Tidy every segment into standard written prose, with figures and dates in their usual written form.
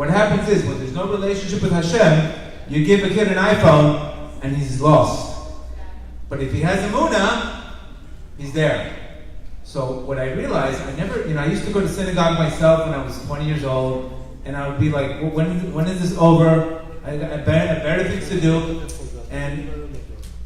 What happens is, when there's no relationship with Hashem, you give a kid an iPhone, and he's lost. But if he has Emunah, he's there. So what I realized, I used to go to synagogue myself when I was 20 years old, and I would be like, well, when is this over? I better things to do. And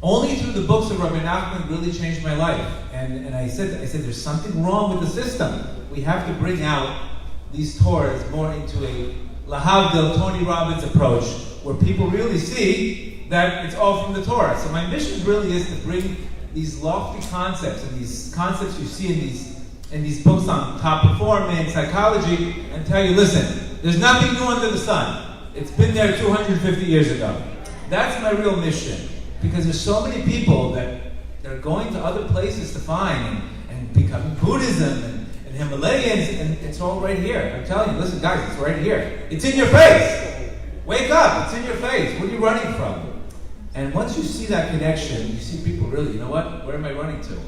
only through the books of Rabbi Nachman really changed my life. And I said, there's something wrong with the system. We have to bring out these Torahs more into a Lahavdil, Tony Robbins approach, where people really see that it's all from the Torah. So my mission really is to bring these lofty concepts and these concepts you see in these books on top performance, psychology, and tell you, listen, there's nothing new under the sun. It's been there 250 years ago. That's my real mission, because there's so many people that are going to other places to find and becoming Buddhism and Himalayans, and it's all right here. I'm telling you, listen guys, it's right here. It's in your face. Wake up, it's in your face. What are you running from? And once you see that connection, you see people really, you know what? Where am I running to?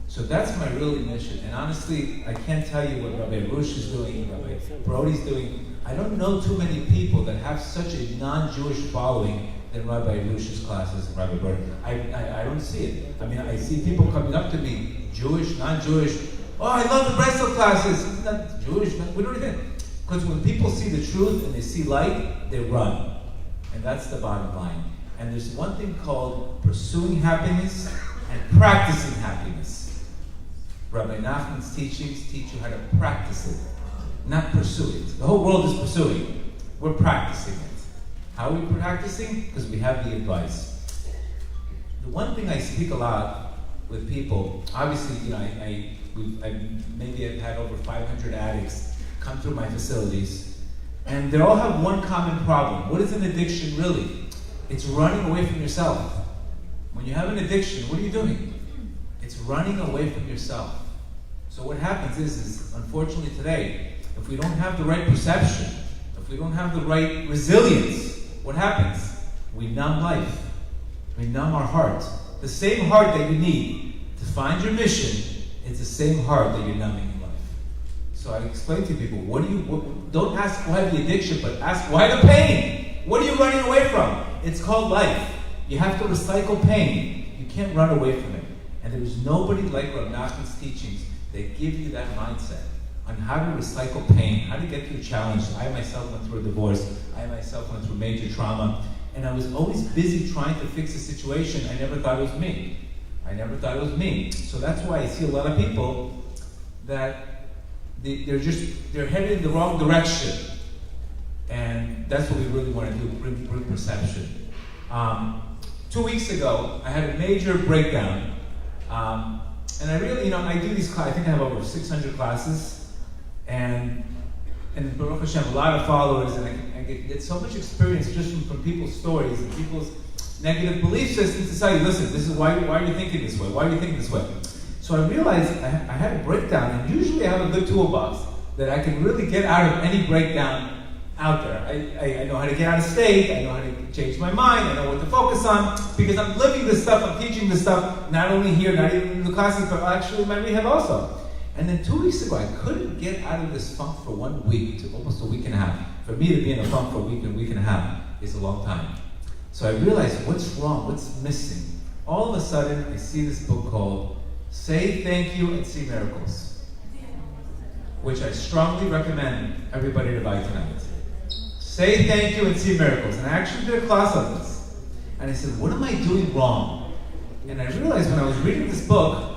So that's my real mission. And honestly, I can't tell you what Rabbi Arush is doing, Rabbi Brody's doing. I don't know too many people that have such a non-Jewish following than Rabbi Arush's classes and Rabbi Brody. I don't see it. I mean, I see people coming up to me, Jewish, non-Jewish. Oh, I love the Breslov classes. Not Jewish, we don't even. Because when people see the truth and they see light, they run. And that's the bottom line. And there's one thing called pursuing happiness and practicing happiness. Rabbi Nachman's teachings teach you how to practice it, not pursue it. The whole world is pursuing. We're practicing it. How are we practicing? Because we have the advice. The one thing I speak a lot with people, obviously, I've had over 500 addicts come through my facilities, and they all have one common problem. What is an addiction really? It's running away from yourself. When you have an addiction, what are you doing? It's running away from yourself. So what happens is unfortunately today, if we don't have the right perception, if we don't have the right resilience, what happens? We numb life. We numb our heart. The same heart that you need to find your mission, it's the same heart that you're numbing in life. So I explain to people, don't ask why the addiction, but ask why the pain? What are you running away from? It's called life. You have to recycle pain. You can't run away from it. And there is nobody like Rav Nachman's teachings that give you that mindset on how to recycle pain, how to get through challenges. I myself went through a divorce. I myself went through major trauma. And I was always busy trying to fix a situation. I never thought it was me. So that's why I see a lot of people that they're headed in the wrong direction. And that's what we really want to do, bring perception. 2 weeks ago, I had a major breakdown. And I really, I do these classes. I think I have over 600 classes. And Baruch Hashem, a lot of followers, and I get so much experience just from people's stories and people's negative belief systems to tell you, listen, this is why are you thinking this way? Why are you thinking this way? So I realized I had a breakdown, and usually I have a good toolbox that I can really get out of any breakdown out there. I know how to get out of state, I know how to change my mind, I know what to focus on, because I'm living this stuff, I'm teaching this stuff, not only here, not even in the classes, but actually in my rehab also. And then 2 weeks ago, I couldn't get out of this funk for 1 week, to almost a week and a half. For me to be in a funk for a week and a half is a long time. So I realized, what's wrong, what's missing? All of a sudden, I see this book called Say Thank You and See Miracles, which I strongly recommend everybody to buy tonight. Say Thank You and See Miracles. And I actually did a class on this. And I said, what am I doing wrong? And I realized when I was reading this book,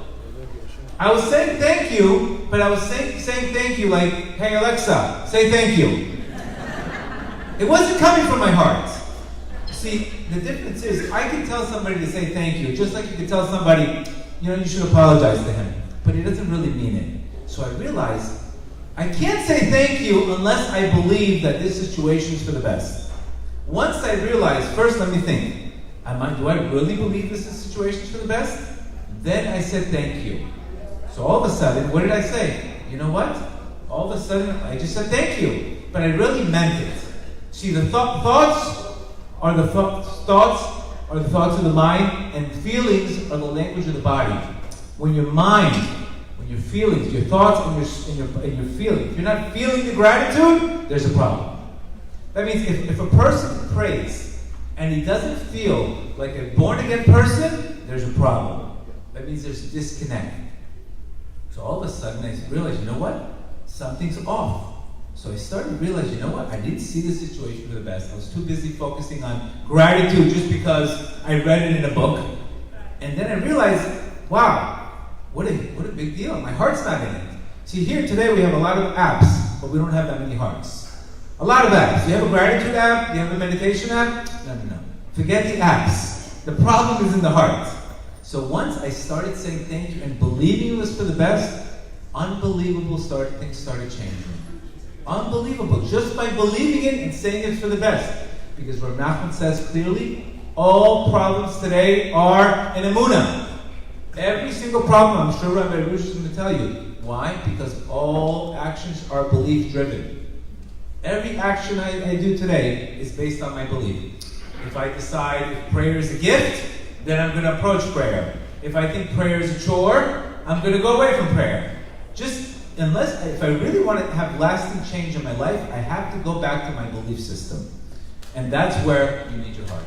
I was saying thank you, but I was saying thank you like, hey Alexa, say thank you. It wasn't coming from my heart. See, the difference is, I can tell somebody to say thank you, just like you can tell somebody, you should apologize to him. But it doesn't really mean it. So I realized, I can't say thank you unless I believe that this situation is for the best. Once I realized, first let me think, do I really believe this situation is for the best? Then I said thank you. So all of a sudden, what did I say? You know what? All of a sudden, I just said thank you. But I really meant it. See, the thoughts are the thoughts of the mind, and feelings are the language of the body. When your mind, when your feelings, your thoughts and your feelings, if you're not feeling the gratitude, there's a problem. That means if a person prays and he doesn't feel like a born-again person, there's a problem. That means there's a disconnect. So all of a sudden I realized, you know what? Something's off. So I started to realize, you know what? I didn't see the situation for the best. I was too busy focusing on gratitude just because I read it in a book. And then I realized, wow, what a big deal. My heart's not in it. See, here today we have a lot of apps, but we don't have that many hearts. A lot of apps. You have a gratitude app? You have a meditation app? No. Forget the apps. The problem is in the heart. So once I started saying thank you and believing it was for the best, unbelievable things started changing. Unbelievable. Just by believing it and saying it's for the best. Because Rav Nachman says clearly, all problems today are in Emunah. Every single problem, I'm sure Rabbi Arush is going to tell you. Why? Because all actions are belief-driven. Every action I do today is based on my belief. If I decide if prayer is a gift, then I'm going to approach prayer. If I think prayer is a chore, I'm going to go away from prayer. If I really want to have lasting change in my life, I have to go back to my belief system. And that's where you need your heart.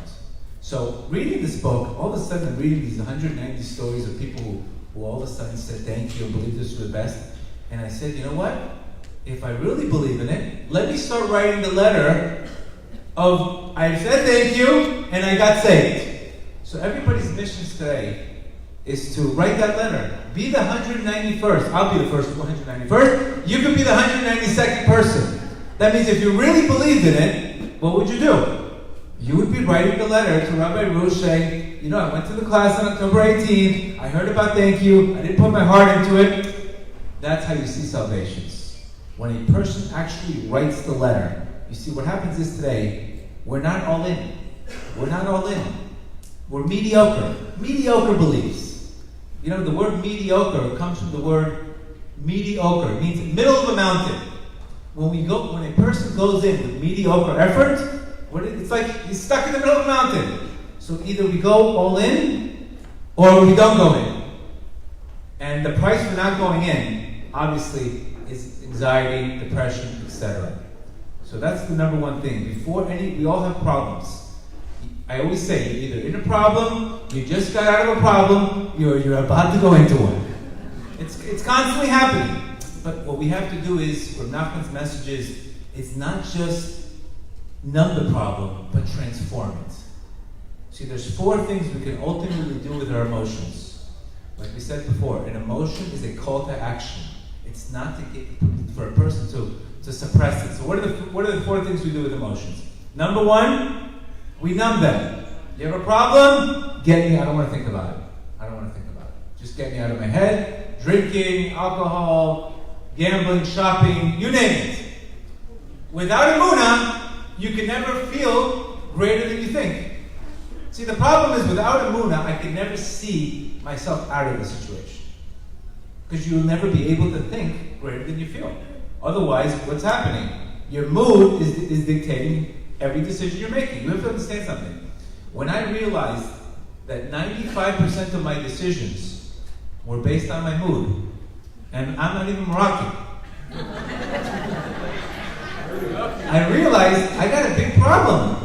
So reading this book, all of a sudden I'm reading these 190 stories of people who all of a sudden said thank you and believe this was the best. And I said, you know what? If I really believe in it, let me start writing the letter of I said thank you and I got saved. So everybody's missions today is to write that letter. Be the 191st. I'll be the first 191st. You could be the 192nd person. That means if you really believed in it, what would you do? You would be writing the letter to Rabbi Arush saying, you know, I went to the class on October 18th. I heard about thank you. I didn't put my heart into it. That's how you see salvations. When a person actually writes the letter, you see what happens is today, we're not all in. We're not all in. We're mediocre. Mediocre beliefs. You know, the word mediocre comes from the word mediocre. It means middle of a mountain. When a person goes in with mediocre effort, it's like he's stuck in the middle of a mountain. So either we go all in, or we don't go in. And the price for not going in, obviously, is anxiety, depression, etc. So that's the number one thing. We all have problems. I always say, you're either in a problem, you just got out of a problem, you're about to go into one. It's constantly happening. But what we have to do is, Rav Nachman's message is, it's not just numb the problem, but transform it. See, there's 4 things we can ultimately do with our emotions. Like we said before, an emotion is a call to action. It's not for a person to suppress it. So what are the 4 things we do with emotions? Number 1, we numb them. You have a problem? Get me, I don't want to think about it. Just get me out of my head. Drinking, alcohol, gambling, shopping, you name it. Without Emunah, you can never feel greater than you think. See, the problem is without Emunah, I can never see myself out of the situation. Because you'll never be able to think greater than you feel. Otherwise, what's happening? Your mood is dictating every decision you're making. You have to understand something. When I realized that 95% of my decisions were based on my mood, and I'm not even Moroccan, I realized I got a big problem.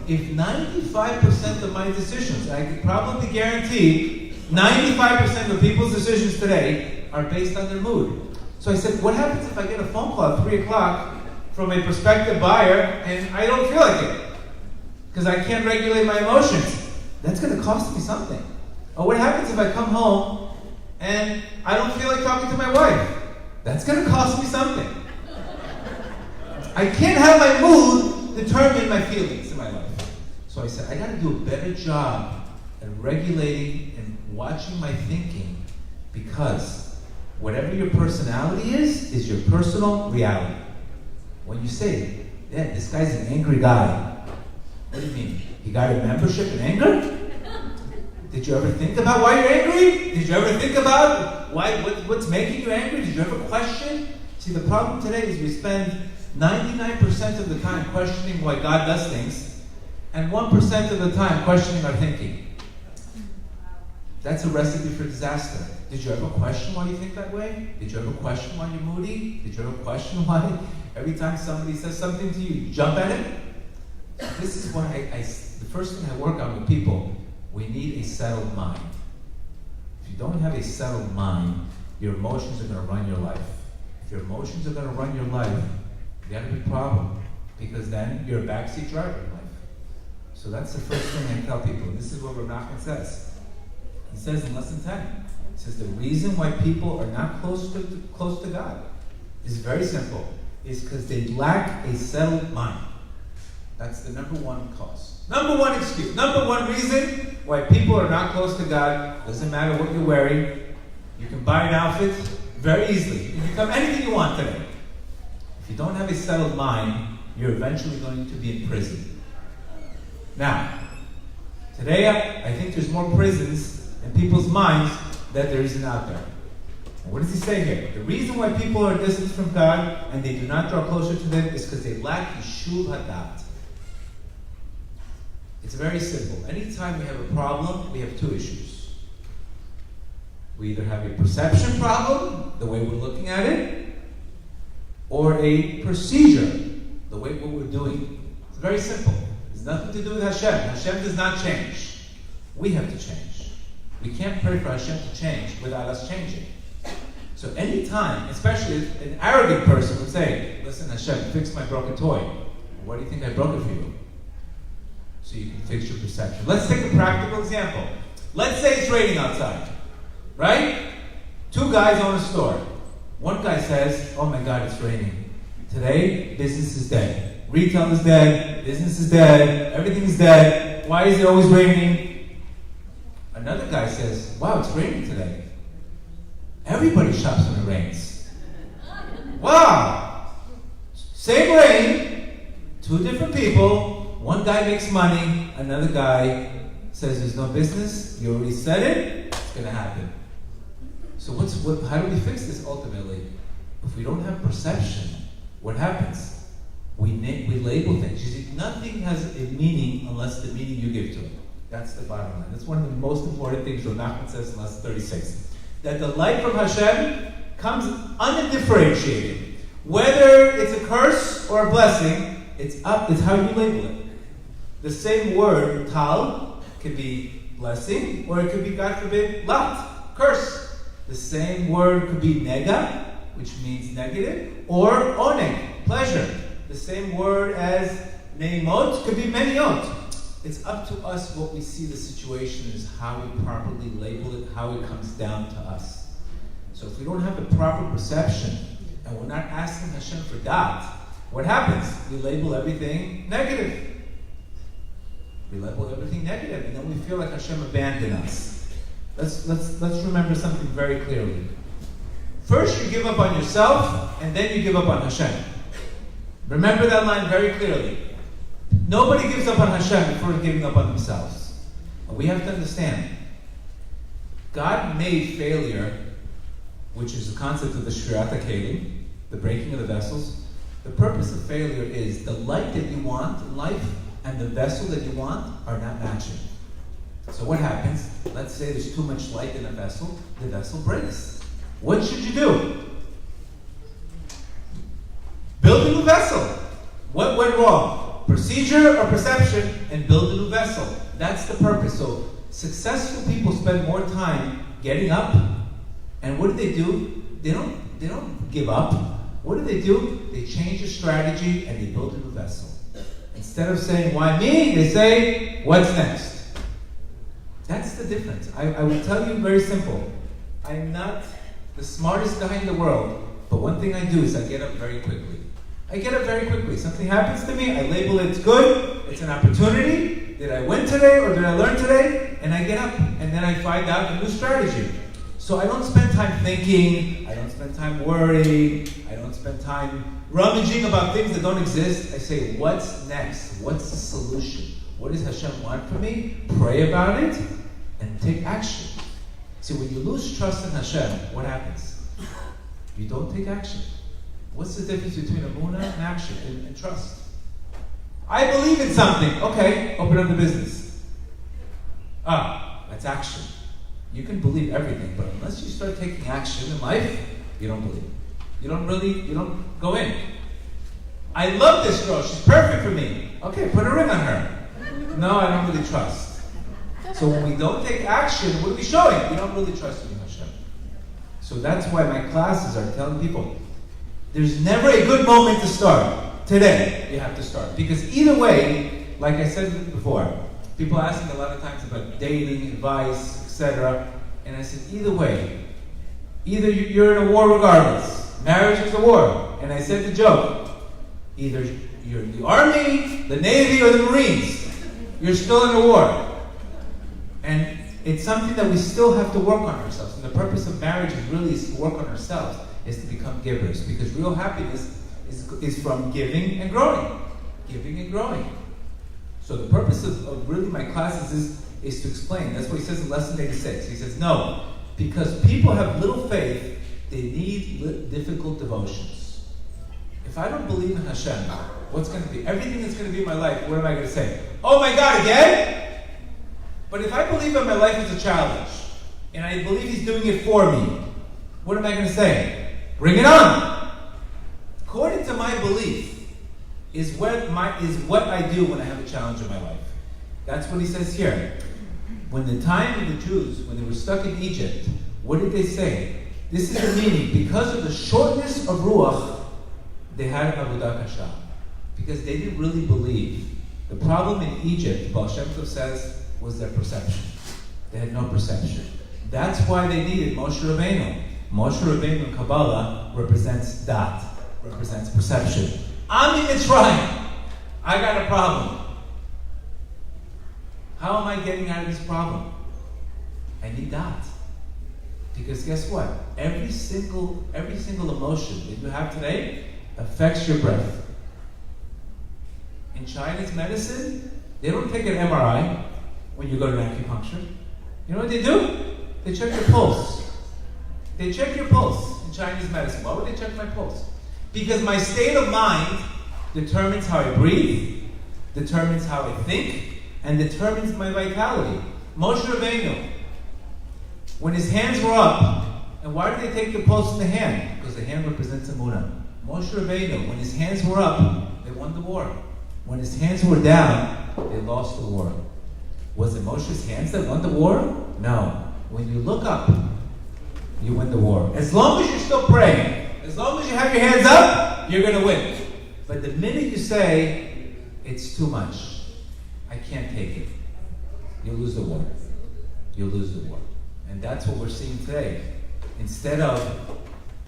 If 95% of my decisions, I could probably guarantee 95% of people's decisions today are based on their mood. So I said, what happens if I get a phone call at 3 o'clock from a prospective buyer and I don't feel like it? Because I can't regulate my emotions. That's going to cost me something. Or what happens if I come home and I don't feel like talking to my wife? That's going to cost me something. I can't have my mood determine my feelings in my life. So I said, I got to do a better job at regulating and watching my thinking, because whatever your personality is your personal reality. When you say, yeah, this guy's an angry guy, what do you mean? He got a membership in anger? Did you ever think about why you're angry? Did you ever think about what's making you angry? Did you ever question? See, the problem today is we spend 99% of the time questioning why God does things, and 1% of the time questioning our thinking. That's a recipe for disaster. Did you ever question why you think that way? Did you ever question why you're moody? Did you ever question why Every time somebody says something to you, you jump at it. This is why the first thing I work on with people, we need a settled mind. If you don't have a settled mind, your emotions are going to run your life. If your emotions are going to run your life, you got a big problem, because then you're a backseat driver in life. So that's the first thing I tell people. This is what Rav Nachman says. He says in lesson 10, he says the reason why people are not close to God is very simple. Is because they lack a settled mind. That's the number one cause. Number one excuse. Number one reason why people are not close to God. Doesn't matter what you're wearing. You can buy an outfit very easily. You can become anything you want today. If you don't have a settled mind, you're eventually going to be in prison. Now, today I think there's more prisons in people's minds that there isn't out there. And what does he say here? The reason why people are distant from God and they do not draw closer to them is because they lack Yishuv Hadat. It's very simple. Anytime we have a problem, we have two issues. We either have a perception problem, the way we're looking at it, or a procedure, the way what we're doing. It's very simple. It's nothing to do with Hashem. Hashem does not change. We have to change. We can't pray for Hashem to change without us changing. So any time, especially an arrogant person would say, listen, Hashem, fix my broken toy. Why do you think I broke it for you? So you can fix your perception. Let's take a practical example. Let's say it's raining outside, right? Two guys own a store. One guy says, oh my God, it's raining. Today, business is dead. Retail is dead. Business is dead. Everything is dead. Why is it always raining? Another guy says, wow, it's raining today. Everybody shops when it rains. Wow! Same rain, two different people. One guy makes money, another guy says there's no business. You already said it, it's going to happen. So how do we fix this ultimately? If we don't have perception, what happens? We label things. You see, nothing has a meaning unless the meaning you give to it. That's the bottom line. That's one of the most important things Rav Nachman says in lesson 36. That the light from Hashem comes undifferentiated. Whether it's a curse or a blessing, it's how you label it. The same word, tal, could be blessing, or it could be, God forbid, lat, curse. The same word could be nega, which means negative, or oneg, pleasure. The same word as neimot could be meniot. It's up to us what we see the situation is, how we properly label it, how it comes down to us. So if we don't have the proper perception, and we're not asking Hashem for that, what happens? We label everything negative. We label everything negative, and then we feel like Hashem abandoned us. Let's remember something very clearly. First you give up on yourself, and then you give up on Hashem. Remember that line very clearly. Nobody gives up on Hashem before giving up on themselves. And we have to understand, God made failure, which is the concept of the Shriat HaKelim, the breaking of the vessels. The purpose of failure is the light that you want in life and the vessel that you want are not matching. So what happens? Let's say there's too much light in a vessel, the vessel breaks. What should you do? Build a new vessel. What went wrong? Procedure or perception, and build a new vessel. That's the purpose. So successful people spend more time getting up, and what do? They don't give up. What do? They change the strategy and they build a new vessel. Instead of saying, why me? They say, what's next? That's the difference. I will tell you very simple. I'm not the smartest guy in the world, but one thing I do is I get up very quickly. Something happens to me, I label it good, it's an opportunity. Did I win today or did I learn today? And I get up and then I find out a new strategy. So I don't spend time thinking, I don't spend time worrying, I don't spend time rummaging about things that don't exist. I say, what's next? What's the solution? What does Hashem want from me? Pray about it and take action. See, when you lose trust in Hashem, what happens? You don't take action. What's the difference between Emunah and action and trust? I believe in something. Okay, open up the business. That's action. You can believe everything, but unless you start taking action in life, you don't believe. You don't go in. I love this girl. She's perfect for me. Okay, put a ring on her. No, I don't really trust. So when we don't take action, what are we showing? We don't really trust you, Hashem. So that's why my classes are telling people, there's never a good moment to start. Today, you have to start. Because either way, like I said before, people ask me a lot of times about dating, advice, etc. And I said, either way, either you're in a war regardless. Marriage is a war. And I said the joke, either you're in the Army, the Navy, or the Marines. You're still in a war. And it's something that we still have to work on ourselves. And the purpose of marriage is really to work on ourselves, is to become givers. Because real happiness is from giving and growing. Giving and growing. So the purpose of really my classes is to explain. That's what he says in lesson 86. He says, no, because people have little faith, they need difficult devotions. If I don't believe in Hashem, what's going to be? Everything that's going to be in my life, what am I going to say? Oh my God, again? But if I believe that my life is a challenge, and I believe He's doing it for me, what am I going to say? Bring it on! According to my belief, is what I do when I have a challenge in my life. That's what he says here. When the time of the Jews, when they were stuck in Egypt, what did they say? This is the meaning. Because of the shortness of Ruach, they had Avodah Kasha. Because they didn't really believe. The problem in Egypt, Baal Shem Tov says, was their perception. They had no perception. That's why they needed Moshe Rabbeinu. Moshe Rabbeinu in Kabbalah represents dat, represents perception. I'm in Mitzrayim. I got a problem. How am I getting out of this problem? I need dat. Because guess what? Every single emotion that you have today affects your breath. In Chinese medicine, they don't take an MRI when you go to acupuncture. You know what they do? They check your pulse. They check your pulse in Chinese medicine. Why would they check my pulse? Because my state of mind determines how I breathe, determines how I think, and determines my vitality. Moshe Rabbeinu, when his hands were up, and why did they take the pulse in the hand? Because the hand represents Emunah. Moshe Rabbeinu, when his hands were up, they won the war. When his hands were down, they lost the war. Was it Moshe's hands that won the war? No. When you look up, you win the war. As long as you're still praying, as long as you have your hands up, you're going to win. But the minute you say, it's too much, I can't take it, you lose the war. You lose the war. And that's what we're seeing today. Instead of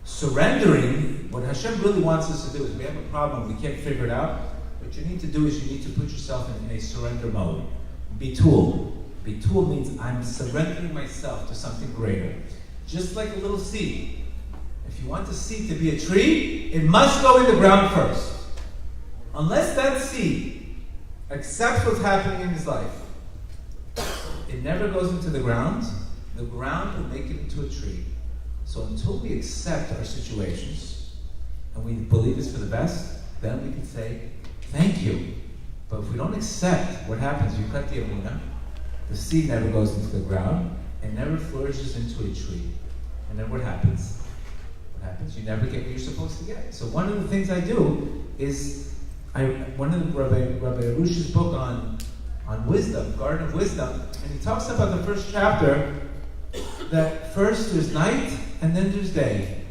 surrendering, what Hashem really wants us to do is we have a problem, we can't figure it out. What you need to do is you need to put yourself in a surrender mode. Bitul. Bitul means I'm surrendering myself to something greater. Just like a little seed. If you want the seed to be a tree, it must go in the ground first. Unless that seed accepts what's happening in his life, it never goes into the ground will make it into a tree. So until we accept our situations, and we believe it's for the best, then we can say, thank you. But if we don't accept what happens, you cut the Emunah, the seed never goes into the ground, and never flourishes into a tree. And then what happens? What happens? You never get what you're supposed to get. So one of the things I do is, one of the Rabbi Arush's book on wisdom, Garden of Wisdom, and he talks about the first chapter, that first there's night, and then there's day.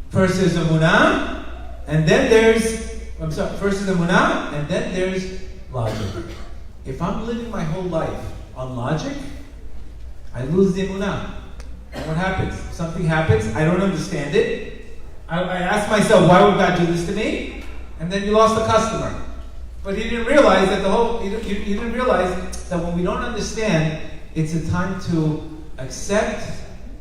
First there's Emunah, and then first is Emunah, and then there's logic. If I'm living my whole life on logic, I lose the Emunah. And what happens? Something happens, I don't understand it. I ask myself, why would God do this to me? And then you lost the customer. But he didn't realize that he didn't realize that when we don't understand, it's a time to accept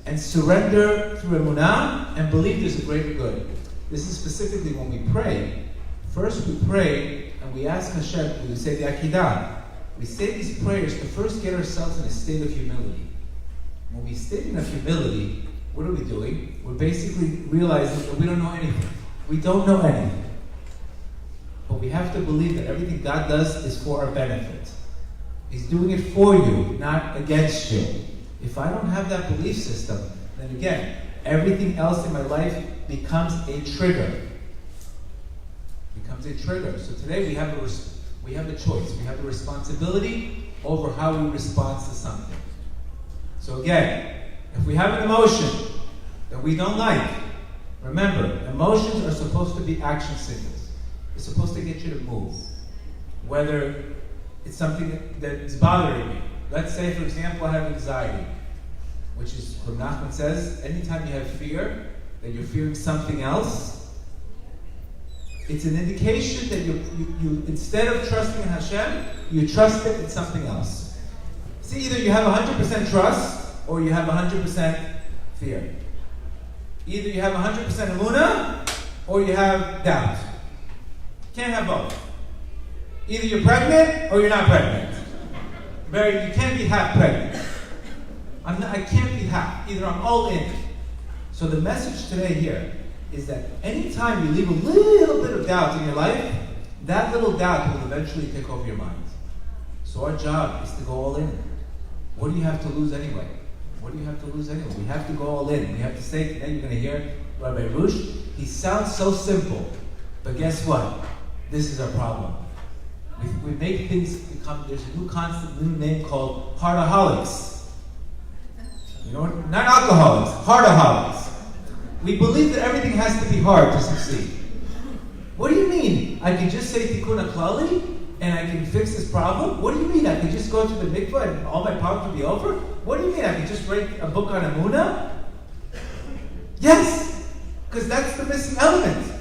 and surrender through Emunah and believe there's a greater good. This is specifically when we pray. First we pray and we ask Hashem, we say the Akedah. We say these prayers to first get ourselves in a state of humility. When we stay in humility, what are we doing? We're basically realizing that we don't know anything. We don't know anything. But we have to believe that everything God does is for our benefit. He's doing it for you, not against you. If I don't have that belief system, then again, everything else in my life becomes a trigger. becomes a trigger. So today we have a choice. We have a responsibility over how we respond to something. So again, if we have an emotion that we don't like, remember, emotions are supposed to be action signals. It's supposed to get you to move. Whether it's something that is bothering me. Let's say, for example, I have anxiety, which is what Nachman says, anytime you have fear, that you're fearing something else, it's an indication that you instead of trusting in Hashem, you trust it in something else. See, either you have 100% trust, or you have 100% fear. Either you have 100% Emunah, or you have doubt. Can't have both. Either you're pregnant, or you're not pregnant. You can't be half pregnant. I can't be half. Either I'm all in. So the message today here is that anytime you leave a little bit of doubt in your life, that little doubt will eventually take over your mind. So our job is to go all in. What do you have to lose anyway? What do you have to lose anyway? We have to go all in. We have to say, today you're going to hear Rabbi Arush. He sounds so simple, but guess what? This is our problem. We make things become, there's a new concept, new name called heartaholics. You know, not alcoholics, heartaholics. We believe that everything has to be hard to succeed. What do you mean? I can just say tikkun klali and I can fix this problem? What do you mean? I can just go to the mikvah and all my problems will be over? What do you mean? I can just write a book on Emunah? Yes, because that's the missing element.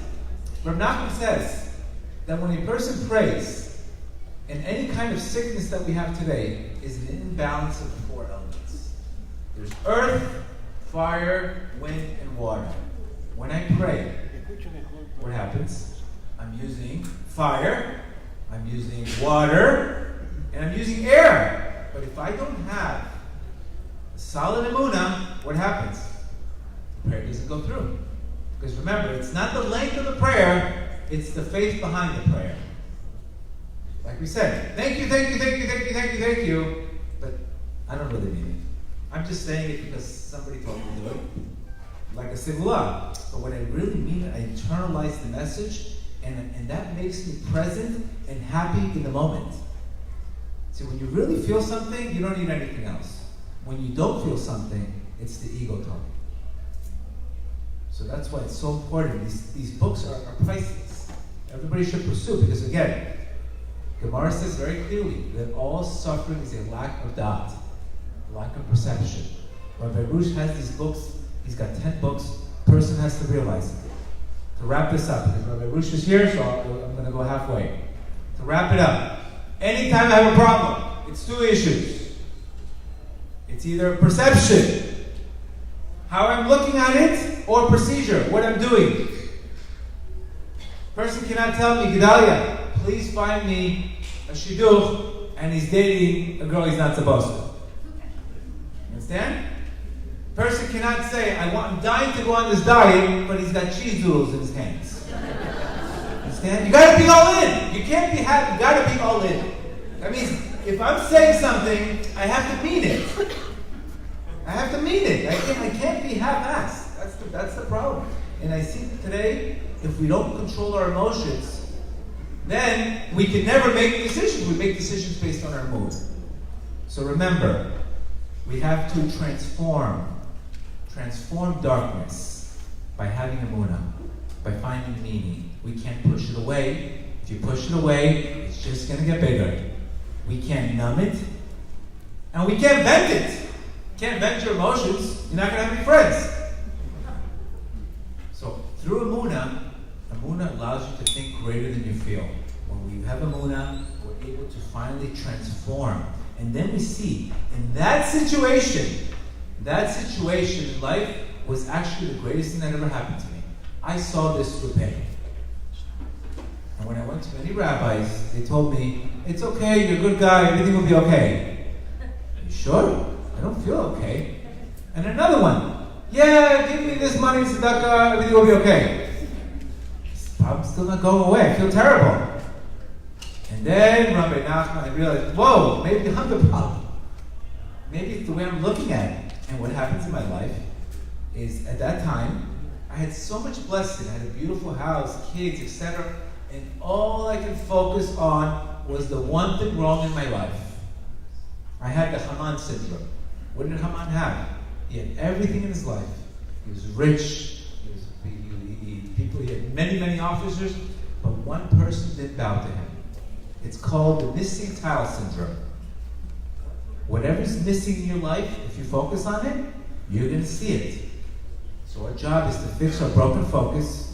Rav Nachman says that when a person prays, and any kind of sickness that we have today is an imbalance of the four elements. There's earth, fire, wind, and water. When I pray, what happens? I'm using fire, I'm using water, and I'm using air. But if I don't have a solid Emunah, what happens? The prayer doesn't go through. Because remember, it's not the length of the prayer, it's the faith behind the prayer. Like we said, thank you, thank you, thank you, thank you, thank you, thank you. But I don't really mean it. I'm just saying it because somebody told me to do it. Like a sivula. But when I really mean it, I internalize the message, and that makes me present and happy in the moment. See, when you really feel something, you don't need anything else. When you don't feel something, it's the ego talking. So that's why it's so important. These books are priceless. Everybody should pursue, because again, Gemara says very clearly that all suffering is a lack of doubt, a lack of perception. Rabbi Arush has these books, he's got 10 books, person has to realize it. To wrap this up, because Rabbi Arush is here, so I'm going to go halfway. To wrap it up, anytime I have a problem, it's two issues. It's either perception, how I'm looking at it, or procedure, what I'm doing. Person cannot tell me, Gedale, please find me a shidduch, and he's dating a girl he's not supposed to. Understand? Person cannot say, I'm dying to go on this diet, but he's got cheese doodles in his hands. Understand? You gotta be all in. You can't be happy, you gotta be all in. That means, if I'm saying something, I have to mean it. I have to mean it. I can't be half-assed. That's the problem. And I see that today, if we don't control our emotions, then we can never make decisions. We make decisions based on our mood. So remember, we have to transform darkness by having Emunah, by finding meaning. We can't push it away. If you push it away, it's just going to get bigger. We can't numb it, and we can't vent it. You can't vent your emotions. You're not going to have any friends. So through Emunah allows you to think greater than you feel. When we have Emunah, we're able to finally transform. And then we see, in that situation in life was actually the greatest thing that ever happened to me. I saw this repay. And when I went to many rabbis, they told me, it's okay, you're a good guy, everything will be okay. Are you sure? I don't feel okay. And another one, yeah, give me this money, tzedakah, everything will be okay. This problem's still not going away, I feel terrible. And then Rabbi Nachman, I realized, whoa, maybe I'm the problem. Maybe it's the way I'm looking at it. And what happens in my life is, at that time, I had so much blessing. I had a beautiful house, kids, etc. and all I could focus on was the one thing wrong in my life. I had the Haman syndrome. What did Haman have? He had everything in his life. He was rich. He had many, many officers, but one person didn't bow to him. It's called the missing tile syndrome. Whatever's missing in your life, if you focus on it, you're going to see it. So our job is to fix our broken focus.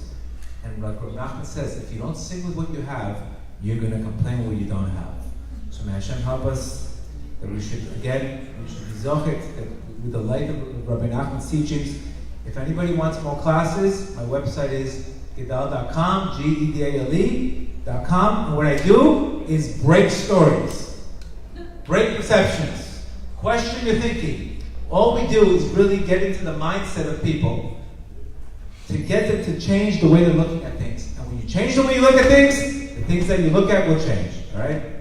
And like Rav Nachman says, if you don't sing with what you have, you're going to complain with what you don't have. So may Hashem help us that we should be zochit, that with the light of Rabbi Nachman's teachings. If anybody wants more classes, my website is Gedale.com, Gedale.com. And what I do is break stories, break perceptions, question your thinking. All we do is really get into the mindset of people to get them to change the way they're looking at things. And when you change the way you look at things, the things that you look at will change. All right?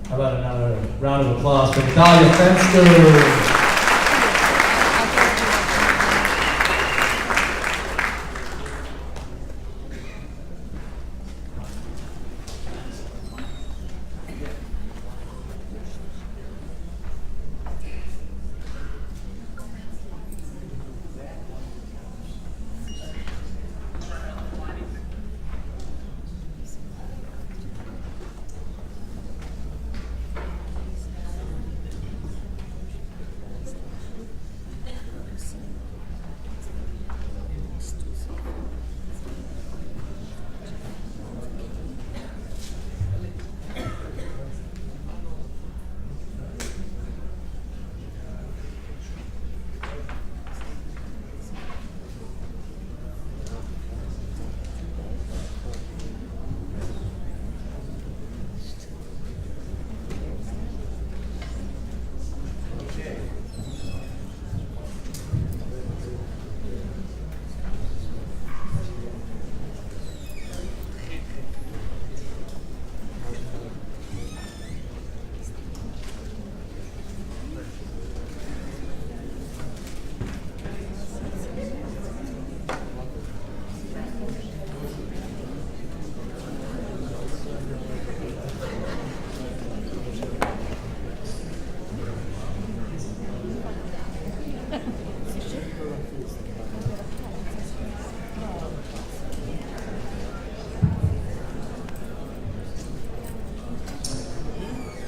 How about another round of applause for Gedale Fenster?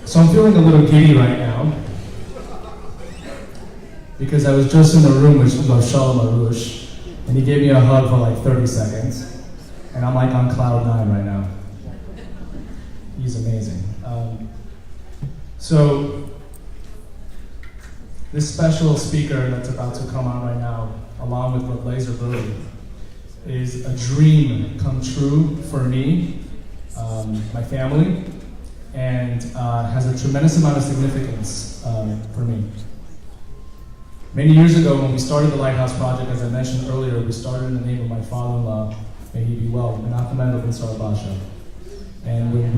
So I'm feeling a little giddy right now because I was just in the room with Shalom Arush and he gave me a hug for like 30 seconds and I'm like on cloud 9 right now. He's amazing. So this special speaker that's about to come on right now, along with Rav Brody, is a dream come true for me, my family, and has a tremendous amount of significance for me. Many years ago, when we started the Lighthouse project, as I mentioned earlier, we started in the name of my father-in-law, may he be well, Menachem ben Sarabasha. And when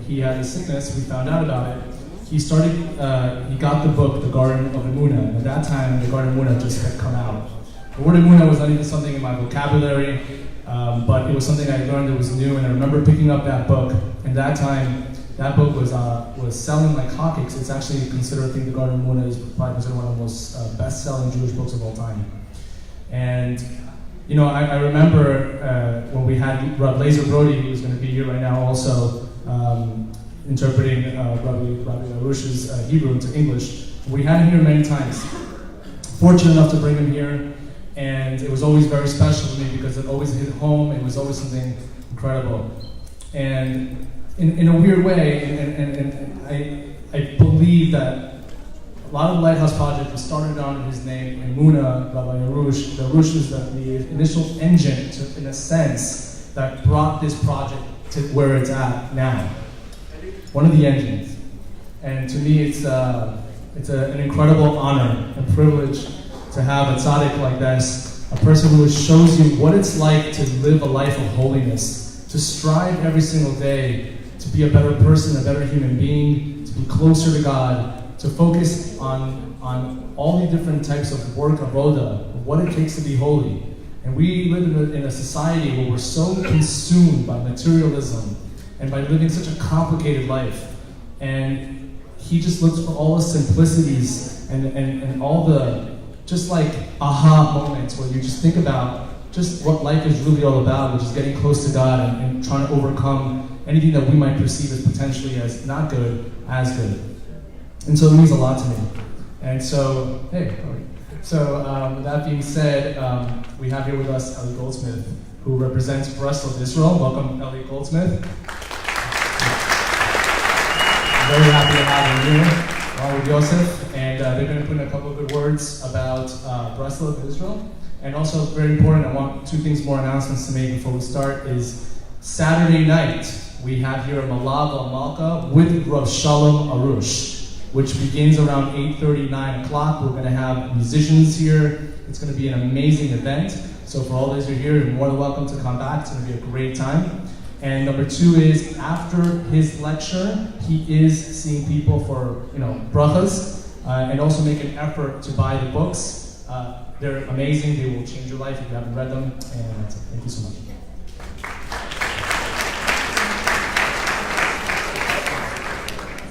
he had a sickness, we found out about it. He got the book, The Garden of Emunah, and at that time, the Garden of Emunah just had come out. The word Emunah was not even something in my vocabulary, but it was something I learned that was new, and I remember picking up that book, and that time, that book was selling like hotcakes. It's actually considered, I think The Garden of Emunah is probably considered one of the most best-selling Jewish books of all time. And, you know, I remember when we had Lazer Brody, who's going to be here right now also, interpreting Rabbi Arush's Hebrew into English. We had him here many times. Fortunate enough to bring him here, and it was always very special to me because it always hit home. It was always something incredible. And in a weird way, and I believe that a lot of the Lighthouse Project was started on his name, Emunah, Rabbi Arush. The Arush is the initial engine, in a sense, that brought this project to where it's at now. One of the engines. And to me, it's an incredible honor and privilege to have a tzaddik like this, a person who shows you what it's like to live a life of holiness, to strive every single day to be a better person, a better human being, to be closer to God, to focus on all the different types of work, avoda, of what it takes to be holy. And we live in a society where we're so consumed by materialism and by living such a complicated life. And he just looks for all the simplicities and all the just like aha moments where you just think about just what life is really all about, which is getting close to God and trying to overcome anything that we might perceive as potentially as not good, as good. And so it means a lot to me. And so, with that being said, we have here with us Ellie Goldsmith, who represents Breslov Israel. Welcome, Ellie Goldsmith. I'm very happy to have him here, along with Yosef. And they're going to put in a couple of good words about Breslov Israel. And also, very important, I want two things more announcements to make before we start, is Saturday night, we have here a Malav Malka with Rav Shalom Arush, which begins around 8:30, 9 o'clock. We're going to have musicians here. It's going to be an amazing event. So for all those who are here, you're more than welcome to come back. It's going to be a great time. And number two is, after his lecture, he is seeing people for, brachas, and also make an effort to buy the books. They're amazing. They will change your life if you haven't read them. And that's it. Thank you so much.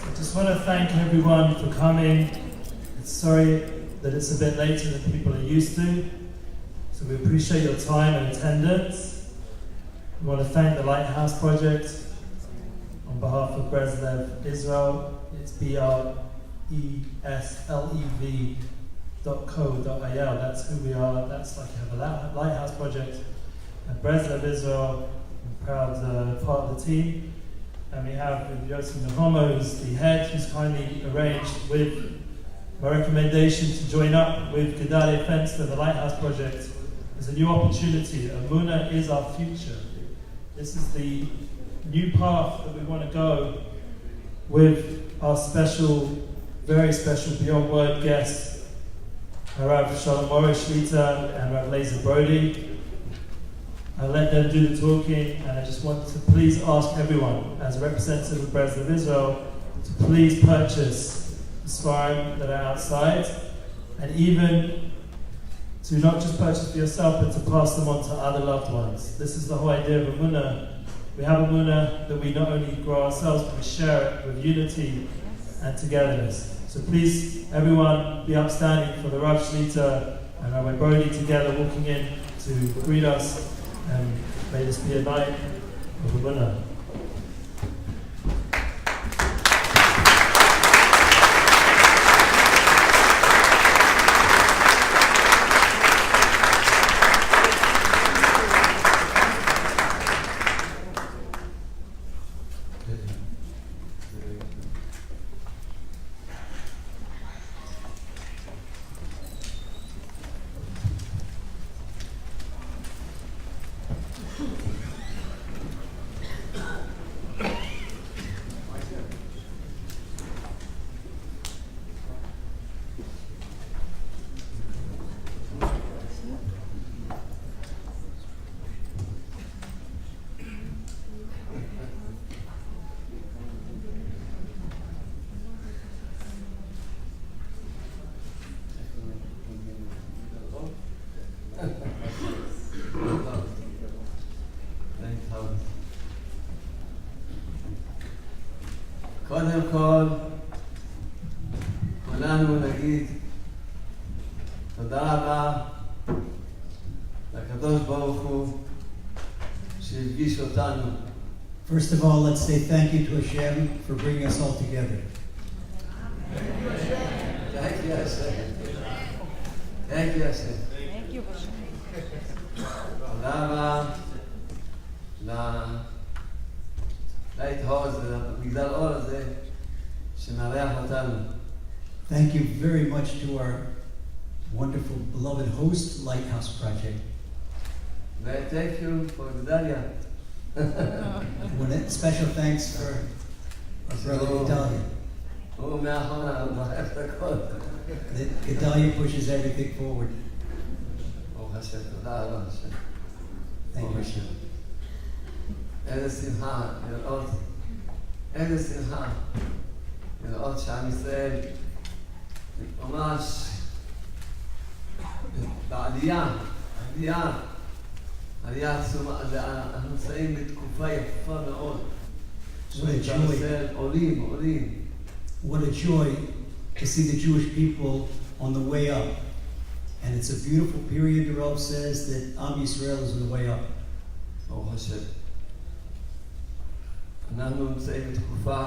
I just want to thank everyone for coming. Sorry that it's a bit later than people are used to. So we appreciate your time and attendance. We want to thank the Lighthouse Project on behalf of Breslev Israel. It's BRESLEV.co.il. That's who we are. That's like you have a Lighthouse Project at Breslev Israel. I'm proud part of the team. And we have Yosef Nahomo, who's the head, who's kindly arranged with my recommendation to join up with Gedale Fenster, the Lighthouse Project. There's a new opportunity. Emunah is our future. This is the new path that we want to go with our special, very special Beyond Word guests, Rav Shalom and Rav Lazer Brody. I let them do the talking, and I just want to please ask everyone, as a representative of Breslev Israel, to please purchase the Sfarim that are outside, and even to not just purchase for yourself, but to pass them on to other loved ones. This is the whole idea of Emunah. We have Emunah that we not only grow ourselves, but we share it with unity and togetherness. So please, everyone, be upstanding for the Rav Shlita and Rabbi Brody together walking in to greet us. And may this be a night of Emunah. קודם כל, כולנו נגיד תודה רבה לקדוש ברוך הוא שהפגיש אותנו. First of all, let's say thank you to Hashem for bringing us all together. Thank you, Hashem. Thank you, Hashem. Thank you, Hashem. תודה רבה Lighthouse, מגדל אור הזה, שמארח אותנו. Thank you very much to our wonderful, beloved host, Lighthouse Project. Thank you for Gedale. Special thanks for our brother Gedale. הוא מאחורה, דוחף את הכל. Gedale pushes everything forward. ברוך השם, תודה רבה השם. Thank you, Hashem. איזה שמחה לראות איזה שמחה לראות שעם ישראל ממש בעלייה, עלייה עצומה. אנחנו נמצאים בתקופה יפה מאוד. שעם ישראל עולים. What a joy to see the Jewish people on the way up. And it's a beautiful period, the Rav says, that Am Yisrael is on the way up. ברוך השם. אנחנו נמצאים בתקופה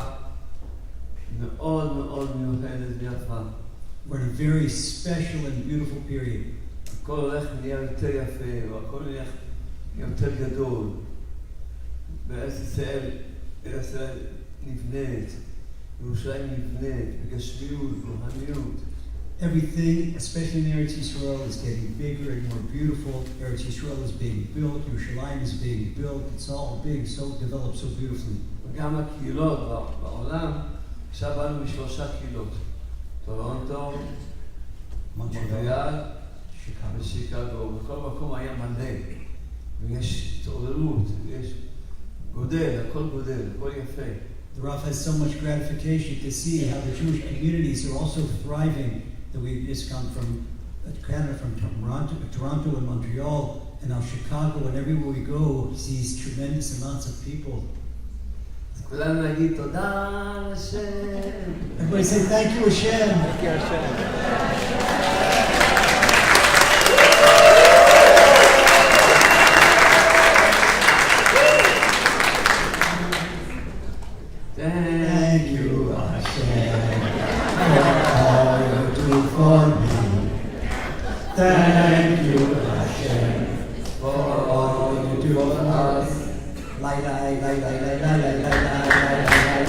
מאוד מאוד מיוחדת ויפה. We're in a very special and beautiful period. הכל הולך נהיה יותר יפה, והכל נהיה יותר גדול. בארץ ישראל נבנית, ירושלים נבנית, בגשמיות, ברוחניות. Everything, especially in Eretz Yisrael, is getting bigger and more beautiful. Eretz Yisrael is being built. Yerushalayim is being built. It's all being so developed so beautifully. וגם הקהילות בעולם, עכשיו באנו מ3 קהילות. טורונטו, מונטריאל ושיקגו. בכל מקום היה מלא. ויש התעוררות, ויש גודל, הכל גודל, הכל יפה. The Rav has so much gratification to see how the Jewish communities are also thriving. That we've just come from Canada, from Toronto and Montreal, and now Chicago, and everywhere we go, sees tremendous amounts of people. כולנו נגיד תודה לשם. Everybody say thank you, Hashem. Thank you, Hashem. Thank you, Hashem, for all you do for me. Thank you, Hashem, for all you do for us. Light, light, light, light, light, light, light, light, light, light, light,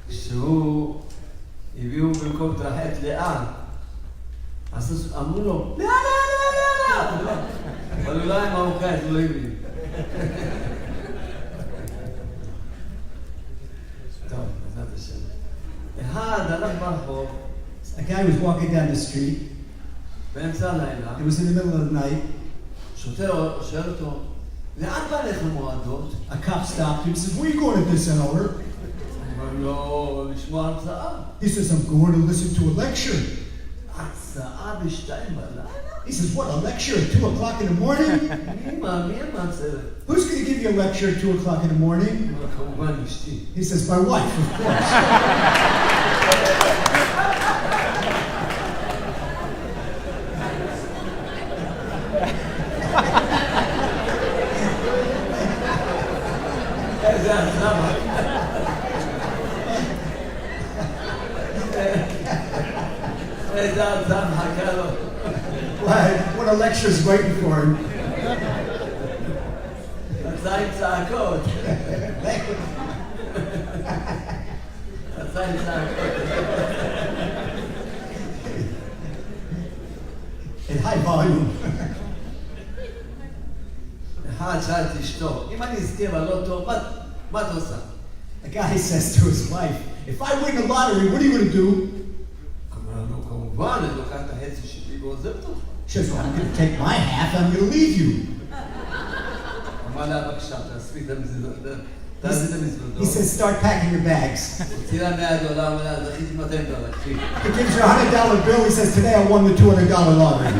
שהוא הביאו במקום תרחת לאן, אז אמרו לו, לא, אבל אולי מרוקאית הוא לא הבין. טוב, בעזרת השם. אחד הלך ברחוב, a guy was walking down the street. באמצע הלילה, It was in the middle of the night. שוטר שואל אותו, לאן בא לך מועדות? A cop stopped him and says, "Where are you going at this hour?" אמר לו, לשמוע הרצאה. He says, "I'm going to listen to a lecture." הרצאה ב2 בלילה? He says, "What, a lecture at 2 o'clock in the morning? מי המעצרת? Who's going to give you a lecture at 2 o'clock in the morning?" כמובן אשתי. He says, "My wife, of course." איזה הרצאה. איזה הרצאה מחכה לו. What a lecture is waiting for him. הרצאה עם צעקות. הרצאה עם צעקות. In high volume. אחד שאל את אשתו, אם אני אזכה בלוטו, מה את עושה? A guy says to his wife, "If I win the lottery, what are you going to do?" אמר לו, כמובן, אני לוקח את החצי שלי ועוזבת אותך. She says, "Well, I'm going to take my half and I'm going to leave you." אמר לה, בבקשה, תאספי את המזוודות. תאספי את המזוודות. He says, "Start packing your bags." הוציא לה $100, אמר לה, זכיתי $200, קחי. He gives her $100 bill. He says, "Today I won the $200 lottery."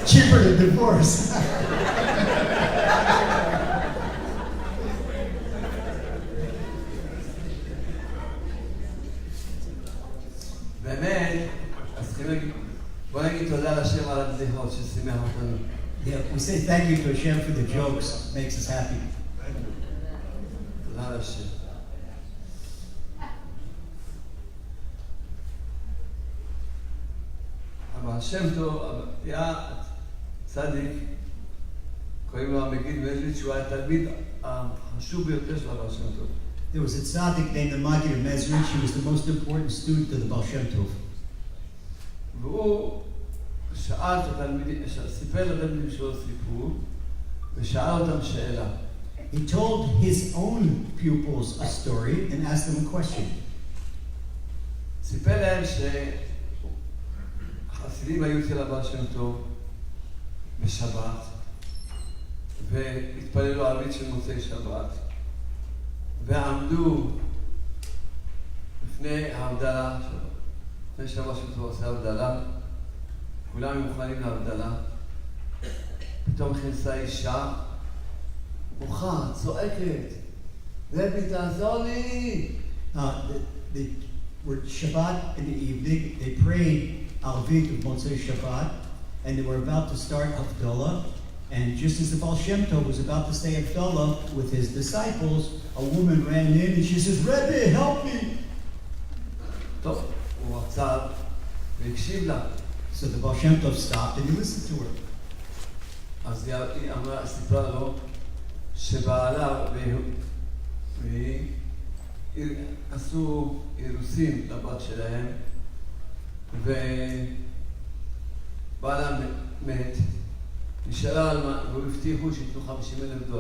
Cheaper than divorce. באמת, אז צריכים להגיד, בוא נגיד תודה לשם על הבדיחות ששימח אותנו. Yeah, we say thank you to Hashem for the jokes. Makes us happy. תודה לשם. אבל שם טוב היה צדיק, קוראים לו המגיד מזריץ' שהוא היה התלמיד החשוב ביותר של הבעל שם טוב. There was a tzaddik named the Maggid of Mezrich. He was the most important student of the Baal Shem Tov. והוא שאל את התלמידים, סיפר לתלמידים שלו סיפור, ושאל אותם שאלה. He told his own pupils a story and asked them a question. סיפר להם שהחסידים היו אצל הבעל שם טוב בשבת, והתפללו ערבית של מוצאי שבת, ועמדו לפני ההבדלה שלו. לפני שבוע שהוא עושה הבדלה, כולם מוכנים להבדלה. פתאום נכנסה אישה, בוכה, צועקת, רבי תעזור לי! They were Shabbat in the evening. They prayed Arvit of Motzei Shabbat, and they were about to start Havdalah. And just as the Baal Shem Tov was about to say Havdalah with his disciples, a woman ran in and she says, Rebbe, help me! טוב, הוא עצר והקשיב לה. So the Baal Shem Tov stopped and he listened to her. אז היא אמרה, סיפרה לו שבעלה והיא עשו אירוסין לבת שלהם, ובעלה מת, נשארה והוא הבטיחו שיתנו $50,000.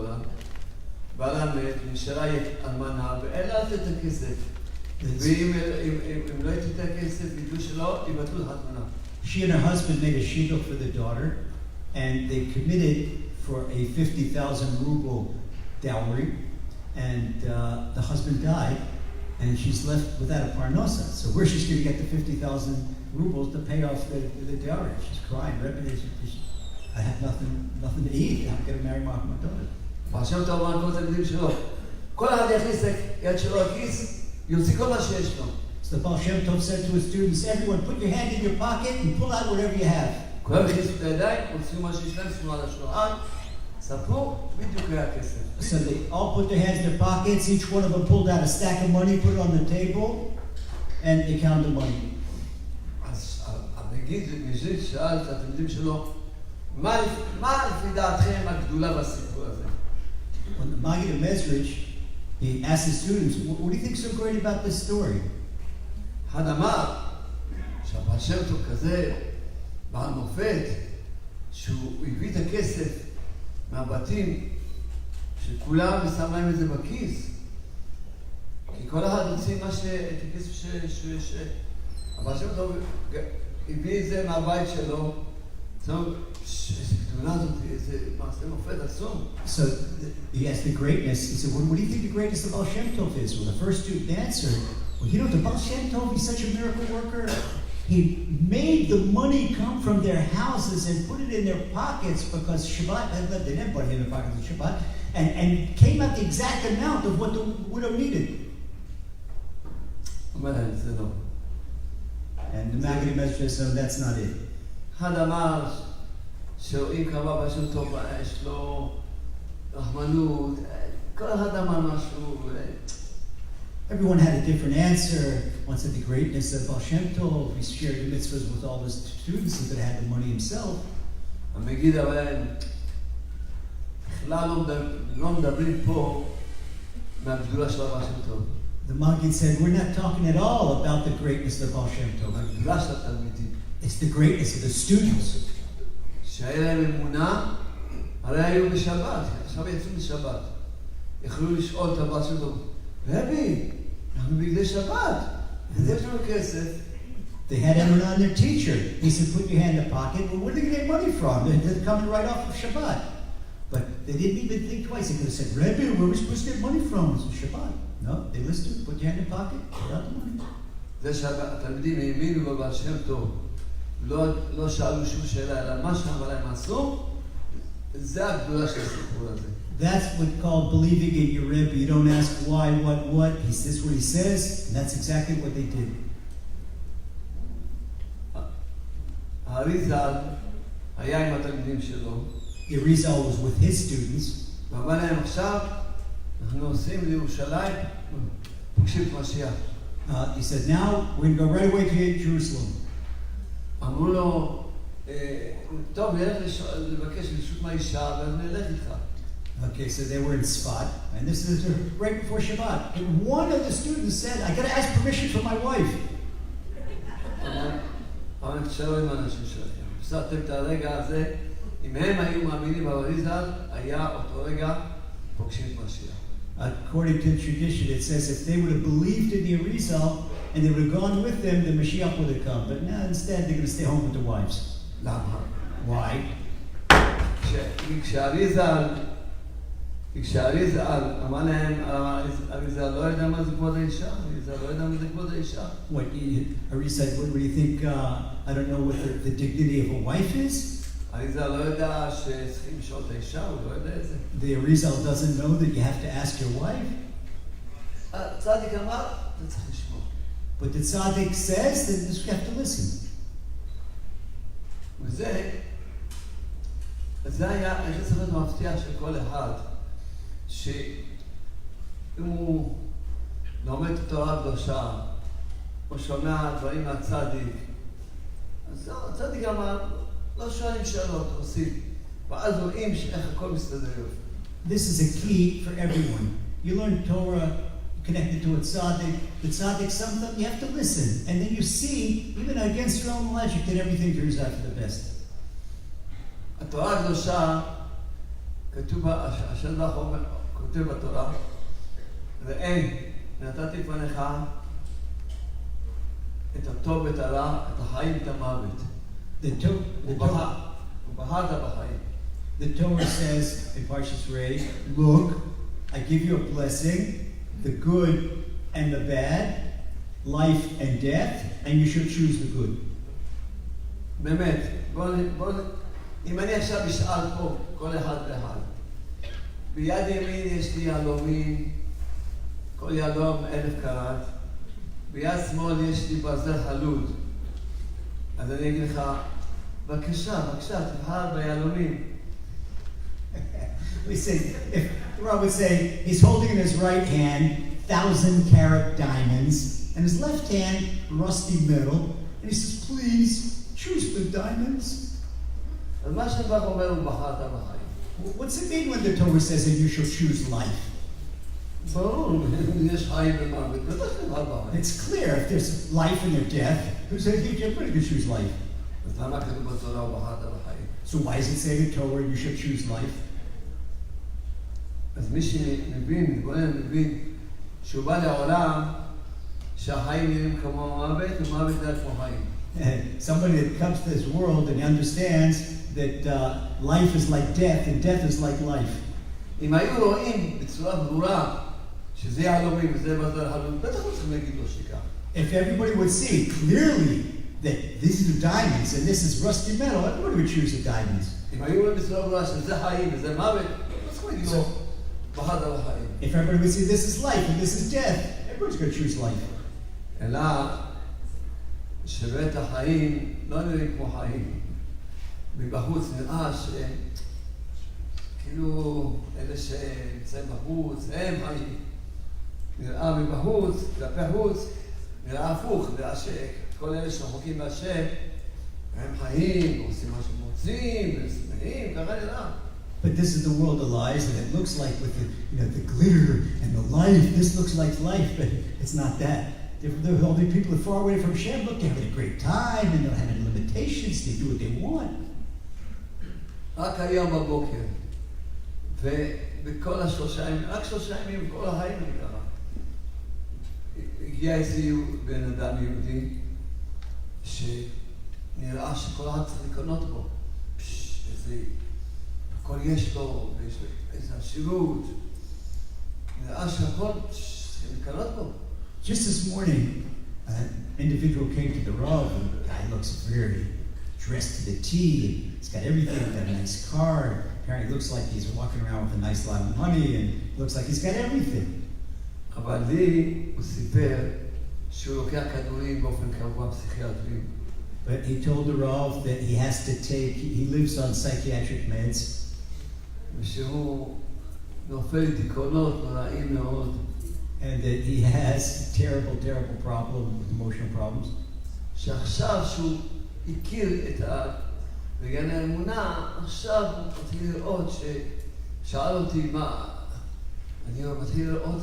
בעלה מת, נשארה אלמנה, ואין לה לתת את הכסף. ואם לא הייתי את הכסף, ידעו שלא, יבטלו את החתונה. She and her husband made a shidduch for the daughter, and they committed for a 50,000 ruble dowry, and the husband died, and she's left without a parnosa. So where she's going to get the 50,000 rubles to pay off the dowry? She's crying. Rebbe, I have nothing to eat. I'm going to marry my daughter. ועכשיו אתה אומר כל התלמידים שלו, כל אחד יכניס יד שלו לכיס, יוציא כל מה שיש לו. So the Baal Shem Tov said to his students, everyone put your hand in your pocket and pull out whatever you have. כולם הכניסו את הידיים, הוציאו מה שיש להם, שימו על השולחן, ספרו, בדיוק היה כסף. So they all put their hands in their pockets, each one of them pulled out a stack of money, put it on the table, and they counted the money. אז המגיד מזריץ' שאל את התלמידים שלו, מה לפי דעתכם הגדולה בסיפור הזה? When the Maggid of Mezrich, he asked his students, what do you think is so great about this story? אחד אמר שהבעל שם טוב כזה, בעל מופת, שהוא הביא את הכסף מהבתים של כולם ושם להם את זה בכיס. כי כל אחד הוציא את הכסף הבעל שם טוב הביא את זה מהבית שלו. איזה גדולה הזאת, איזה מעשה מופת עצום. So he asked the greatness. He said, what do you think the greatness of Baal Shem Tov is? Well, the first student answered, well, you know, the Baal Shem Tov, he's such a miracle worker. He made the money come from their houses and put it in their pockets because Shabbat, they didn't put it in their pockets on Shabbat, and came out the exact amount of what the widow needed. אומר להם, זה לא. And the Maggid of Mezrich said, no, that's not it. אחד אמר שרואים כמה בעל שם טוב, יש לו רחמנות, כל אחד אמר משהו. Everyone had a different answer. One said the greatness of Baal Shem Tov. He shared the mitzvahs with all his students so that he had the money himself. המגיד אבל בכלל לא מדברים פה מהגדולה של הבעל שם טוב. The Maggid said, we're not talking at all about the greatness of Baal Shem Tov. מהגדולה של התלמידים. It's the greatness of the students. שהיה להם אמונה, הרי היו בשבת, עכשיו יצאו בשבת. יכלו לשאול את הבעל שם טוב, רבי, אנחנו בגדי שבת, וזה יש לנו כסף. They had Emunah on their teacher. He said, put your hand in the pocket. Well, where are they going to get money from? They're coming right off of Shabbat. But they didn't even think twice. They could have said, Rebbe, where are we supposed to get money from? It's Shabbat. No, they listened, put your hand in the pocket, put out the money. זה שהתלמידים האמינו בבעל שם טוב, לא שאלו שום שאלה, אלא מה שאמר להם עשו, זה הגדולה של הסיפור הזה. That's what called believing in your Rebbe. You don't ask why, what. He says what he says, and that's exactly what they did. האריזל היה עם התלמידים שלו. The Arizal was with his students. ואמר להם עכשיו, אנחנו נוסעים לירושלים, פוגשים את משיח. He said, now we're going to go right away to Jerusalem. אמרו לו, טוב, נלך לבקש רשות מהאישה, ואז נלך איתך. Okay, so they were in Sfat, and this is right before Shabbat. And one of the students said, I got to ask permission from my wife. אבל תשאלו עם האנשים שלכם. פסעתם את הרגע הזה, אם הם היו מאמינים באריזל, היה אותו רגע פוגשים את משיח. According to tradition, it says if they would have believed in the Arizal and they would have gone with them, the Mashiach would have come. But now instead, they're going to stay home with their wives. למה? Why? כשהאריזל אמר להם, האריזל לא יודע מה זה כבוד האישה, האריזל לא יודע מה זה כבוד האישה. What, Ari said, what do you think, I don't know what the dignity of a wife is? האריזל לא יודע שצריכים לשאול את האישה, הוא לא יודע את זה. The Arizal doesn't know that you have to ask your wife. הצדיק אמר, אתה צריך לשמוע. But the tzaddik says that you have to listen. וזה היה צריך להיות מבטיח של כל אחד, שאם הוא לומד תורה קדושה, או שומע דברים מהצדיק, אז הצדיק אמר, לא שואלים שאלות, עושים. ואז רואים איך הכל מסתדר. This is a key for everyone. You learn Torah connected to a tzaddik. The tzaddik, sometimes you have to listen. And then you see, even against your own logic, that everything turns out for the best. התורה הקדושה, כתוב, השם כותב בתורה, ראה, נתתי לפניך את הטוב ואת הרע, את החיים ואת המוות. ובחרת בחיים. The Torah says in Parshas Rei, look, I give you a blessing, the good and the bad, life and death, and you should choose the good. באמת, אם אני עכשיו אשאל פה, כל אחד ואחד, ביד ימין יש לי יהלומים, כל יהלום 1,000 קראט, ביד שמאל יש לי ברזל חלוד, אז אני אגיד לך, בבקשה, תבחר ביהלומים. We say, if Rabbi would say, he's holding in his right hand 1,000-carat diamonds, and his left hand rusty metal, and he says, please, choose the diamonds. אז מה שבא אומר הוא בחרת בחיים. What's it mean when the Torah says that you shall choose life? ברור, יש חיים ומוות, בטח תבחר בחיים. It's clear if there's life and there's death, who says everybody can choose life? אז למה כתוב בתורה הוא בחרת בחיים? So why does it say in the Torah you should choose life? אז מי שמבין, מבין שהוא בא לעולם שהחיים נראים כמו מוות ומוות נראה כמו חיים. Somebody that comes to this world and understands that life is like death and death is like life. אם היו רואים בצורה ברורה שזה יהלומים וזה בזר חלוד, בטח לא צריכים להגיד לו שיקה. If everybody would see clearly that these are diamonds and this is rusty metal, everybody would choose the diamonds. אם היו רואים בצורה ברורה שזה חיים וזה מוות, לא צריכים להגיד לו בחרת בחיים. If everybody would see this is life and this is death, everybody's going to choose life. אלא שבית החיים לא נראים כמו חיים. מבחוץ נראה כאילו אלה שנמצאים בחוץ, הם חיים. נראה מבחוץ, כלפי חוץ, נראה הפוך, נראה שכל אלה שרחוקים מהשם, הם חיים, עושים מה שהם רוצים, והם שמחים, ככה נראה. But this is the world of lies, and it looks like with the glitter and the life, this looks like life, but it's not that. All the people that are far away from Shem, look, they're having a great time, and they don't have any limitations, they do what they want. רק היום בבוקר, ובכל השלושה ימים, רק 3 ימים, כל החיים אני קרה. הגיע איזה בן אדם יהודי, שנראה שכל אחד צריך לקנות בו. איזה, הכל יש לו, ויש לו איזה עשירות. נראה שהכל צריך לקנות בו. Just this morning, an individual came to the Rav, and the guy looks very dressed to the T. He's got everything. He's got a nice car. Apparently looks like he's walking around with a nice lot of money, and looks like he's got everything. אבל לי הוא סיפר שהוא לוקח כדורים באופן קבוע פסיכיאטריים. But he told the Rav that he has to take, he lives on psychiatric meds. ושהוא נופל לדיכאונות נוראים מאוד. And that he has terrible problem with emotional problems. שעכשיו שהוא הכיר את בגן האמונה, עכשיו הוא מתחיל לראות ששאל אותי מה, אני מתחיל לראות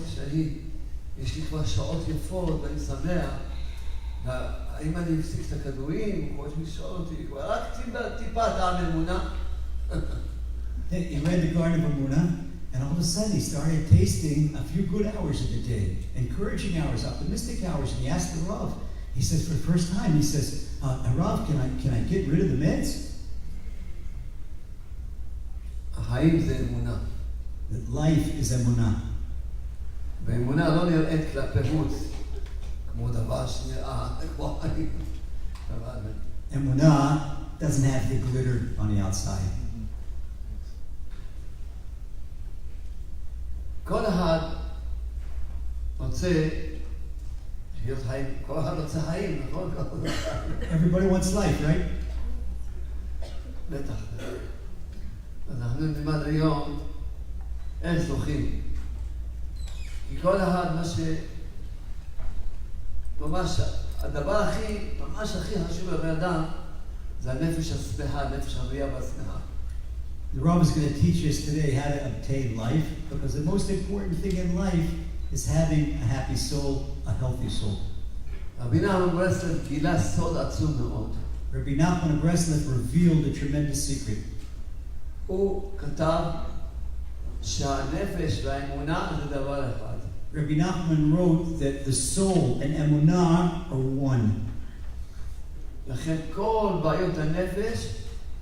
יש לי כבר שעות יפות ואני שמח, האם אני אפסיק את הכדורים, כמו ששאל אותי, כבר רק טיפה טעם אמונה. He read the Garden of Emunah, and all of a sudden he started tasting a few good hours of the day, encouraging hours, optimistic hours, and he asked the Rav, he says for the first time, he says, Rav, can I get rid of the meds? החיים זה אמונה. That life is Emunah. ואמונה לא נראית כלפי חוץ, כמו דבר שנראה, כמו חיים. Emunah doesn't have the glitter on the outside. כל אחד רוצה להיות חיים, כל אחד רוצה חיים, נכון? Everybody wants life, right? בטח. אנחנו נלמד היום איך זוכים. כי כל אחד ממש, הדבר ממש הכי חשוב לבן אדם, זה הנפש השמחה, הנפש הבריאה והשמחה. The Rav is going to teach us today how to obtain life, because the most important thing in life is having a happy soul, a healthy soul. רבי נחמן ברסלב גילה סוד עצום מאוד. Rabbi Nachman of Breslev revealed a tremendous secret. הוא כתב שהנפש והאמונה זה דבר אחד. Rabbi Nachman wrote that the soul and Emunah are one. לכן כל בעיות הנפש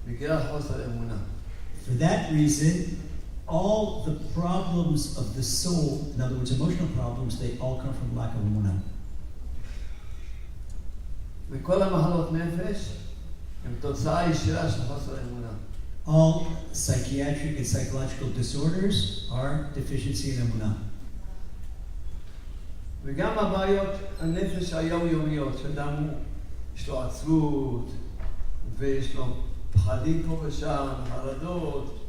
בגלל חוסר אמונה. For that reason, all the problems of the soul, in other words, emotional problems, they all come from lack of Emunah. וכל המחלות נפש הם תוצאה ישירה של חוסר אמונה. All psychiatric and psychological disorders are deficiency in Emunah. וגם הבעיות הנפש היומיומיות, שאדם יש לו עצבות, ויש לו פחדים פה ושם, חרדות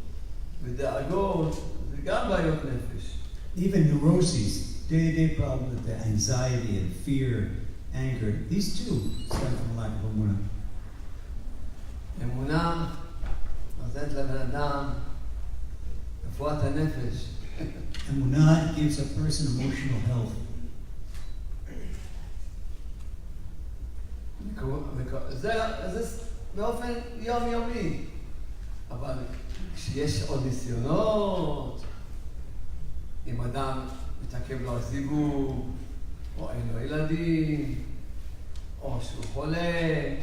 ודאגות, זה גם בעיות נפש. Even neuroses, day-to-day problems with the anxiety and fear, anger, these too stem from lack of Emunah. אמונה נותנת לבן אדם רפואת הנפש. Emunah gives a person emotional health. זה באופן יומיומי. אבל כשיש עוד ניסיונות, אם אדם מתעכב לו על זיווג, או אין לו ילדים, או שהוא חולה,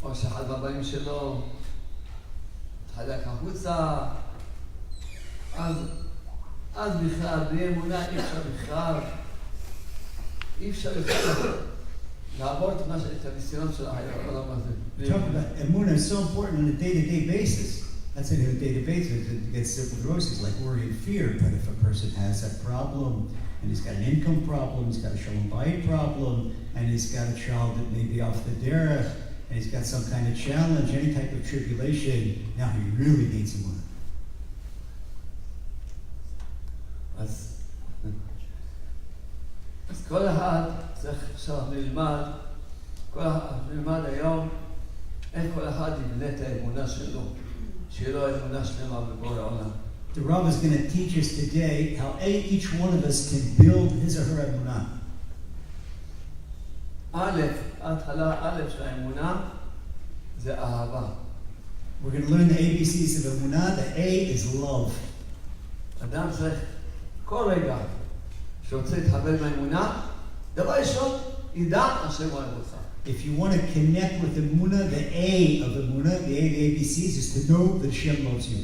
או שאחד מהבנים שלו התחלק החוצה, אז בכלל, בלי אמונה אי אפשר בכלל לעבור את הניסיון של העולם הזה. We talk about Emunah is so important on a day-to-day basis. That's on a day-to-day basis to get simple neuroses like worry and fear. But if a person has a problem, and he's got an income problem, he's got a Shalom problem, and he's got a child that may be off the derech, and he's got some kind of challenge, any type of tribulation, now he really needs Emunah. אז כל אחד צריך עכשיו נלמד היום איך כל אחד יבנה את האמונה שלו, שיהיה לו אמונה שלמה בבורא העולם. The Rav is going to teach us today how each one of us can build his or her Emunah. ההתחלה של האמונה זה אהבה. We're going to learn the ABCs of Emunah. The A is love. אדם צריך כל רגע שרוצה להתחבר עם האמונה, דבר ראשון, ידע השם אוהב אותך. If you want to connect with Emunah, the A of Emunah, the ABCs, is to know that Hashem loves you.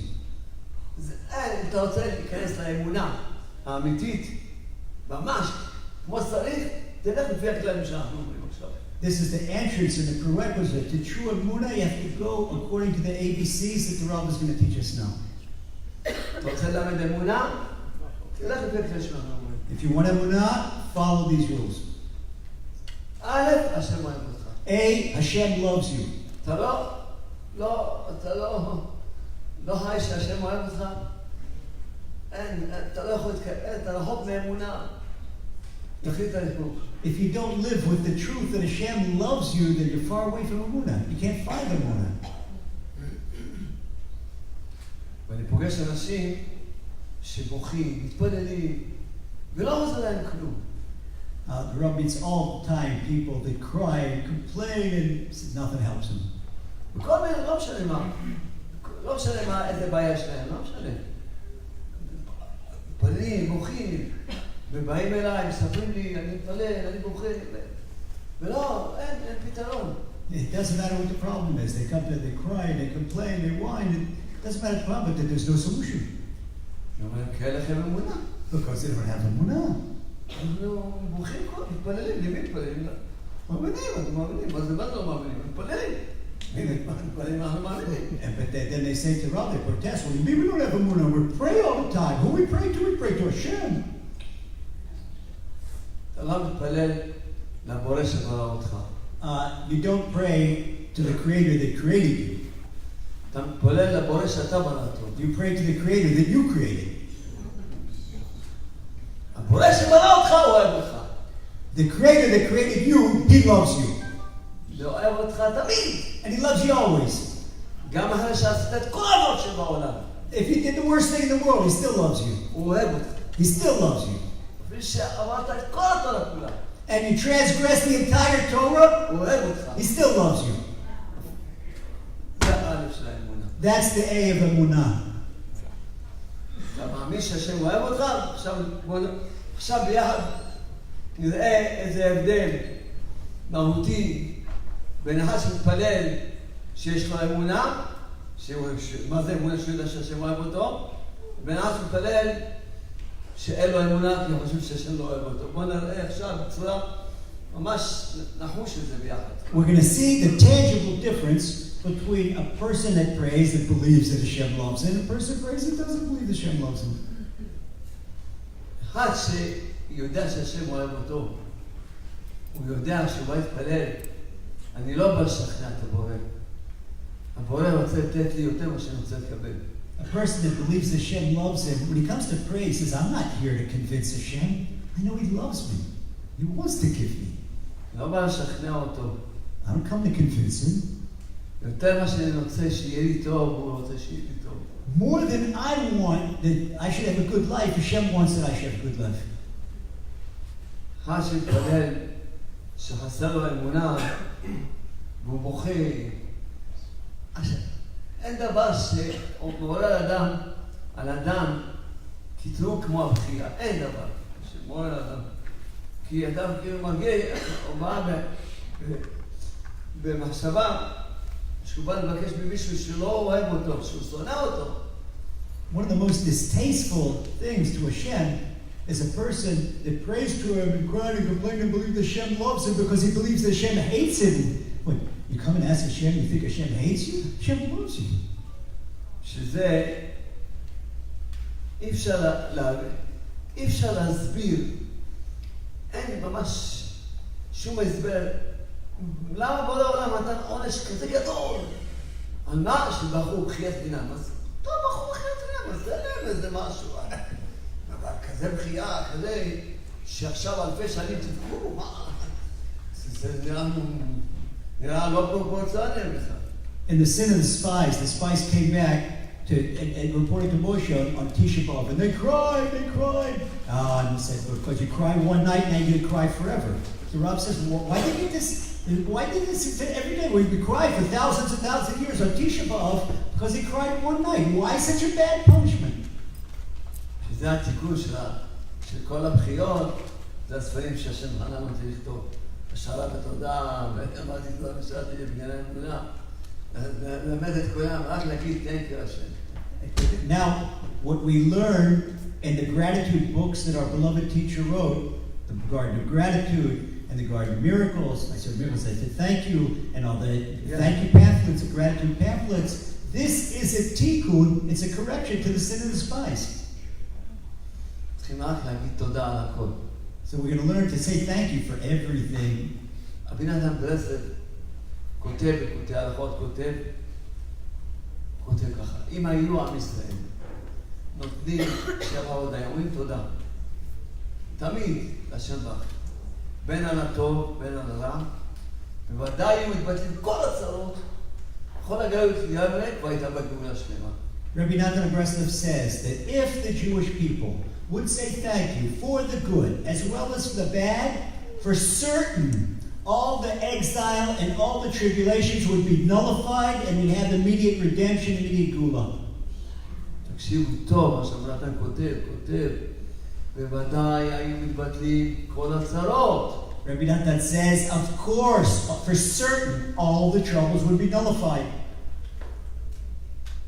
אם אתה רוצה להיכנס לאמונה האמיתית, ממש, כמו שצריך, תלך לפי הכללים שאנחנו אומרים עכשיו. This is the entrance and the prerequisite. To true Emunah, you have to go according to the ABCs that the Rav is going to teach us now. אתה רוצה ללמד אמונה? תלך לפי כלי שלנו. If you want Emunah, follow these rules. א', השם אוהב אותך. A, Hashem loves you. אתה לא חי שהשם אוהב אותך? אתה לא יכול להתקבל, אתה רחוק מאמונה. תחליט את הריחוק. If you don't live with the truth that Hashem loves you, then you're far away from Emunah. You can't find Emunah. ואני פוגש אנשים שבוכים, מתפללים, ולא עוזר להם כלום. The Rav meets all the time people that cry and complain and nothing helps them. וכל מיני, לא משנה מה, איזה בעיה שלהם, לא משנה. מתפללים, בוכים, ובאים אליי, מספרים לי, אני מתפלל, אני בוכה, ולא, אין פתרון. It doesn't matter what the problem is. They come to, they cry, they complain, they whine. It doesn't matter the problem, but there's no solution. אני אומר, כאלה לכם אמונה. Because they don't have Emunah. אנחנו בוכים כל, מתפללים, למי מתפללים? מאמינים, מה זה לא מאמינים? מתפללים. מתפללים, אנחנו מאמינים. But then they say to Rav, they protest, what do you mean we don't have Emunah? We pray all the time. Who we pray to? We pray to Hashem. אתה לא מתפלל לבורא שברא אותך. You don't pray to the Creator that created you. אתה מתפלל לבורא שאתה ברא אותו. You pray to the Creator that you created. הבורא שברא אותך הוא אוהב אותך. The Creator that created you, He loves you. הוא אוהב אותך תמיד. And He loves you always. גם אחרי שעשית את כל העבוד שבעולם. If you did the worst thing in the world, He still loves you. הוא אוהב אותך. He still loves you. אפילו שעברת את כל התורה כולה. And you transgress the entire Torah, הוא אוהב אותך. He still loves you. זה האלף של האמונה. That's the A of Emunah. אתה מאמין שהשם אוהב אותך? עכשיו ביחד נראה איזה הבדל מהותי בין אחד שמתפלל שיש לו אמונה, מה זה אמונה שהוא יודע שהשם אוהב אותו, ובין אחד שמתפלל שאין לו אמונה כי הוא חושב שהשם לא אוהב אותו. בואו נראה עכשיו בצורה ממש נחוש את זה ביחד. We're going to see the tangible difference between a person that prays that believes that Hashem loves him and a person that prays that doesn't believe that Hashem loves him. אחד שיודע שהשם אוהב אותו, הוא יודע שהוא בא להתפלל, אני לא בא לשכנע את הבורא. הבורא רוצה לתת לי יותר מה שאני רוצה לקבל. A person that believes that Hashem loves him, when he comes to pray, he says, I'm not here to convince Hashem. I know He loves me. He wants to give me. לא בא לשכנע אותו. I don't come to convince him. יותר מה שאני רוצה שיהיה לי טוב, הוא רוצה שיהיה לי טוב. More than I want that I should have a good life, Hashem wants that I should have a good life. אחד שמתפלל שחסר לו אמונה והוא בוכה. אין דבר שמעורר על אדם כתרו כמו הבכייה. אין דבר שמעורר על אדם. כי אדם כאילו מגיע, הוא בא במחשבה שהוא בא לבקש ממישהו שלא אוהב אותו, שהוא שונא אותו. One of the most distasteful things to Hashem is a person that prays to Him and cries and complains and believes that Hashem loves him because he believes that Hashem hates him. What, you come and ask Hashem, you think Hashem hates you? Hashem loves you. שזה אי אפשר להסביר. אין ממש שום הסבר. למה בורא העולם נתן עונש כזה גדול? על מה? שבחרו בחיית חינם. אז טוב, בחרו בחיית חינם, אז זה להם איזה משהו. אבל כזה בחייה, כזה שעכשיו אלפי שנים תבקרו, מה? זה נראה לא פרופורציונלי בכלל. In the sin of the spies came back and reported to Moshe on Tisha B'Av, and they cried. And he said, because you cried one night, now you're going to cry forever. So Rav says, well, why did this every day? We cried for thousands and thousands of years on Tisha B'Av because he cried one night. Why such a bad punishment? שזה התיקון של כל הבחיות, זה הספרים שהשם חנן אותי לכתוב. השאלה בתודה, ואמרתי תודה ושאלתי לבנייני אמונה. למד את כולם, רק להגיד thank you השם. Now, what we learn in the gratitude books that our beloved teacher wrote, the Garden of Gratitude, and the Garden of Miracles. I said miracles. I said thank you, and all the thank you pamphlets, the gratitude pamphlets. This is a tikkun. It's a correction to the sin of the spies. צריכים רק להגיד תודה על הכל. So we're going to learn to say thank you for everything. רבי נתן ברסלב כותב, בקוטעי הלכות כותב ככה, אם היו עם ישראל נותנים שבע הודיה, אומרים תודה. תמיד לשם בך. בין על הטוב, בין על הרע, בוודאי היו מתבטלים כל הצרות, כל הגלות לגמרי, והייתה בגאולה שלמה. Rabbi Nathan of Breslov says that if the Jewish people would say thank you for the good as well as for the bad, for certain all the exile and all the tribulations would be nullified and we'd have immediate redemption, immediate gula. תקשיבו טוב, מה שנתן כותב, בוודאי היו מתבטלים כל הצרות. Rabbi Nathan says, of course, for certain, all the troubles would be nullified.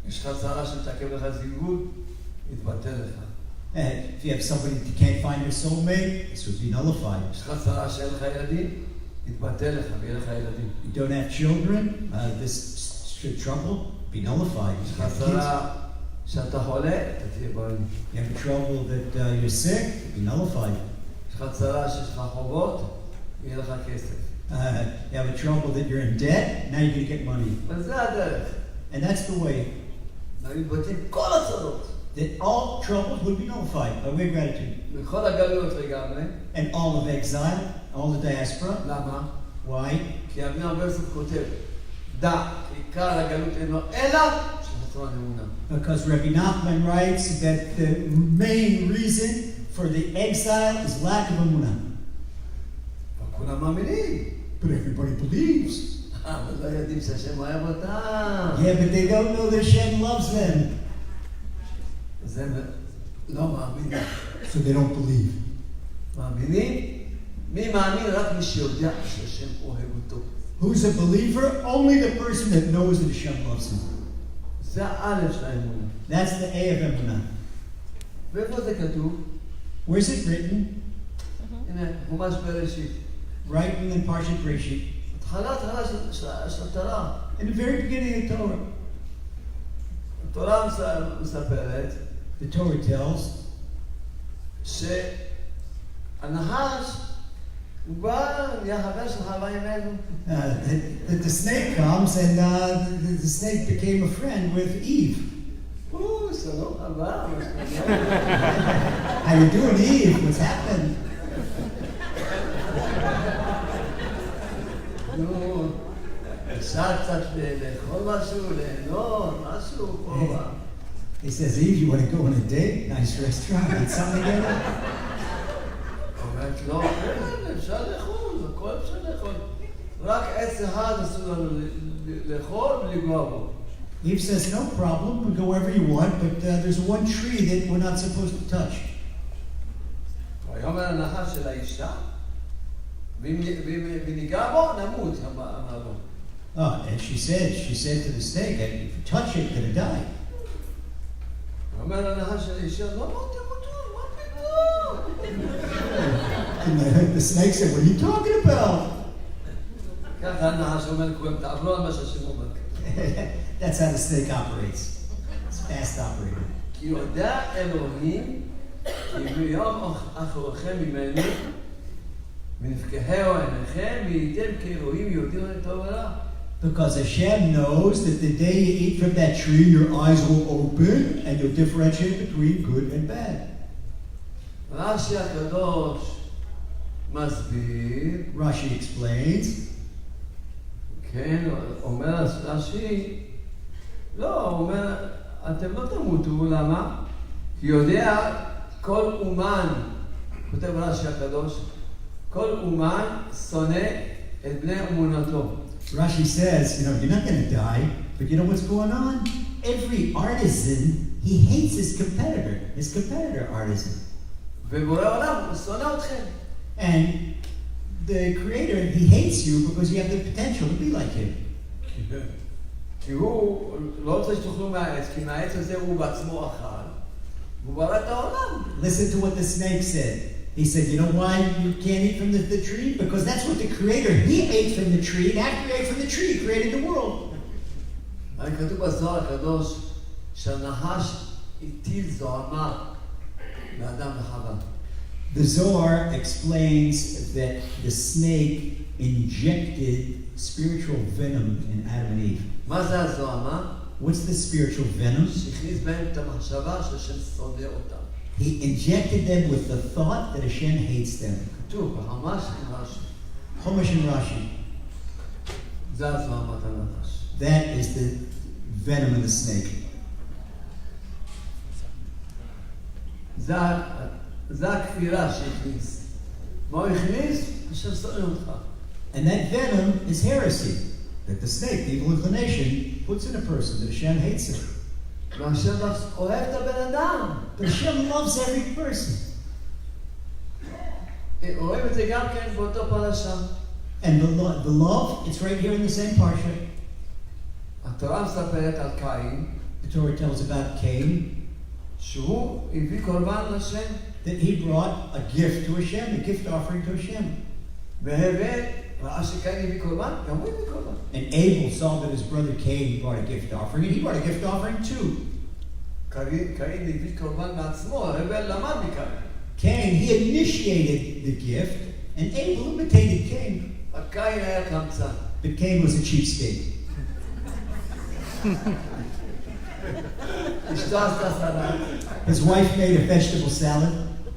יש לך צרה שמתעכב לך זיווג, יתבטל לך. If you have somebody that can't find your soulmate, this would be nullified. יש לך צרה שאין לך ילדים, יתבטל לך ויהיה לך ילדים. You don't have children, this should trouble be nullified. יש לך צרה שאתה חולה, אתה תהיה בריא. You have a trouble that you're sick, be nullified. יש לך צרה שיש לך חובות, יהיה לך כסף. You have a trouble that you're in debt, now you're going to get money. וזה הדרך. And that's the way מתבטלים כל הצרות. that all troubles would be nullified by way of gratitude. מכל הגלויות לגמרי. And all of exile, all the diaspora. למה? Why? כי אבני הברסלב כותב, דע, כי עיקר הגלות אינו אלא שחסרון אמונה. Because Rabbi Nachman writes that the main reason for the exile is lack of Emunah. כולם מאמינים. But everybody believes. אבל לא יודעים שהשם אוהב אותם. Yeah, but they don't know that Hashem loves them. אז הם לא מאמינים. So they don't believe. מאמינים? מי מאמין? רק מי שיודע שהשם אוהב אותו. Who's a believer? Only the person that knows that Hashem loves him. זה האלף של האמונה. That's the A of Emunah. ואיפה זה כתוב? Where's it written? הנה, חומש בראשית. Right in Parshat Breshit. התחלה של התורה. In the very beginning of the Torah. התורה מספרת The Torah tells שהנחש הוא בא, נהיה חבר של חווה אימנו. that the snake comes and the snake became a friend with Eve. שלום חווה. How you doing, Eve? What's happened? נו, אפשר קצת לאכול משהו, ליהנות, משהו פה. He says, Eve, you want to go on a date? Nice restaurant, eat something together? אומרת, לא, אפשר לאכול, הכל אפשר לאכול. רק עץ אחד אסור לנו לאכול ולגוע בו. Eve says, no problem, we'll go wherever you want, but there's one tree that we're not supposed to touch. ויאמר הנחש של האישה, ואם ניגע בו, נמות, אמר לו. And she said to the snake, if you touch it, you're going to die. אומר הנחש של האישה, לא תמותו, מה פתאום? And the snake said, what are you talking about? ככה הנחש אומר לכולם, תעברו על מה שהשם אומר. That's how the snake operates. It's fast operating. כי יודע אלוהים, כי ביום אחוריכם ממני, ונפקחהו עיניכם, וייתם כאלוהים יודעים את טוב ורע. Because Hashem knows that the day you eat from that tree, your eyes will open and you'll differentiate between good and bad. רש"י הקדוש מסביר, Rashi explains, כן, אומר רש"י, לא, הוא אומר, אתם לא תמותו, למה? כי יודע כל אומן, כותב רש"י הקדוש, כל אומן שונא את בני אמונתו. Rashi says, you're not going to die, but you know what's going on? Every artisan, he hates his competitor artisan. ובורא עולם, הוא שונא אתכם. And the creator, he hates you because you have the potential to be like him. כי הוא לא רוצה שתאכלו מהעץ, כי מהעץ הזה הוא בעצמו אכל, והוא ברא את העולם. Listen to what the snake said. He said, you know why you can't eat from the tree? Because that's what the Creator, He ate from the tree, and after He ate from the tree, He created the world. הרי כתוב בזוהר הקדוש שהנחש הטיל זוהמה לאדם וחווה. The Zohar explains that the snake injected spiritual venom in Adam and Eve. מה זה הזוהמה? What's the spiritual venom? שהכניס בהם את המחשבה שהשם שונא אותם. He injected them with the thought that Hashem hates them. כתוב, ממש ממש. Chumash and Rashi. זה הזוהמת הנחש. That is the venom of the snake. זה הכפירה שהכניס. מה הוא הכניס? השם שונא אותך. And that venom is heresy. That the snake, the evil inclination, puts in a person, that Hashem hates him. והשם אוהב את הבן אדם. But Hashem loves every person. רואים את זה גם כן באותו פרשה. And the love, it's right here in the same parsha. התורה מספרת על קין, The Torah tells about Cain, שהוא הביא קורבן לשם. that he brought a gift to Hashem, a gift offering to Hashem. והבל ראה שקין הביא קורבן, גם הוא הביא קורבן. And Abel saw that his brother Cain brought a gift offering, and he brought a gift offering too. קין הביא קורבן בעצמו, הבל למד מקין. Cain, he initiated the gift, and Abel imitated Cain. הקין היה קמצן. But Cain was a cheapskate. אשתו עשתה סלט. His wife made a vegetable salad,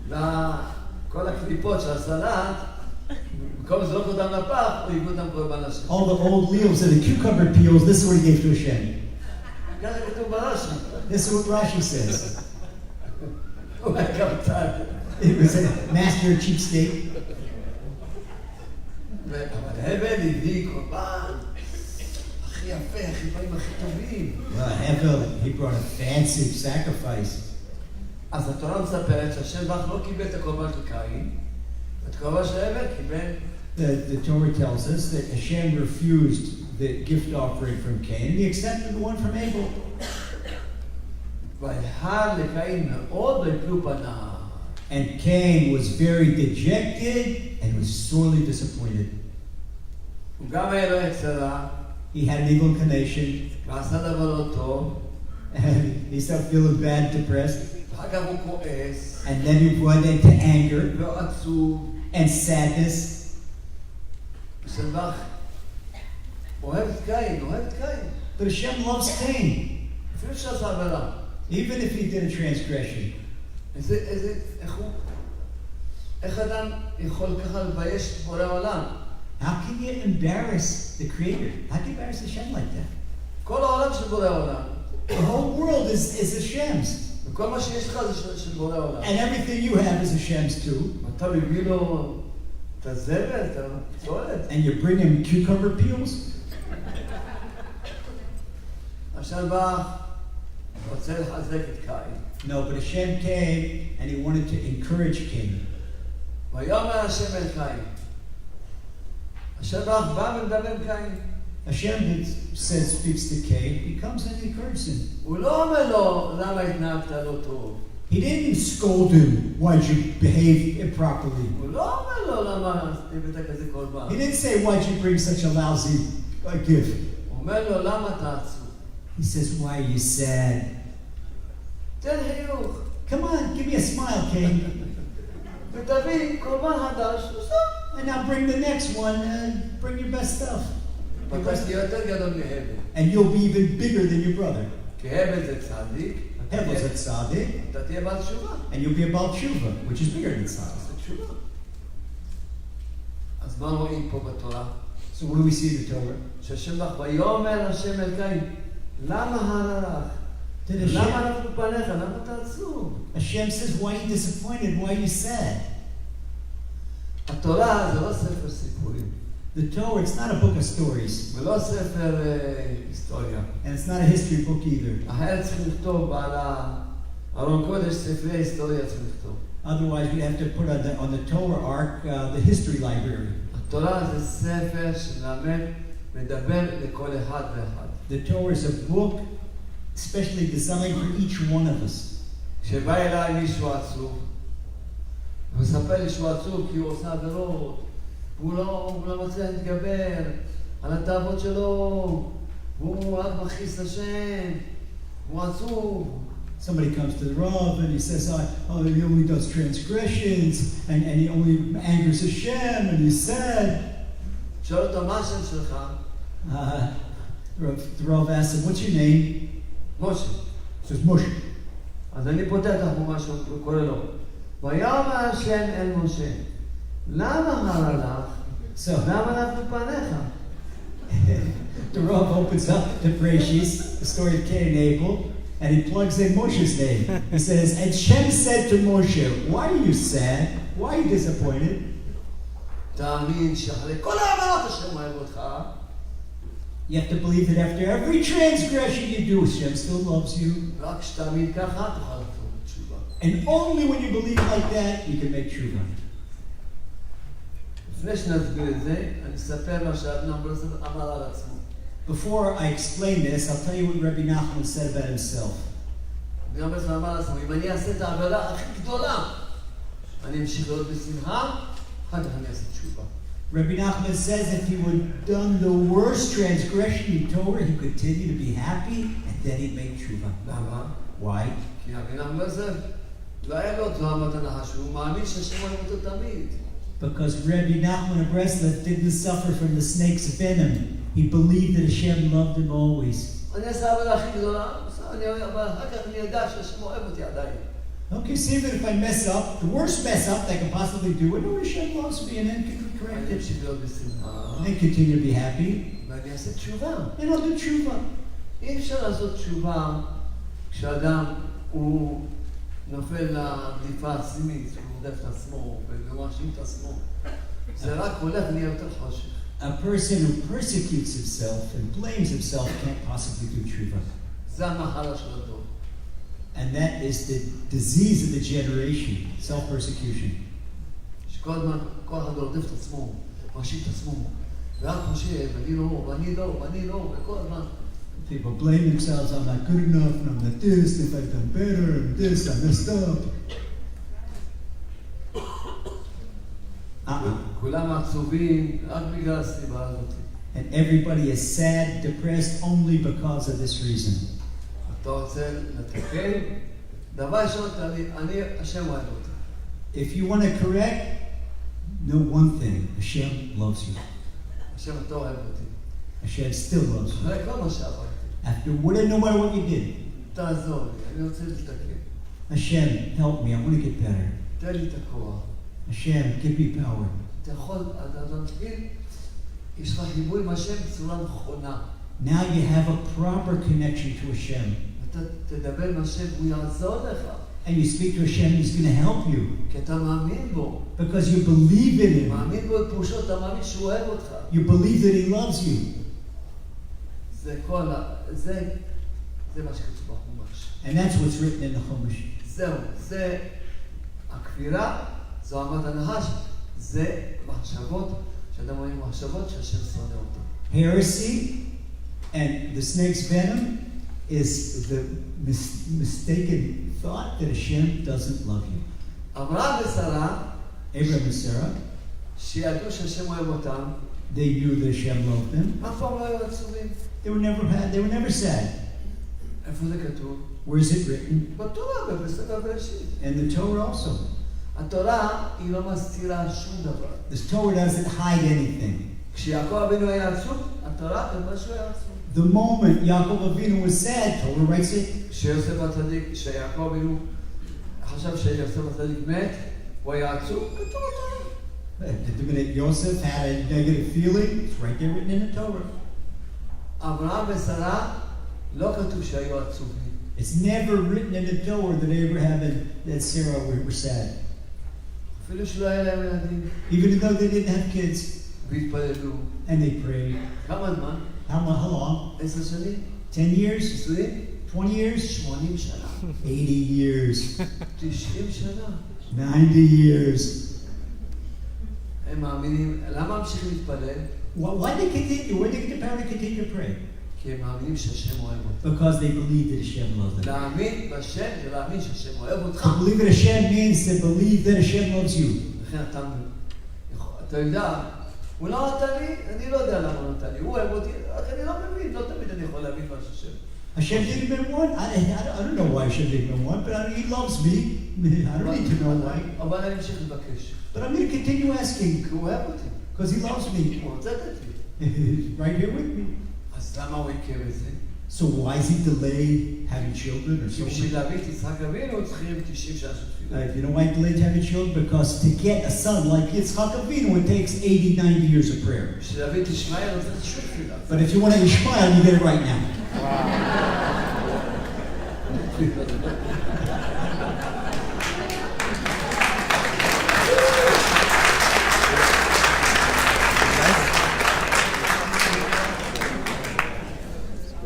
וכל הקליפות של הסלט, במקום לזרוק אותם לפח, הוא הביא אותם קורבן לשם. all the old leaves and the cucumber peels, this is what he gave to Hashem. ככה כתוב ברש"י. This is what Rashi says. הוא היה קמצן. It was a master cheapskate. אבל הבל הביא קורבן הכי יפה, הכי דברים הכי טובים. Hevel, he brought a fancy sacrifice. אז התורה מספרת שהשם ברך לא קיבל את הקורבן של קין, את הקורבן של הבל קיבל. The Torah tells us that Hashem refused the gift offering from Cain, and he accepted the one from Abel. ויהר לקין מאוד ויפלו פניו. And Cain was very dejected and was sorely disappointed. הוא גם היה לו יצרה, He had an evil inclination, ועשה דבר לא טוב, and he started feeling bad, depressed, ואחר כך הוא כועס, and then he went into anger ועצוב, and sadness. השם ברך אוהב את קין, אוהב את קין. But Hashem loves Cain, אפילו שעשה עבירה. even if he did a transgression. איך אדם יכול ככה לבייש את בורא עולם? How can you embarrass the Creator? How can you embarrass Hashem like that? כל העולם של בורא עולם. The whole world is Hashem's. וכל מה שיש לך זה של בורא עולם. And everything you have is Hashem's too. אתה מביא לו את הזבל, את הפסולת. And you bring him cucumber peels? השם בא, רוצה לחזק את קין. No, but Hashem came and he wanted to encourage Cain. ויאמר השם אל קין. השם בא ומדבר עם קין. Hashem says, speaks to Cain, he comes and encourages him. הוא לא אומר לו, למה התנהגת לא טוב? He didn't scold him, why'd you behave improperly? הוא לא אומר לו, למה הבאת כזה קורבן? He didn't say, why'd you bring such a lousy gift? הוא אומר לו, למה אתה עצוב? He says, why are you sad? תן חיוך. Come on, give me a smile, Cain. ותביא קורבן חדש, וסוף. And now bring the next one and bring your best stuff. ואתה תהיה יותר גדול מהבל. And you'll be even bigger than your brother. כי הבל זה צדיק. Hevel's a tzaddik, אתה תהיה בעל תשובה. and you'll be a Baal Tshuva, which is bigger than tzaddik. זה תשובה. אז מה רואים פה בתורה? So what do we see in the Torah? שהשם לך, ויאמר השם אל קין, למה הרע Did לך? למה Hashem, אנחנו פניך? למה אתה עצוב? Hashem says, why are you disappointed? Why are you sad? התורה זה לא ספר סיפורים. The Torah, it's not a book of stories, ולא ספר היסטוריה. and it's not a history book either. אחרת צריכים לכתוב על הארון קודש, ספרי היסטוריה צריכים לכתוב. Otherwise, we'd have to put on the Torah ark the history library. התורה זה ספר שמלמד, מדבר לכל אחד ואחד. The Torah is a book specially designed for each one of us. כשבא אליי מישהו עצוב, הוא מספר לי שהוא עצוב כי הוא עושה עבירות, והוא לא מצליח להתגבר על התאוות שלו, והוא רק מכעיס את השם, הוא עצוב. Somebody comes to the Rav and he says, oh, he only does transgressions and he only angers Hashem and he's sad. שואל אותו, מה השם שלך? The Rav asks him, what's your name? משה. He says, Moshe. אז אני פותח לך משהו וקורא לו. ויאמר השם אל משה, למה הרע לך? למה נפלו פניך? The Rav opens up the Bereshis, the story of Cain and Abel, and he plugs in Moshe's name. He says, and Shem said to Moshe, why are you sad? Why are you disappointed? תאמין שאחרי כל העברות השם אוהב אותך. You have to believe that after every transgression you do, Hashem still loves you. רק שתאמין ככה, תוכל לחזור בתשובה. And only when you believe like that, you can make tshuva. לפני שנסביר את זה, אני אספר מה שאבנם ברסלב אמר על עצמו. Before I explain this, I'll tell you what Rabbi Nachman said about himself. אבנם ברסלב אמר על עצמו, אם אני אעשה את העבירה הכי גדולה, אני אמשיך להיות בשמחה, אחר כך אני אעשה תשובה. Rabbi Nachman says if he would have done the worst transgression in Torah, he could continue to be happy, and then he'd make tshuva. למה? Why? כי אבנם ברסלב לא היה לו תורה מתנה, שהוא מאמין שהשם אוהב אותו תמיד. Because Rabbi Nachman of Breslov didn't suffer from the snake's venom. He believed that Hashem loved him always. אני אעשה העבירה הכי גדולה, אבל אחר כך אני אדע שהשם אוהב אותי עדיין. Okay, see, even if I mess up, the worst mess up that I can possibly do, I know Hashem loves me, and then can be אני corrected. אמשיך להיות בשמחה. And continue to be happy. ואני אעשה תשובה. And I'll do tshuva. אי אפשר לעשות תשובה כשאדם הוא נופל לדליפה עצמית, הוא רודף את עצמו ומאשים את עצמו. זה רק הולך ונהיה יותר חושך. A person who persecutes himself and blames himself can't possibly do tshuva. זה המחלה של הדור. And that is the disease of the generation, self-persecution. שכל הזמן, כל אחד רודף את עצמו, מאשים את עצמו. ורק חושב, אני לא, ואני לא, ואני לא, וכל הזמן. People blame themselves, I'm not good enough, and I'm not this, if I've done better, and this, I messed up. כולם עצובים רק בגלל הסיבה הזאת. And everybody is sad, depressed, only because of this reason. אתה רוצה לתקן? דבר ראשון, אני, השם אוהב אותי. If you want to correct, know one thing, Hashem loves you. השם אתה אוהב אותי. Hashem still loves you. אחרי כל מה שעברתי. After no matter what you did, תעזור לי, אני רוצה לתקן. Hashem, help me, I want to get better. תן לי את הכוח. Hashem, give me power. אתה יכול, אתה מתחיל, יש לך חיבור עם השם בצורה נכונה. Now you have a proper connection to Hashem. אתה תדבר עם השם, הוא יעזור לך. And you speak to Hashem, He's going to help you. כי אתה מאמין בו. Because you believe in Him. מאמין בו בפרושו, אתה מאמין שהוא אוהב אותך. You believe that He loves you. זה כל זה מה שכתוב בחומש. And that's what's written in the Chumash. זהו, זה הכפירה, זו אמת הנחש, זה מחשבות, שאדם רואים מחשבות שהשם שונא אותו. Heresy and the snake's venom is the mistaken thought that Hashem doesn't love you. אברהם ושרה, Abraham and Sarah, שידעו שהשם אוהב אותם, they knew that Hashem loved them. אף פעם לא היו עצובים. They were never sad. איפה זה כתוב? Where is it written? בתורה, בספר בראשית. In the Torah also. התורה היא לא מסתירה שום דבר. The Torah doesn't hide anything. כשיעקב אבינו היה עצוב, התורה כתבה שהוא היה עצוב. The moment Yaakov Avinu was sad, Torah writes it. כשיוסף הצדיק, כשיעקב אבינו חשב שיוסף הצדיק מת, הוא היה עצוב, כתוב בתורה. The minute Yosef had a negative feeling, it's right there written in the Torah. אברהם ושרה לא כתוב שהיו עצובים. It's never written in the Torah that Abraham and Sarah were sad. אפילו שלא היה להם ילדים. Even though they didn't have kids. והתפללו. And they prayed. כמה זמן? How long? 10 שנים? 10 years? 20? 20 years? 80 שנה. 80 years. 90 שנה. 90 years. הם מאמינים, למה המשיכים להתפלל? Why did they continue? Where did they get the power to continue to pray? כי הם מאמינים שהשם אוהב אותם. because they believe that Hashem loves them. להאמין בשם זה להאמין שהשם אוהב אותך. To believe that Hashem means to believe that Hashem loves you. לכן אתה יודע, הוא לא נתן לי, אני לא יודע למה הוא נתן לי, הוא אוהב אותי, רק אני לא מבין, לא תמיד אני יכול להבין מה שהשם. Hashem didn't even want. I don't know why Hashem didn't even want, but he loves me. I don't need to know why. אבל אני אמשיך לבקש. But I'm going to continue asking כי הוא אוהב אותי. because he loves me. הוא רוצה לתת לי. He's right here with me. אז למה הוא עיכב את זה? So why is he delayed having children or כי so? בשביל להביא את יצחק אבינו צריכים 90 שנה של תפילה. You know why he delayed having children? Because to get a son like Yitzchak Avinu, it takes 80, 90 years of prayer. בשביל להביא את ישמעאל הוא צריך שוב תפילה. But if you want to Ishmael, you get it right now.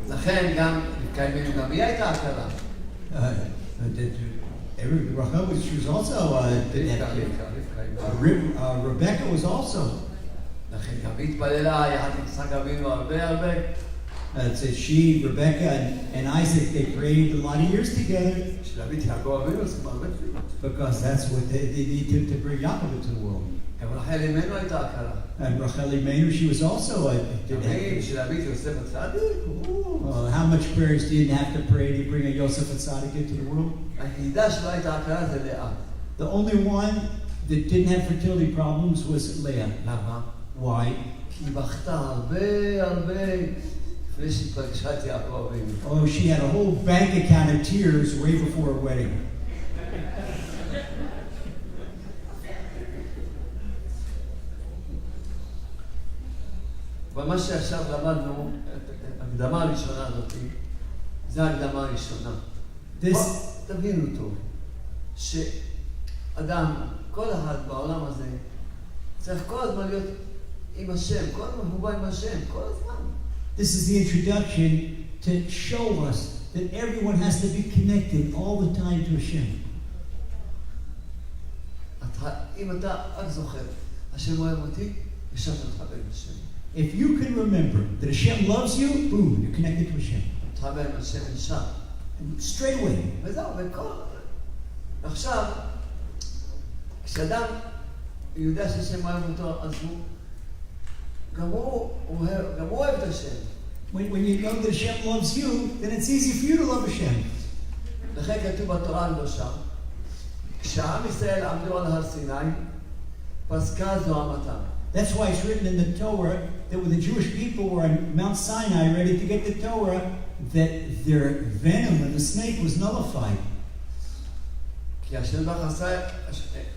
לכן גם, גם היא הייתה הכרה. Rachel, she was also did have kids. Rebecca was also. לכן גם היא התפללה יחד עם יצחק אבינו הרבה. It says she, Rebecca, and Isaac, they prayed a lot of years together. בשביל להביא את יעקב אבינו צריכים הרבה תפילות. Because that's what they need to bring Yaakov into the world. גם רחל אמנו הייתה הכרה. And Rachel Imenu, she was also a. בשביל להביא את יוסף הצדיק. How much prayers do you have to pray to bring a Yosef Atzadik into the world? היחידה שלא הייתה הכרה זה לאה. The only one that didn't have fertility problems was Leah. למה? Why? כי היא בכתה הרבה לפני שהתפגשה את יעקב אבינו. Oh, she had a whole bank account of tears way before her wedding. אבל מה שעכשיו למדנו, ההקדמה הראשונה הזאת, זה ההקדמה הראשונה. תבינו טוב, שאדם, כל אחד בעולם הזה, צריך כל הזמן להיות עם השם, כל הזמן הוא בא עם השם, כל הזמן. This is the introduction to show us that everyone has to be connected all the time to Hashem. אם אתה רק זוכר, השם אוהב אותי, ישר אתה מתחבר עם השם. If you can remember that Hashem loves you, boom, you're connected to Hashem. מתחבר עם השם ישר. Straight away. וזהו, עכשיו, כשאדם יודע שהשם אוהב אותו, אז גם הוא אוהב את השם. When you know that Hashem loves you, then it's easy for you to love Hashem. לכן כתוב בתורה הקדושה, כשעם ישראל עמדו על הר סיני, פסקה זוהמתם. That's why it's written in the Torah that when the Jewish people were on Mount Sinai ready to get the Torah, that their venom in the snake was nullified. כי השם בחסה,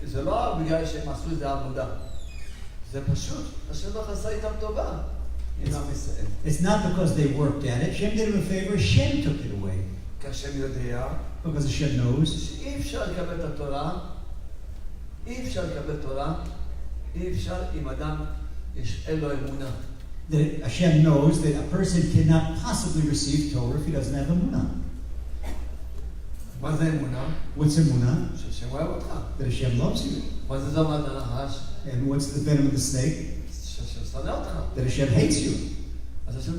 זה לא בגלל שהם עשו איזה עבודה. זה פשוט, השם בחסה איתם טובה. עם עם ישראל. It's not because they worked at it. Hashem did them a favor. Hashem took it away. כי השם יודע, Because Hashem knows. שאי אפשר לקבל את התורה, אי אפשר אם אדם אין לו אמונה. That Hashem knows that a person cannot possibly receive Torah if he doesn't have Emunah. מה זה אמונה? What's Emunah? שהשם אוהב אותך. That Hashem loves you. מה זה זוהמת הנחש? And what's the venom of the snake? שהשם שונא אותך. That Hashem hates you. אז השם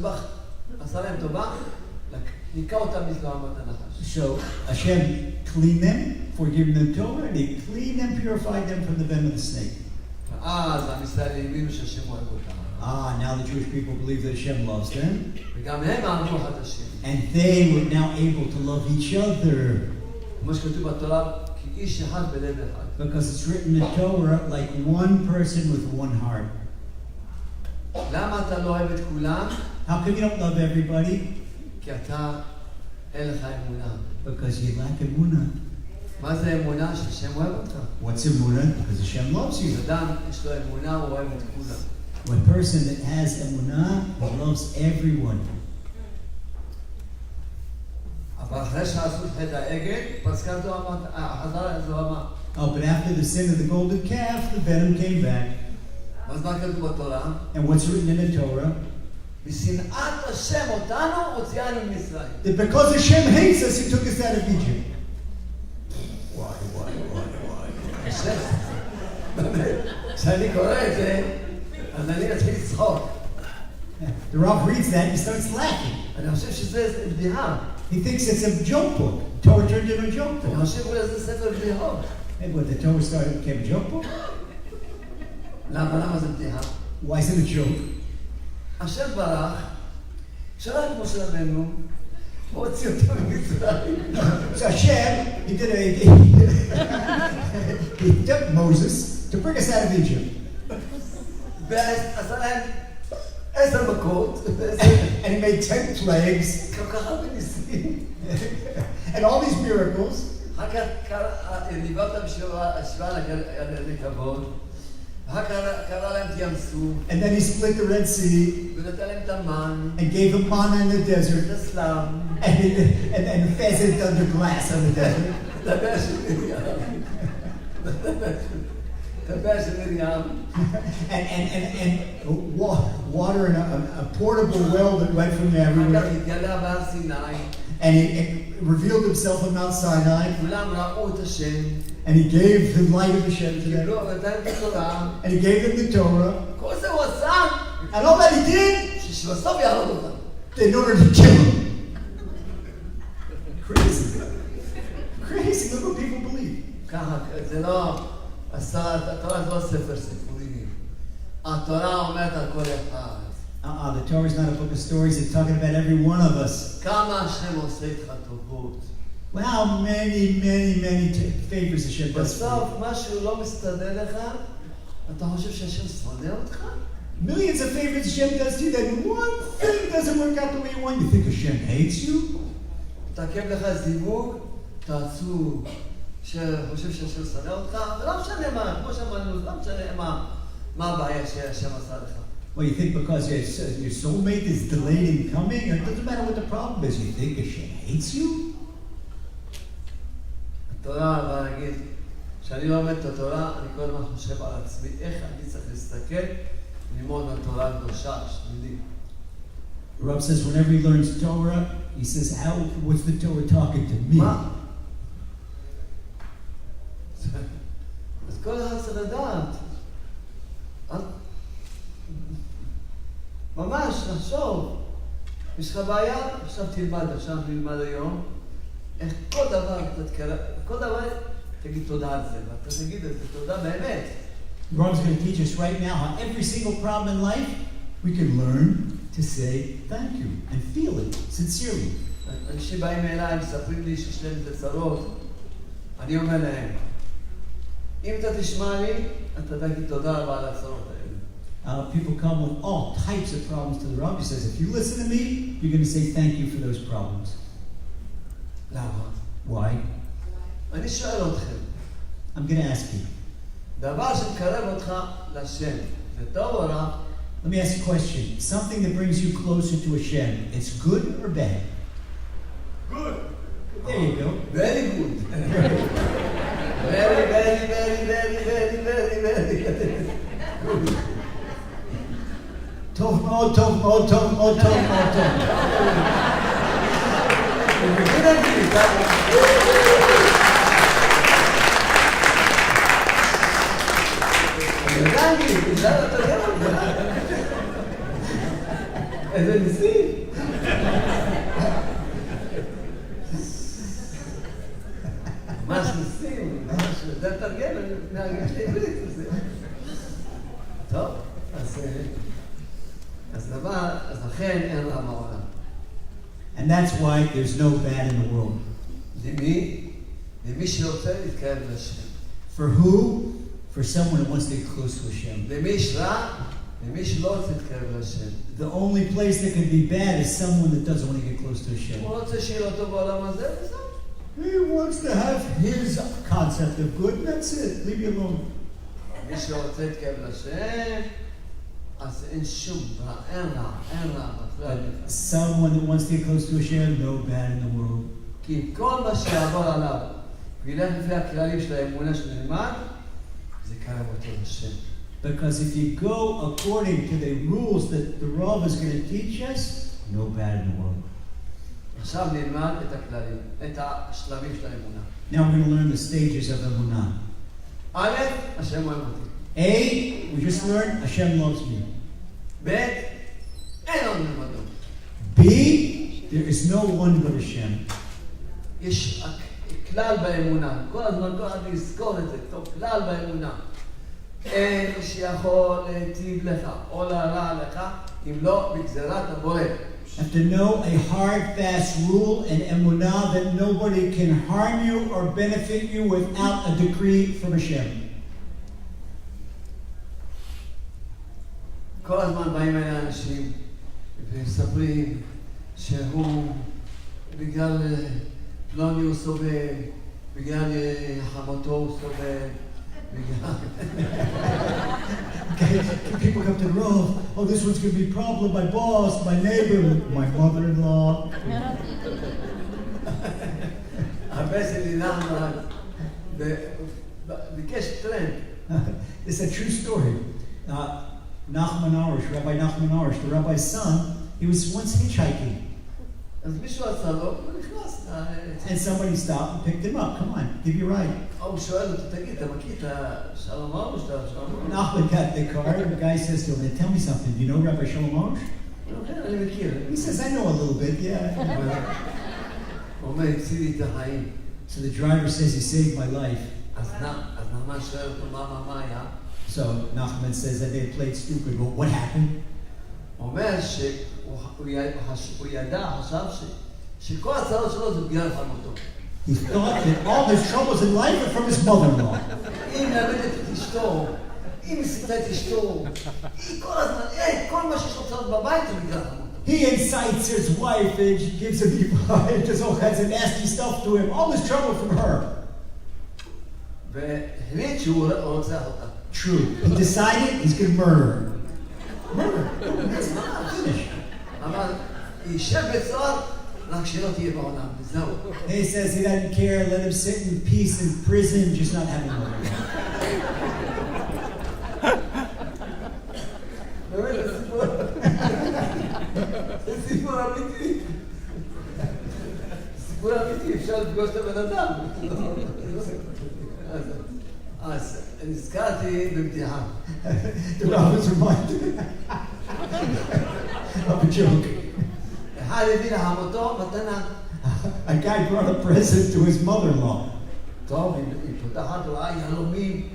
עשה להם טובה, ניקה אותם מזוהמת הנחש. So Hashem cleaned them for giving them Torah, and He cleaned them, purified them from the venom of the snake. אז עם ישראל האמינו שהשם אוהב אותם. Now the Jewish people believe that Hashem loves them. וגם הם אהבו אחד השם. And they were now able to love each other. כמו שכתוב בתורה, כי איש אחד בלב אחד. Because it's written in Torah like one person with one heart. למה אתה לא אוהב את כולם? How come you don't love everybody? כי אתה אין לך אמונה. Because you lack Emunah. מה זה אמונה? שהשם אוהב אותך. What's Emunah? Because Hashem loves you. אדם יש לו אמונה, הוא אוהב את כולם. One person that has Emunah loves everyone. אבל אחרי שעשו את חטא העגל, פסקה זוהמה, חזר זוהמה. Oh, but after the sin of the golden calf, the venom came back. אז מה כתוב בתורה? And what's written in the Torah? משנאת השם אותנו הוציאנו ממצרים. That because Hashem hates us, He took us out of Egypt. Why? כשאני קורא את זה, אז אני אתחיל לצחוק. The Rav reads that and he starts laughing. אני חושב שזה בדיחה. He thinks it's a joke book. Torah turned into a joke אני book. חושב אולי זה ספר בדיחות. Hey, what, the Torah started became a joke book? למה זה בדיחה? Why is it a joke? השם ברח, שלח את משה רבנו, הוא הוציא אותו ממצרים. So Hashem, he took Moses to bring us out of Egypt. ועשה להם 10 מכות, And he made 10 plagues כל כך הרבה ניסים. and all these miracles. אחר כך ליווה אותם השוואה לכבוד, אחר כך קרא להם את ים סוף, And then he split the Red Sea ונתן להם את המן, and gave them manna in the את desert הסלאם, and pheasant under glass on the desert. את הבעיה של מרים. את הבעיה של מרים. And water in a portable well that went from אחר כך everywhere. התגלה בהר סיני, And he revealed himself on Mount Sinai. כולם ראו את השם, And he gave the light of Hashem to them. קיבלו ונתן את התורה, And he gave them the Torah. כל זה הוא עשה, And all that he did, שבסוף יהרוג אותם. in order to kill him. Crazy. Crazy. Look what people believe. ככה, זה לא, התורה זה לא ספר סיפורים. התורה אומרת על כל אחד. The Torah is not a book of stories. It's talking about every one of us. כמה השם עושה איתך טובות. Well, how many favors Hashem does for בסוף, משהו לא מסתדר לך, אתה חושב שהשם שונא אותך? you. Millions of favors Hashem does to you. Then one thing doesn't work out the way you want. You think Hashem hates you? תעכב לך זיווג, תעצור, שחושב שהשם שונא אותך, ולא משנה מה, כמו שאמרנו, לא משנה מה הבעיה שהשם עשה לך. Well, you think because your soulmate is delayed in coming, or it doesn't matter what the problem is. You think Hashem hates you? התורה, בא נגיד, כשאני לומד את התורה, אני כל הזמן חושב על עצמי, איך אני צריך להסתכל, ללמוד מהתורה הקדושה, שלי. The Rav says whenever he learns Torah, he says, what's the Torah talking to me? מה? אז כל אחד צריך לדעת. ממש, לחשוב. יש לך בעיה? עכשיו תלמד, עכשיו נלמד היום. איך כל דבר, תגיד תודה על זה. ואתה תגיד את זה, תודה באמת. The Rav's going to teach us right now how every single problem in life, we can learn to say thank you and feel it sincerely. אנשים באים אליי, מספרים לי שיש להם את הצרות. אני אומר להם, אם אתה תשמע לי, אתה תגיד תודה רבה על הצרות האלה. People come with all types of problems to the Rav. He says, if you listen to me, you're going to say thank you for those problems. למה? Why? אני שואל אתכם, I'm going to ask you. דבר שמקרב אותך לשם, זה טוב או רע? Let me ask you a question. Something that brings you closer to Hashem, it's good or bad? Good. There you go. Very good. very good. Tov מאוד, טוב מאוד, טוב מאוד, טוב מאוד, טוב. איזה ניסים. ממש ניסים, זה תרגם, נהגים שלי עברית. טוב, אז לכן אין רע בעולם. And that's why there's no bad in the world. למי שרוצה להתקרב לשם. For who? For someone who wants to get close to Hashem. למי יש רע, למי שלא רוצה להתקרב לשם. The only place that can be bad is someone that doesn't want to get close to Hashem. הוא רוצה שיהיה לו טוב בעולם הזה, וזהו. He wants to have his concept of good, and that's it. Leave me alone. מי שרוצה להתקרב לשם, אז אין שום רע, אין רע. Someone that wants to get close to Hashem, no bad in the world. כי כל מה שיעבור עליו, וילך לפי הכללים של האמונה שנלמד, זה קרב אותו לשם. Because if you go according to the rules that the Rav is going to teach us, no bad in the world. עכשיו נלמד את הכללים, את השלבים של האמונה. Now we're going to learn the stages of Emunah. א', השם אוהב אותי. A, we just learned, Hashem loves me. ב', There is no one but Hashem. יש כלל באמונה, כל הזמן לזכור את זה, טוב, כלל באמונה. אין שיכול להיטיב לך או להרע לך אם לא בגזירת הבורא. And to know a hard, fast rule and emunah that nobody can harm you or benefit you without a decree from Hashem. כל הזמן באים אליי אנשים ומספרים שהוא בגלל פלוני הוא סובל, בגלל חמותו הוא סובל, Okay, people come to the room. Oh, this one's going to be a problem. My boss, my neighbor, my mother-in-law. הבן שלי נחמן ביקש טרנד. It's a true story. Nachman Arush, Rabbi Nachman Arush, the rabbi's son, he was once hitchhiking. אז מישהו עשה לו, הוא נכנס. And somebody stopped and picked him up. Come on, give you a ride. הוא שואל אותו, תגיד, אתה מכיר את שלום ארוש? Nachman got in the car, and the guy says to him, tell me something, do you know Rabbi Shalom Arush? אני מכיר. He says, I know a little bit, yeah. הוא אומר, הציל לי את החיים. So the driver says, he saved my life. אז נחמן שואל אותו, מה היה? So Nachman says that they played stupid. Well, what happened? הוא אומר שהוא ידע, חשב שכל הצעות שלו זה בגלל חמותו. He thought that all his troubles in life are from his mother-in-law. היא מלמדת את אשתו, היא מסיתה את אשתו, היא כל הזמן, כל מה שיש לו צרות בבית זה בגלל חמותו. He incites his wife and she gives him just all kinds of nasty stuff to him. All this trouble from her. והחליט שהוא רוצח אותה. True. He decided he's going to murder her. Murder. That's not finished. אמר, יישב בצוהר, רק שלא תהיה בעולם, וזהו. He says he doesn't care. Let him sit in peace in prison, just not having murder. באמת, זה סיפור אמיתי. סיפור אמיתי, אפשר לפגוש את הבן אדם. אז נזכרתי בבדיחה. The Rabbis reminded of a joke. אחד הביא לחמותו מתנה. A guy brought a present to his mother-in-law. טוב, היא פותחת רואה יהלומים.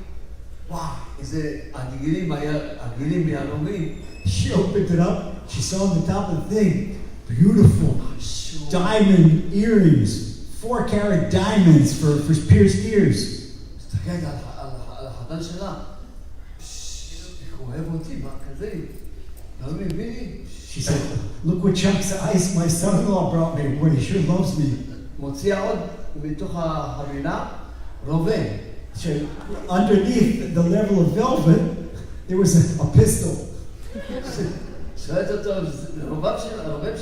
וואו, איזה עגילים ביהלומים. She opened it up. She saw on the top of the thing, beautiful diamond earrings, 4-carat diamonds for pierced ears. מסתכלת על החתן שלה. הוא אוהב אותי, מה כזה? לא מביני. She said, look what chunks of ice my son-in-law brought me. Boy, he sure loves me. מוציאה עוד מתוך החבילה, רובה. So underneath the level of velvet, there was a pistol. שואלת אותו, רובה בשבילה הבאת.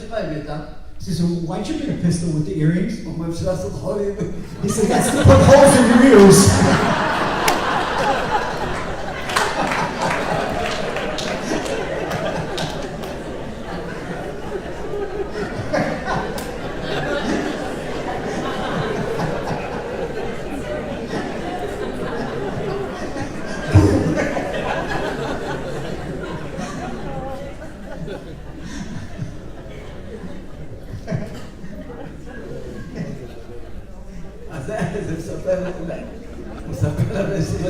She said, so why'd you bring a pistol with the earrings? הוא אומר, בשביל לעשות חולים. He said, that's to put holes in your ears.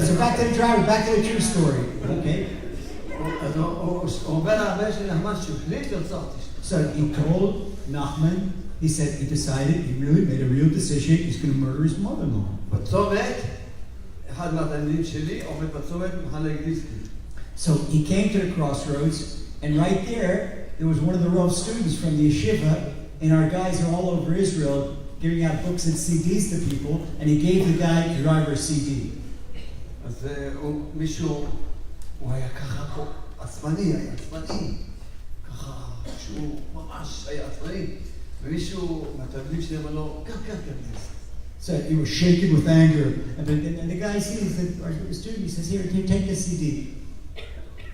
So back to the driver, back to the true story. Okay. אז הוא אומר להרבה שלי נחמן שהחליט לרצוח את אשתו. So he told Nachman, he said he decided, he really made a real decision, he's going to murder his mother-in-law. בצומת, אחד מהתלמידים שלי עומד בצומת ומחלק דיסקים. So he came to the crossroads, and right there was one of the Rav students from the yeshiva, and our guys are all over Israel giving out books and CDs to people, and he gave the driver a CD. אז מישהו, הוא היה ככה עצמני, ככה שהוא ממש היה עצמני, ומישהו מהתלמידים שלי אמר לו, כן. So he was shaken with anger, and the guy sees that our student, he says, here, take this CD.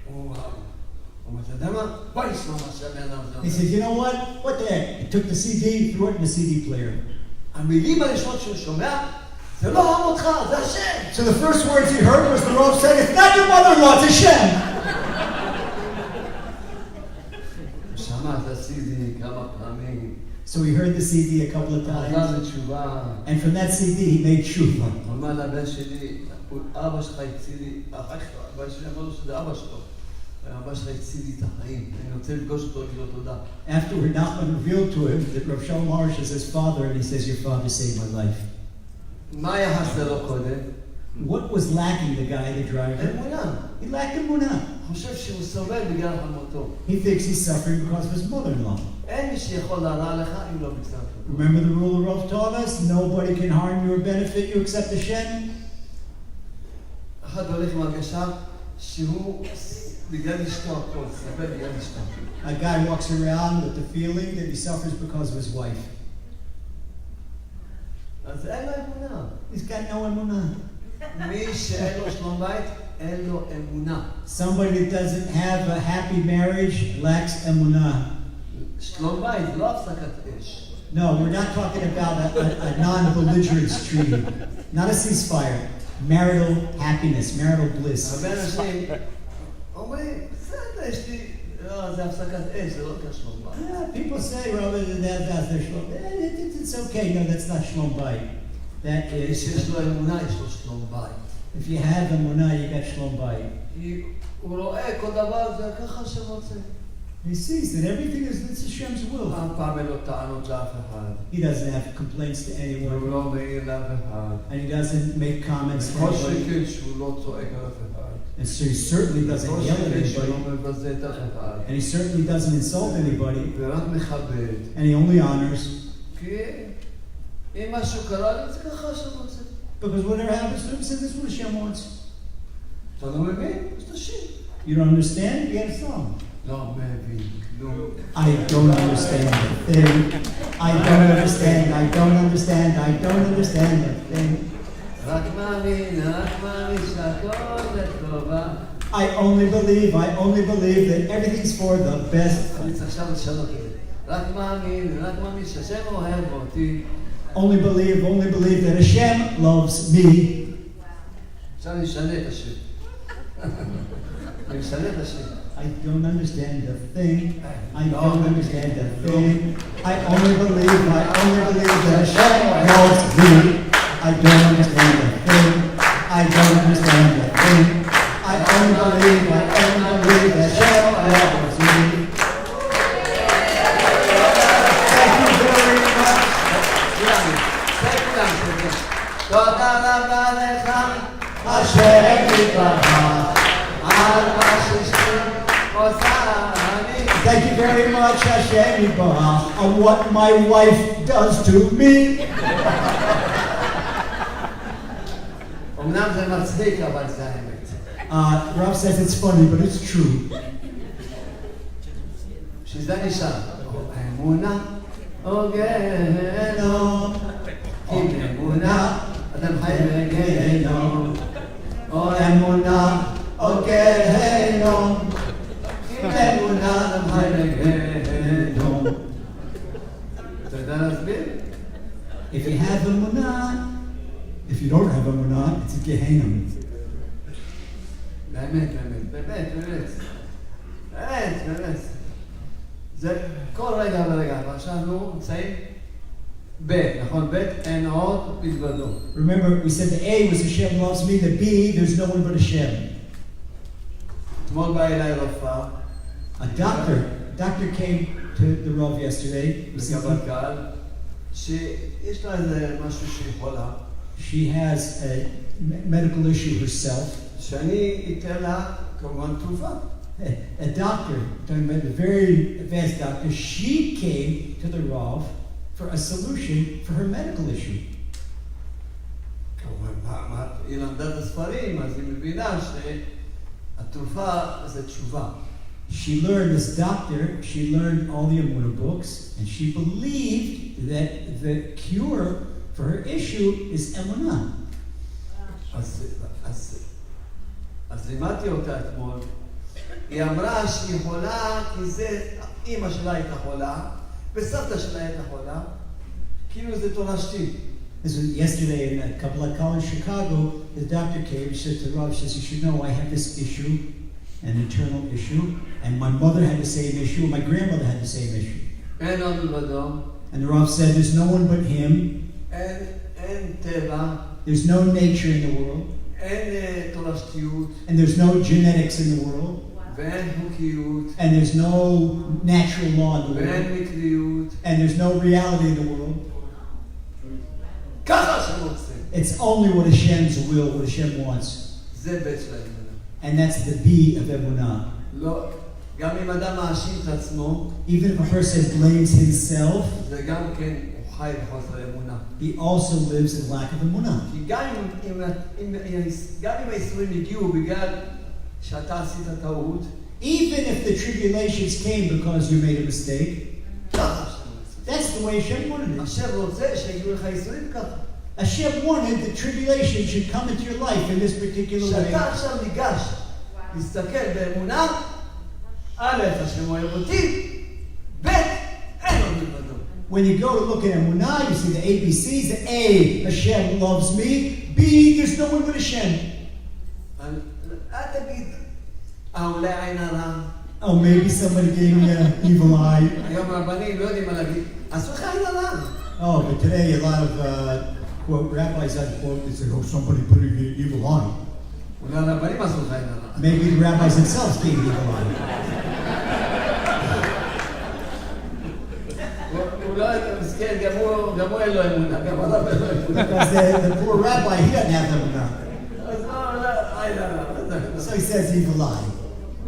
הוא אומר, אתה יודע מה? בוא נשמע מה שהבן אדם הזה. He said, you know what? What the heck? He took the CD, threw it in the CD player. המילים הראשונות שהוא שומע, זה לא המותך, זה השם. So the first words he heard was the Rav saying, it's not your mother-in-law, it's Hashem. שמע את הסידי כמה פעמים, So he heard the CD a couple of חזר times, לתשובה. and from that CD he made tshuva. הוא אמר לבן שלי, אבא שלך הציל לי, אחר כך הבן שלי אמר לו שזה אבא שלו. אבא שלך הציל לי את החיים, אני רוצה לפגוש אותו, להגיד לו תודה. Afterward, Nachman revealed to him that Rav Shalom Arush is his father, and he says, your father saved my life. מה היה חסר לו קודם? What was lacking the guy, the driver? אמונה. He lacked emunah. הוא חושב שהוא סובל בגלל חמותו. He thinks he's suffering because of his mother-in-law. אין מי שיכול להרע לך אם לא מצטרף. Remember the rule the Rav taught us? Nobody can harm you or benefit you except Hashem. אחד הולך עם הרגשה שהוא בגלל אשתו הכל, סובל בגלל אשתו. A guy walks around with the feeling that he suffers because of his wife. אז אין לו אמונה. He's got no emunah. מי שאין לו שלום בית, אין לו אמונה. Somebody that doesn't have a happy marriage lacks emunah. שלום בית זה לא הפסקת אש. No, we're not talking about a non-belligerence treaty, not a ceasefire. Marital happiness, marital bliss. הרבה אנשים אומרים, בסדר, יש לי, לא, זה הפסקת אש, זה לא יותר שלום בית. Yeah, people say, rather than that's their shalom. It's okay. No, that's not shalom bayit. That מי שיש is, לו אמונה, יש לו שלום בית. if you have emunah, you got shalom bayit. כי הוא רואה כל דבר, זה ככה שרוצה. He sees that everything is it's Hashem's will. אף פעם אין לו טענות לאף אחד. He doesn't have complaints to והוא anyone, לא מעיר לאף אחד. and he doesn't make comments to כל anybody. שכן שהוא לא צועק על אף אחד. And so he certainly doesn't כל yell at שכן שהוא לא anybody, מבזה את אף אחד. and he certainly doesn't insult anybody, ורק מכבד. and he only honors. כי אם משהו קרה לי, זה ככה שאני רוצה. Because whatever happens to him, he says that's what Hashem wants. אתה לא מבין? אז תשאיר. You don't understand? You got a song. לא מבין, כלום. I don't understand a thing. I don't understand. I don't understand. I don't understand a thing. רק מאמין שהכל לטובה. I only believe that everything's for the best. אני צריך עכשיו לשנות את זה. רק מאמין שהשם אוהב אותי. Only believe that Hashem loves me. עכשיו אני אשנה את השם. אני אשנה את השם. I don't understand a thing. I don't understand a thing. I only believe that Hashem loves me. I don't understand a thing. I don't understand a thing. I only believe that Hashem loves me. Thank you very much. תודה רבה לך, Hashem יתברך. על מה שאשתי עושה אני. Thank you very much, Hashem Yitbarach, on what my wife does to me. אמנם זה מצחיק, אבל זה האמת. Rav says it's funny, but it's true. שזה נשאר. אמונה, גיהנום. כי באמונה, אדם חי בגיהנום. או אמונה, או גיהנום. כי באמונה, אדם חי בגיהנום. אתה יודע להסביר? If you have emunah, if you don't have emunah, it's a Gehenna. באמת. זה כל רגע ורגע, ועכשיו אנחנו נמצאים נכון? אין עוד מלבדו. Remember, we said the A was Hashem loves me, the B, there's no one but Hashem. אתמול בא אליי רופאה. A doctor came to the Rav yesterday. בקבל קהל, שיש לה איזה משהו שהיא חולה. She has a medical issue herself. שאני אתן לה כמובן תרופה. A doctor, talking about a very advanced doctor, she came to the Rav for a solution for her medical issue. כמובן, היא למדה את הספרים, אז היא מבינה שהתרופה זה תשובה. She learned, this doctor, she learned all the Emunah books, and she believed that the cure for her issue is Emunah. אז לימדתי אותה אתמול. היא אמרה שהיא חולה כי זה, אמא שלה הייתה חולה, וסבתא שלה הייתה חולה, כאילו זה תורשתי. This was yesterday in a couple of college in Chicago. The doctor came, she said to Rav, she says, you should know I have this issue, an internal issue, and my mother had the same issue, and my grandmother had the same issue. אין עוד מלבדו. And the Rav said, there's no one but him. אין טבע, There's no nature in the world. אין תורשתיות, And there's no genetics in the world. ואין חוקיות, And there's no natural law in the ואין world. מקריות. And there's no reality in the world. ככה השם רוצה. It's only what Hashem's will, what Hashem wants. זה בית של האמונה. And that's the B of Emunah. לא, גם אם אדם מאשים את עצמו, Even if a person blames himself, זה גם כן, הוא חי בחוסר אמונה. he also lives in lack of Emunah. כי גם אם האיסורים הגיעו בגלל שאתה עשית טעות, Even if the tribulations came because you made a mistake, ככה השם רוצה. that's the way Hashem wanted it. השם רוצה שיגיעו לך איסורים ככה. Hashem wanted the tribulation should come into your life in this particular way. כשאתה עכשיו ניגש, להסתכל באמונה, א', השם אוהב אותי, ב', אין עוד מלבדו. When you go to look at Emunah, you see the ABCs. The A, Hashem loves me. B, there's no one but Hashem. אל תגיד, אולי עין הרע. Oh, maybe somebody gave me an evil eye. היום הרבנים לא יודעים מה להגיד, עשו לך עין הרע. Oh, but today a lot of quote rabbis unquote, they say, oh, somebody put an evil eye. אולי הרבנים עשו לך עין הרע. Maybe the rabbis themselves gave an evil eye. אולי מסכן, גם הוא אין לו אמונה, גם הרב אין לו אמונה. Because the poor rabbi, he doesn't have Emunah. אז לא, עין הרע. So he says evil eye.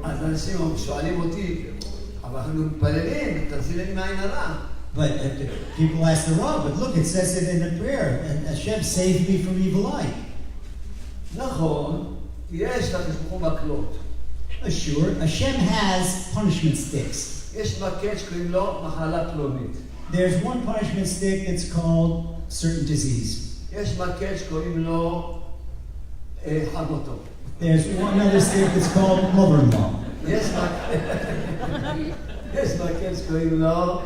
אז אנשים שואלים אותי, אבל אנחנו מתפללים, תציל לי מהעין הרע. But people ask the Rav, but look, it says it in the prayer, and Hashem saved me from evil eye. נכון, יש לכם מקלות. Sure, Hashem has punishment sticks. יש מקל שקוראים לו מחלה פלונית. There's one punishment stick that's called certain disease. יש מקל שקוראים לו חמותו. There's one other stick that's called mother-in-law. יש מקל שקוראים לו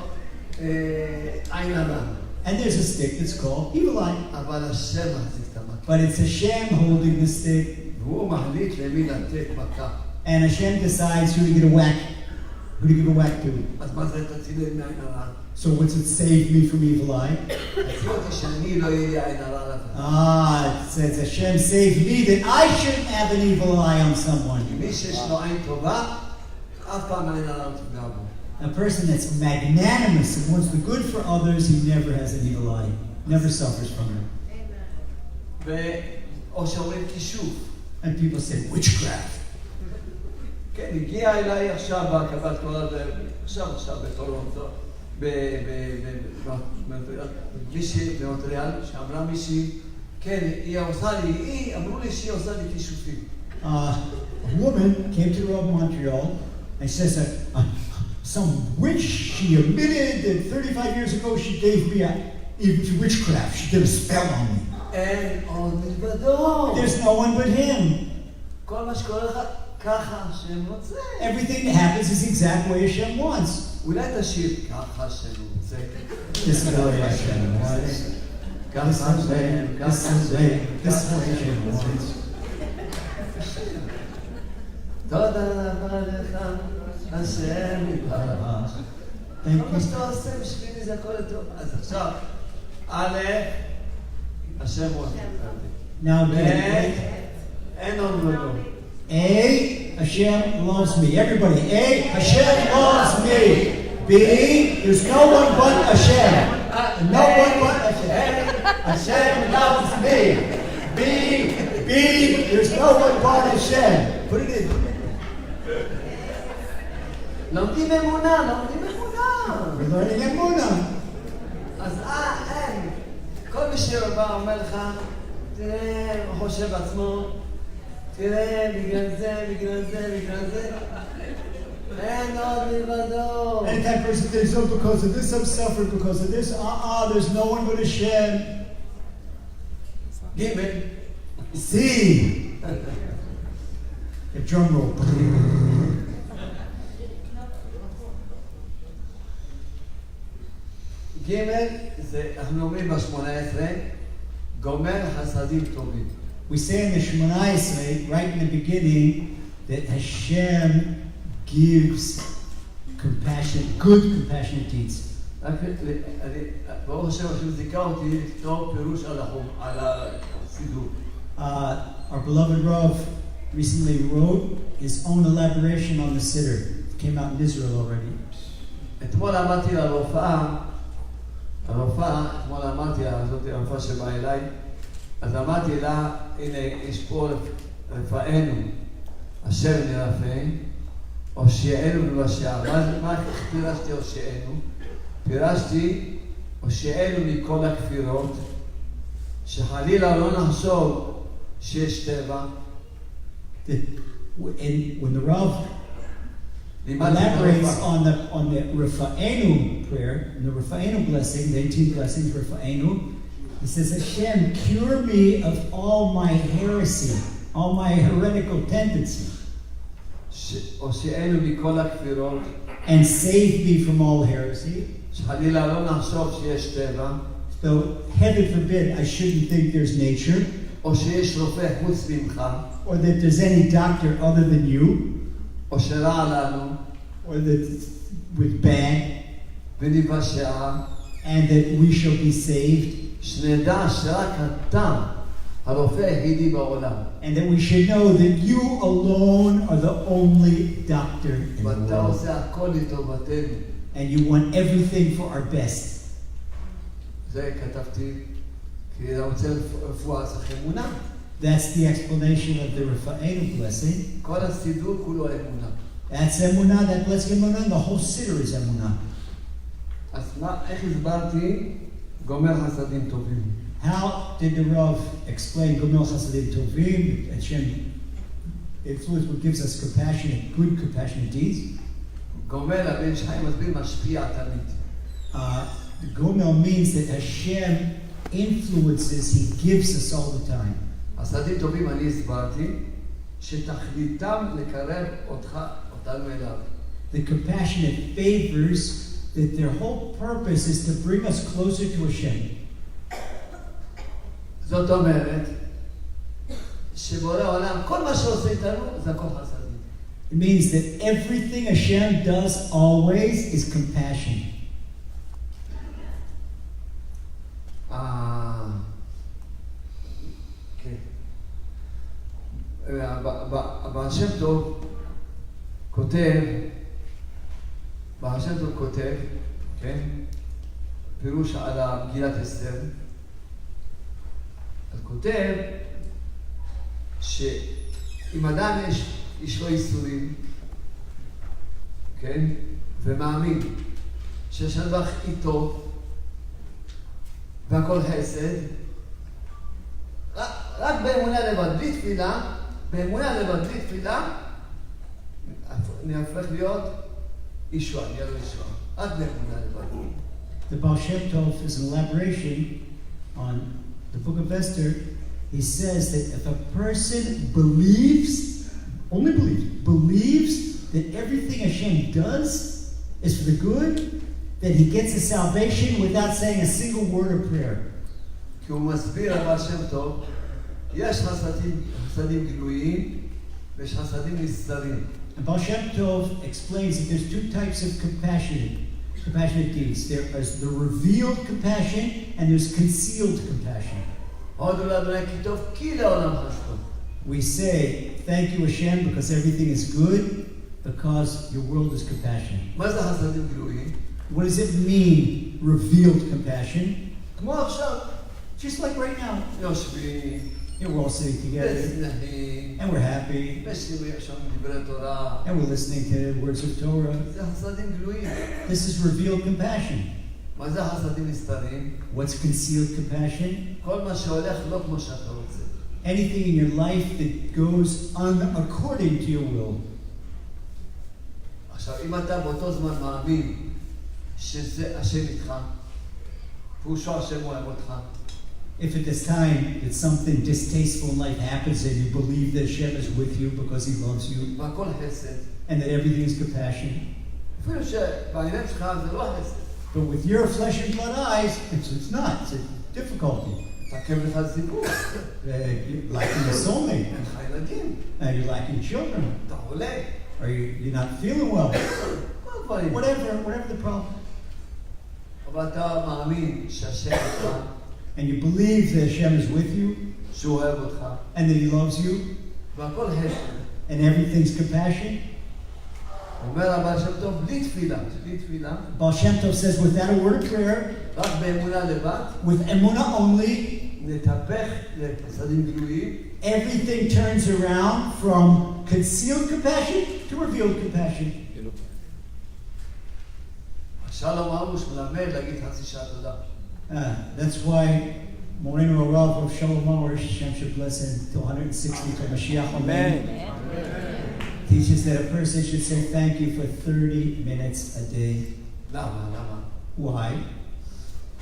עין הרע. And there's a stick that's called evil eye. אבל השם מחזיק את המקל. But it's Hashem holding the stick, והוא מחליט למי לתת מכה. and Hashem decides who to get a whack, who to give a whack to. אז מה זה תציל לי מהעין הרע? So what's it save me from evil eye? תציל אותי שאני לא יהיה עין הרע לך. It says Hashem saved me that I shouldn't have an evil eye on someone. מי שיש לו עין טובה, אף פעם העין הרע לא תפגע בו. A person that's magnanimous and wants the good for others, he never has an evil eye, never suffers from it. או שאומרים כישוף. And people say, witchcraft. כן, הגיע אליי עכשיו בהקבת תורה, עכשיו בטורונטו, מישהי במונטריאל, שאמרה מישהי, כן, היא עושה לי, אמרו לי שהיא עושה לי כישופים. A woman came to Rav Montreal and says that some witch, she admitted that 35 years ago she gave me even witchcraft. She did a spell on me. אין עוד מלבדו. There's no one but him. כל מה שקורה לך ככה השם רוצה. Everything that happens is the exact way Hashem wants. אולי תשאיר ככה השם רוצה. This is the way Hashem wants. ככה השם, ככה השם, This is what Hashem wants. תודה רבה לך, השם יתברך. כל מה שאתה עושה בשבילי זה הכל טוב. אז עכשיו, א', השם רוצה. Now, אין עוד מלבדו. A, Hashem loves me. Everybody, A, Hashem loves me. B, there's no one but Hashem. No one but Hashem. Hashem loves me. B, there's no one but Hashem. Put it in. לומדים אמונה, לומדים אמונה. We're learning Emunah. אז אין. כל מי שבא אומר לך, תראה, הוא חושב עצמו, תראה, בגלל זה, אין עוד מלבדו. Anytime person thinks, oh, because of this I'm suffering, because of this, there's no one but Hashem. ג' C. A drum roll. ג' זה, אנחנו אומרים ב-18, גומר חסדים טובים. We say in the Shemona Esrei, right in the beginning, that Hashem gives compassion, good compassionate deeds. ברוך השם, השם זיכה אותי לכתוב פירוש על הסידור. Our beloved Rav recently wrote his own elaboration on the Siddur. It came out in Israel already. אתמול אמרתי לרופאה, אתמול אמרתי לה, זאת הרופאה שבאה אליי, אז אמרתי לה, הנה, יש פה רפאנו, השם נרפא, הושיענו ובשעה. מה פירשתי הושיענו? פירשתי, הושיענו מכל הכפירות, שחלילה לא נחשוב שיש טבע. When the Rav elaborates on the Rafa'enu prayer, and the Rafa'enu blessing, the 18 blessings, Rafa'enu, he says, Hashem, cure me of all my heresy, all my heretical tendencies, הושיענו מכל הכפירות, and save me from all heresy. שחלילה לא נחשוב שיש טבע, So, heaven forbid, I shouldn't think there's nature, או שיש רופא חוץ ממך, or that there's any doctor other than you, או שרע לנו, or that with bad, ונבשע, and that we shall be saved, שנדע שרק אתה הרופא היחידי בעולם. and that we should know that you alone are the only doctor in the ואתה world, עושה הכל לטובתנו. and you want everything for our best. זה כתבתי, כי אני רוצה רפואה, צריך אמונה. That's the explanation of the Rafa'enu blessing. כל הסידור כולו אמונה. That's Emunah, that blessing Emunah, and the whole Siddur is Emunah. אז איך הסברתי? גומר חסדים טובים. How did the Rav explain Gomel Chasadim Tovim, Hashem influence what gives us compassionate, good compassionate deeds? גומל, הבן שחיים מסביר, משפיע תמיד. Gomel means that Hashem influences, He gives us all the time. חסדים טובים אני הסברתי, שתכליתם לקרב אותנו אליו. The compassionate favors, that their whole purpose is to bring us closer to Hashem. זאת אומרת, שבורא העולם, כל מה שעושה איתנו, זה הכל חסדים. It means that everything Hashem does always is compassion. כן. הבעל שם טוב כותב, כן, פירוש על מגילת אסתר, אז כותב שאם אדם יש לו איסורים, כן, ומאמין שיש הדבר איתו והכל חסד, רק באמונה לבד, בלי תפילה, נהפך להיות ישועה, נהיה לו ישועה. רק באמונה לבד. The Baal Shem Tov is an elaboration on the book of Fenster. He says that if a person believes, only believes that everything Hashem does is for the good, that he gets his salvation without saying a single word of prayer. כי הוא מסביר הבעל שם טוב, יש חסדים גלויים ויש חסדים נסתרים. And Baal Shem Tov explains that there's two types of compassionate deeds. There is the revealed compassion and there's concealed compassion. הודו לאדוני כי טוב כי לעולם חסדו. We say, thank you Hashem, because everything is good, because your world is compassionate. מה זה חסדים גלויים? What does it mean, revealed compassion? כמו עכשיו, Just like right now. יושבים, We're all sitting together, ושמחים, and we're happy, ושומעים שם דברי תורה. and we're listening to words of Torah. זה חסדים גלויים. This is revealed compassion. מה זה חסדים נסתרים? What's concealed compassion? כל מה שהולך לא כמו שאתה רוצה. Anything in your life that goes according to your will. עכשיו, אם אתה באותו זמן מאמין שזה השם איתך, פירושו השם אוהב אותך, If at this time that something distasteful in life happens and you believe that Hashem is with you because He loves you והכל חסד, and that everything is compassion, אפילו שבעיניים שלך זה לא חסד. but with your flesh and blood eyes, it's not. It's a difficulty. תקם לך זיבור, You're lacking a soulmate. אין לך ילדים, You're lacking children. אתה עולה, Or you're not feeling well. כל הדברים. Whatever the problem. אבל אתה מאמין שהשם איתך, and you believe that Hashem is with you, שהוא אוהב אותך, and that He loves you, והכל חסד. and everything's compassion. אומר הבעל שם טוב, בלי תפילה, Baal Shem Tov says, without a word of prayer, רק באמונה לבד, with Emunah only, נתהפך לחסדים גלויים, everything turns around from concealed compassion to revealed compassion. שלום ארוש מלמד להגיד חצי שעה תודה. That's why Moreno Rav of Shalom Arush, Hashem should bless him till 160 till Mashiach. Amen. Teaches that a person should say thank you for 30 minutes a day. למה? Why?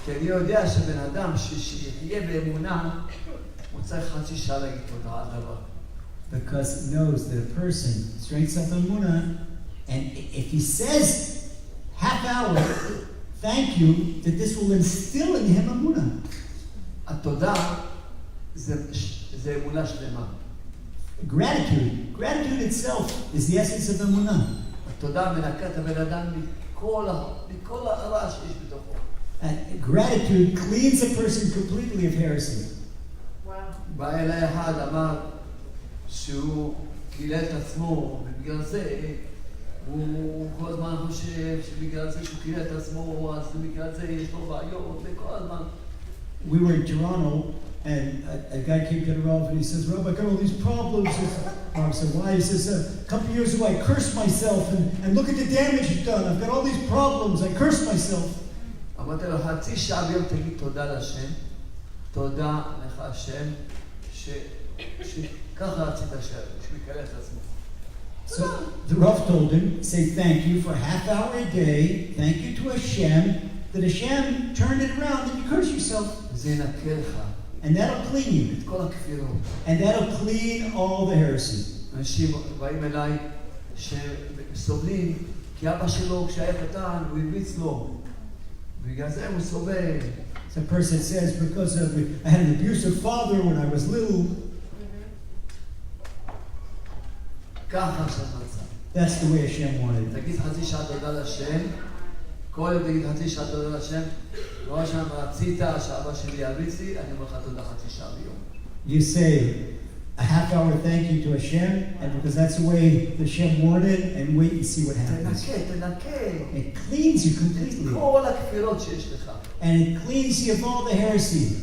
כי אני יודע שבן אדם שיחיה באמונה, הוא צריך חצי שעה להגיד תודה על דבר. Because he knows that a person strengths up Emunah, and if he says half hour thank you, that this will instill in him Emunah. התודה זה אמונה שלמה. Gratitude itself is the essence of Emunah. התודה מנקה את הבן אדם מכל הרע שיש בתוכו. And gratitude cleans a person completely of heresy. בא אליי אחד, אמר שהוא גילה את עצמו, ובגלל זה הוא כל הזמן חושב שבגלל זה שהוא גילה את עצמו, אז בגלל זה יש לו בעיות, וכל הזמן. We were in Toronto, and a guy came to the Rav, and he says, Rav, I got all these problems. I said, why? He says, a couple years ago, I cursed myself, and look at the damage it's done. I've got all these problems. I cursed myself. אמרתי לו, חצי שעה ביום תגיד תודה להשם, תודה לך השם, שככה רצית שהוא יקרא את עצמו. So the Rav told him, say thank you for a half hour a day, thank you to Hashem, that Hashem turned it around and you curse yourself. זה ינקה לך And that'll clean you. את כל הכפירות. And that'll clean all the heresy. אנשים באים אליי שסובלים, כי אבא שלו כשהיה קטן, הוא הרביץ לו. בגלל זה הוא סובל. So a person says, because I had an abusive father when I was little. ככה השם רצה. That's the way Hashem wanted. תגיד חצי שעה תודה להשם, כל יום תגיד חצי שעה תודה להשם, לא שם רצית שאבא שלי ירביץ לי, אני אומר לך תודה חצי שעה ביום. You say a half hour thank you to Hashem, and because that's the way the Hashem wanted, and wait and see what happens. תנקה. It cleans you completely. כל הכפירות שיש לך. And it cleans you of all the heresy.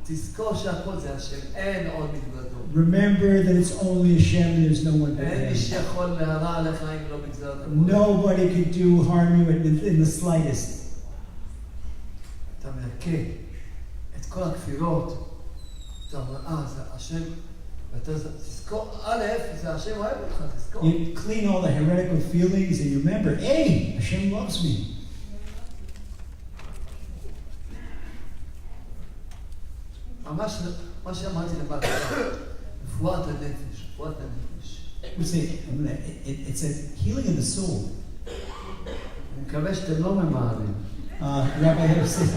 תזכור שהכל זה השם, אין עוד מלבדו. Remember that it's only Hashem, there's no one but אין מי Him. שיכול להרע לך אם לא בגזרת הכל. Nobody can do harm you in the slightest. אתה מנקה את כל הכפירות. אתה אומר, זה השם, ואתה תזכור, א', זה השם אוהב אותך, תזכור. You clean all the heretical feelings and you remember, hey, Hashem loves me. ממש מה שאמרתי לבטח, רפואת הנפש. We say, it's a healing of the soul. אני מקווה שאתם לא ממהרים. Rabbi had said,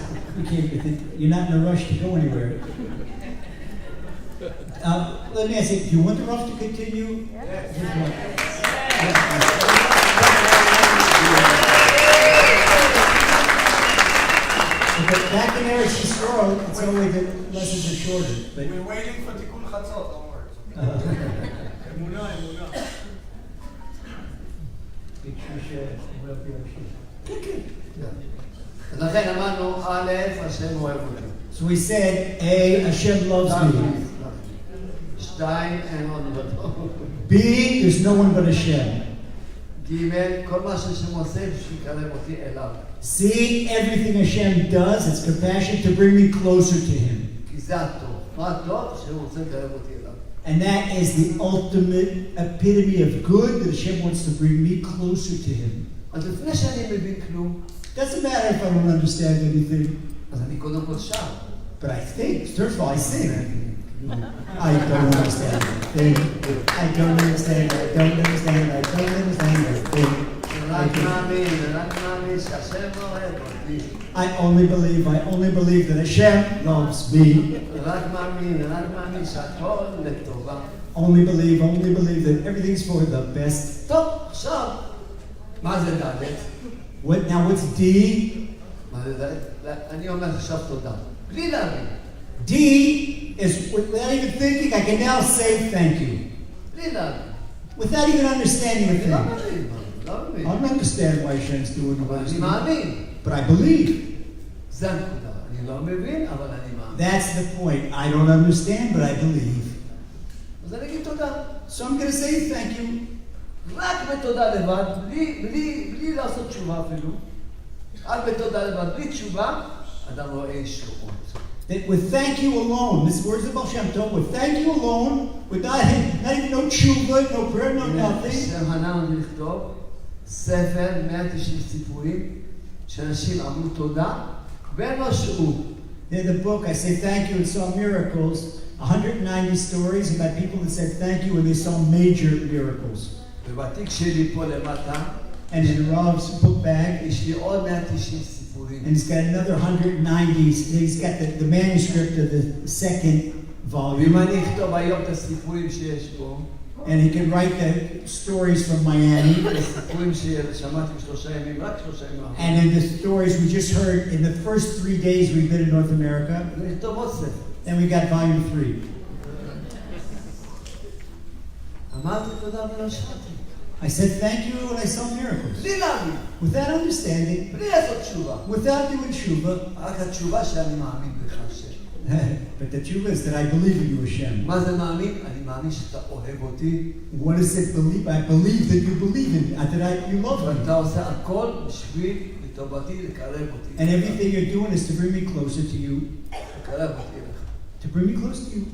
you're not in a rush to go anywhere. Let me ask you, do you want the rough to continue? But back in Eretz Yisrael, it's only the lessons are shorter. But we're waiting for Tikkun Chatzot, don't worry. Emunah. לכן אמרנו, א', השם אוהב אותי. So we said, A, Hashem loves me. שתיים, אין עוד לבדו. B, there's no one but Hashem. ג', כל מה שהשם עושה, שיקרב אותי אליו. C, everything Hashem does, it's compassion to bring me closer to Him. כי זה הטוב. מה הטוב? שהוא רוצה לקרב אותי אליו. And that is the ultimate epitome of good, that Hashem wants to bring me closer to Him. אז לפני שאני מבין כלום, Doesn't matter if I don't understand anything, אז אני קודם כל שר. but I think, first of all, I sing. I don't understand anything. I don't understand anything. רק מאמין שהשם אוהב אותי. I only believe that Hashem loves me. רק מאמין שהכל לטובה. Only believe that everything's for the best. טוב, עכשיו, מה זה ד'? Now what's D? אני אומר עכשיו תודה. בלי להבין. D is without even thinking, I can now say thank you. בלי להבין. Without even understanding a אני לא thing. מבין. לא I מבין. don't understand why Hashem's doing אבל what he's אני doing. מאמין. But I believe. זה הנקודה. אני לא מבין, אבל אני מאמין. That's the point. I don't understand, but I believe. אז אני אגיד תודה. So I'm going to say thank you. רק בתודה לבד, בלי לעשות תשובה אפילו. רק בתודה לבד, בלי תשובה, אדם רואה ישועות. That with thank you alone, this words of Baal Shem Tov, with thank you alone, with not even no tshuva, no prayer, no nothing. השם ענה לנו לכתוב ספר 190 סיפורים שאנשים אמרו תודה והם לא שעו. In the book, I say thank you and saw miracles. 190 stories about people that said thank you when they saw major miracles. ובתיק שלי פה למטה, And in Rav's book bag, יש לי עוד 190 סיפורים. and he's got another 190. He's got the manuscript of the second ואם volume. אני אכתוב היום את הסיפורים שיש פה, And he can write the stories from Miami. סיפורים ששמעתי בשלושה ימים, רק שלושה ימים. And in the stories we just heard in the first 3 days we've been in North America. אני אכתוב עוד ספר. And we got volume 3. אמרתי תודה ולא שאלתי. I said thank you when I saw miracles. בלי להאמין, Without understanding, בלי לעשות תשובה. without doing tshuva. רק התשובה שאני מאמין בך השם. But the truth is that I believe in you, Hashem. מה זה מאמין? אני מאמין שאתה אוהב אותי. What does it believe? I believe that you believe in me, that you love me. ואתה עושה הכל בשביל לטובתי, לקרב אותי. And everything you're doing is to bring me closer to you. לקרב אותי אליך. To bring me close to you.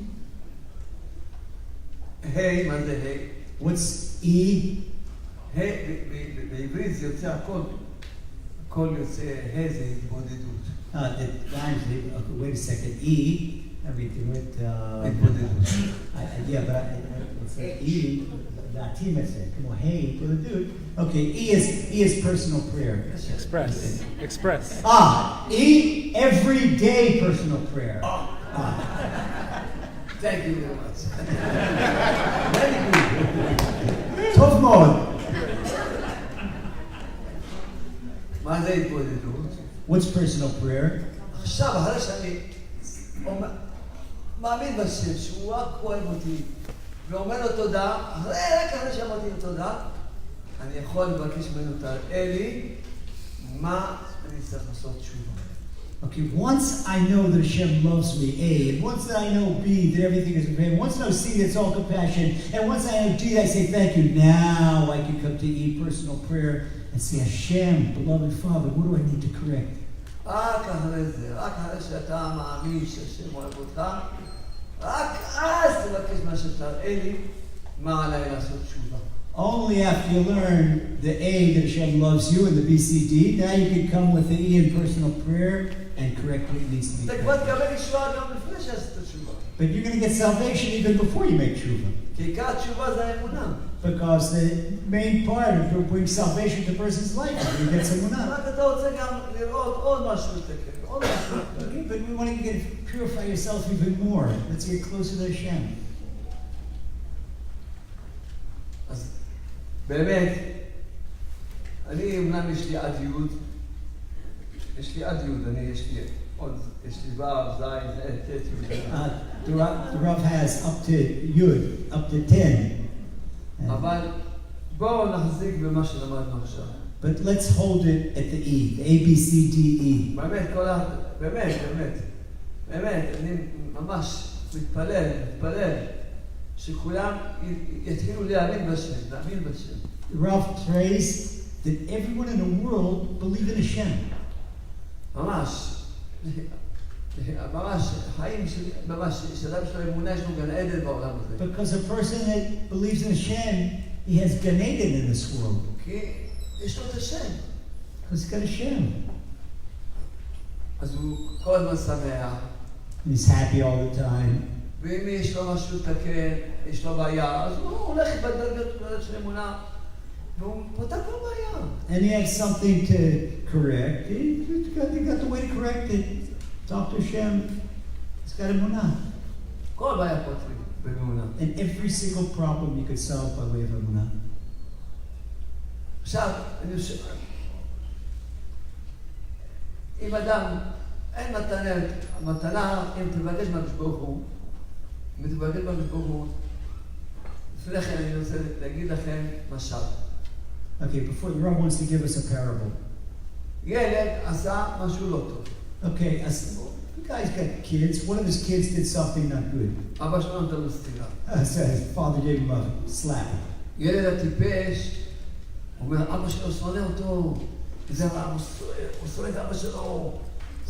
היי, מה זה היי? What's E? היי, בעברית זה יוצא הכל. הכל יוצא, היי זה התבודדות. Wait a second. E. Everything with. התבודדות. Yeah, but it's like E. Latin, I said. Come on, hey, for the dude. Okay, E is personal prayer. Express. E. Everyday personal prayer. Thank you very much. Very good. טוב מאוד. מה זה התבודדות? What's personal prayer? עכשיו, אחרי שאני מאמין בשם, שהוא רק אוהב אותי, ואומר לו תודה, רק אחרי שאמרתי לו תודה, אני יכול לבקש ממנו תראה לי מה אני צריך לעשות תשובה. Okay, once I know that Hashem loves me, A, and once that I know B, that everything is okay, and once I know C, that's all compassion, and once I know D, I say thank you, now I can come to E, personal prayer, and say, Hashem, beloved Father, what do I need to correct? רק אחרי זה, רק אחרי שאתה מאמין שהשם אוהב אותך, רק אז תבקש מהשם תראה לי מה עליי לעשות תשובה. Only after you learn the A, that Hashem loves you, and the B, C, D, now you can come with the E in personal prayer and correct what needs to be אתה כבר corrected. תקבל ישועה גם לפני שעשית תשובה. But you're going to get salvation even before you make tshuva. כי עיקר התשובה זה האמונה. Because the main part of bringing salvation to a person's life is when he gets emunah. רק אתה רוצה גם לראות עוד משהו לתקן, עוד משהו. Okay, but we want to purify yourself even more. Let's get closer to Hashem. אז באמת, אני אמנם יש לי עד יוד, יש לי ו', ז', ט', י'. The Rav has up to Yud, up to 10. אבל בואו נחזיק במה שלמדנו עכשיו. But let's hold it at the E, the A, B, C, D, E. באמת, אני ממש מתפלל שכולם יתחילו להאמין בשם. Rav prays that everyone in the world believe in Hashem. ממש, חיים שאדם יש לו אמונה, יש לו גן עדן בעולם הזה. Because a person that believes in Hashem, he has Gan Eden in this world. כי יש לו את השם. Because he's got Hashem. אז הוא כל הזמן שמח. And he's happy all the time. ואם יש לו משהו לתקן, יש לו בעיה, אז הוא הולך בדרגת של אמונה, והוא פותח לו בעיה. And he has something to correct. He got the way to correct it. Talk to Hashem. He's got emunah. כל בעיה פותרים באמונה. And every single problem you could solve by way of emunah. עכשיו, אני חושב, אם אדם, אין מתנה, אם תבקש מהקדוש ברוך הוא, אם תבקש מהקדוש ברוך הוא, לפני כן אני רוצה להגיד לכם משל. Okay, before the Rav wants to give us a parable. ילד עשה משהו לא טוב. Okay, the guy's got kids. One of his kids did something not good. אבא שלו נתן לו סטירה. So his father gave him a slap. ילד הטיפש, הוא אומר, אבא שלו שונא אותו. וזה אמר, הוא שונא את אבא שלו.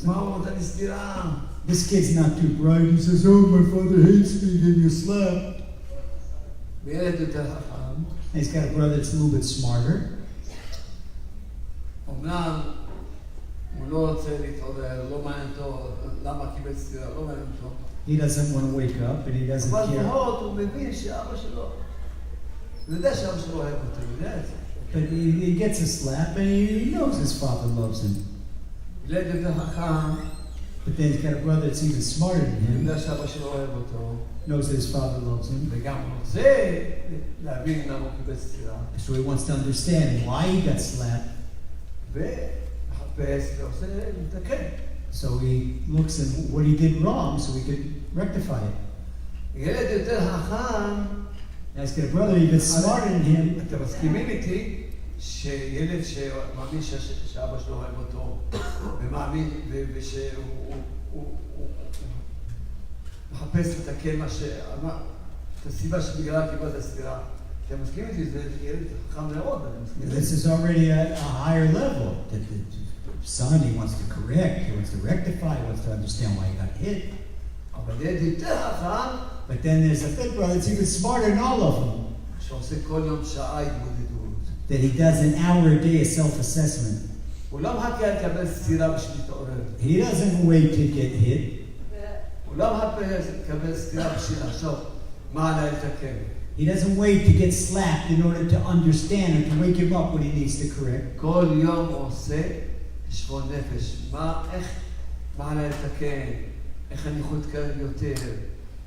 מה הוא נתן לי סטירה? This kid's not too bright. He says, "Oh, my father hates me. He gave me a slap." וילד יותר חכם. And he's got a brother that's a little bit smarter. אומנם הוא לא רוצה להתעורר, לא מעניין אותו למה קיבל סטירה, לא מעניין אותו. He doesn't want to wake up, and he doesn't אבל care. לפחות הוא מבין שאבא שלו, הוא יודע שאבא שלו אוהב אותו, הוא יודע את זה. But he gets a slap, and he knows his father loves him. ילד יותר חכם, But then he's got a brother that's even smarter than הוא him, יודע שאבא שלו אוהב אותו, knows that his father loves him. וגם רוצה להבין למה הוא קיבל סטירה, So he wants to understand why he got slapped. ומחפש ועושה לתקן. So he looks at what he did wrong so he could rectify it. ילד יותר חכם, Now he's got a brother even smarter than him. אתם מסכימים איתי שילד שמאמין שאבא שלו אוהב אותו, ומאמין ושהוא מחפש לתקן מה שאמר, את הסיבה שבגללה קיבל את הסתירה. אתם מסכימים איתי, זה ילד חכם מאוד, אני מסכים. This is already at a higher level. That the son, he wants to correct, he wants to rectify, he wants to understand why he got hit. אבל ילד יותר חכם, But then there's a third brother that's even smarter than all of them. שעושה כל יום שעה התמודדות. That he does an hour a day of self-assessment. הוא לא מחכה לקבל סתירה בשביל להתעורר. He doesn't wait to get hit. הוא לא מחכה לקבל סתירה בשביל לחשוב מה עליי לתקן. He doesn't wait to get slapped in order to understand or to wake him up when he needs to correct. כל יום הוא עושה חשבון נפש. מה עליי לתקן? איך אני יכול להתקרב יותר?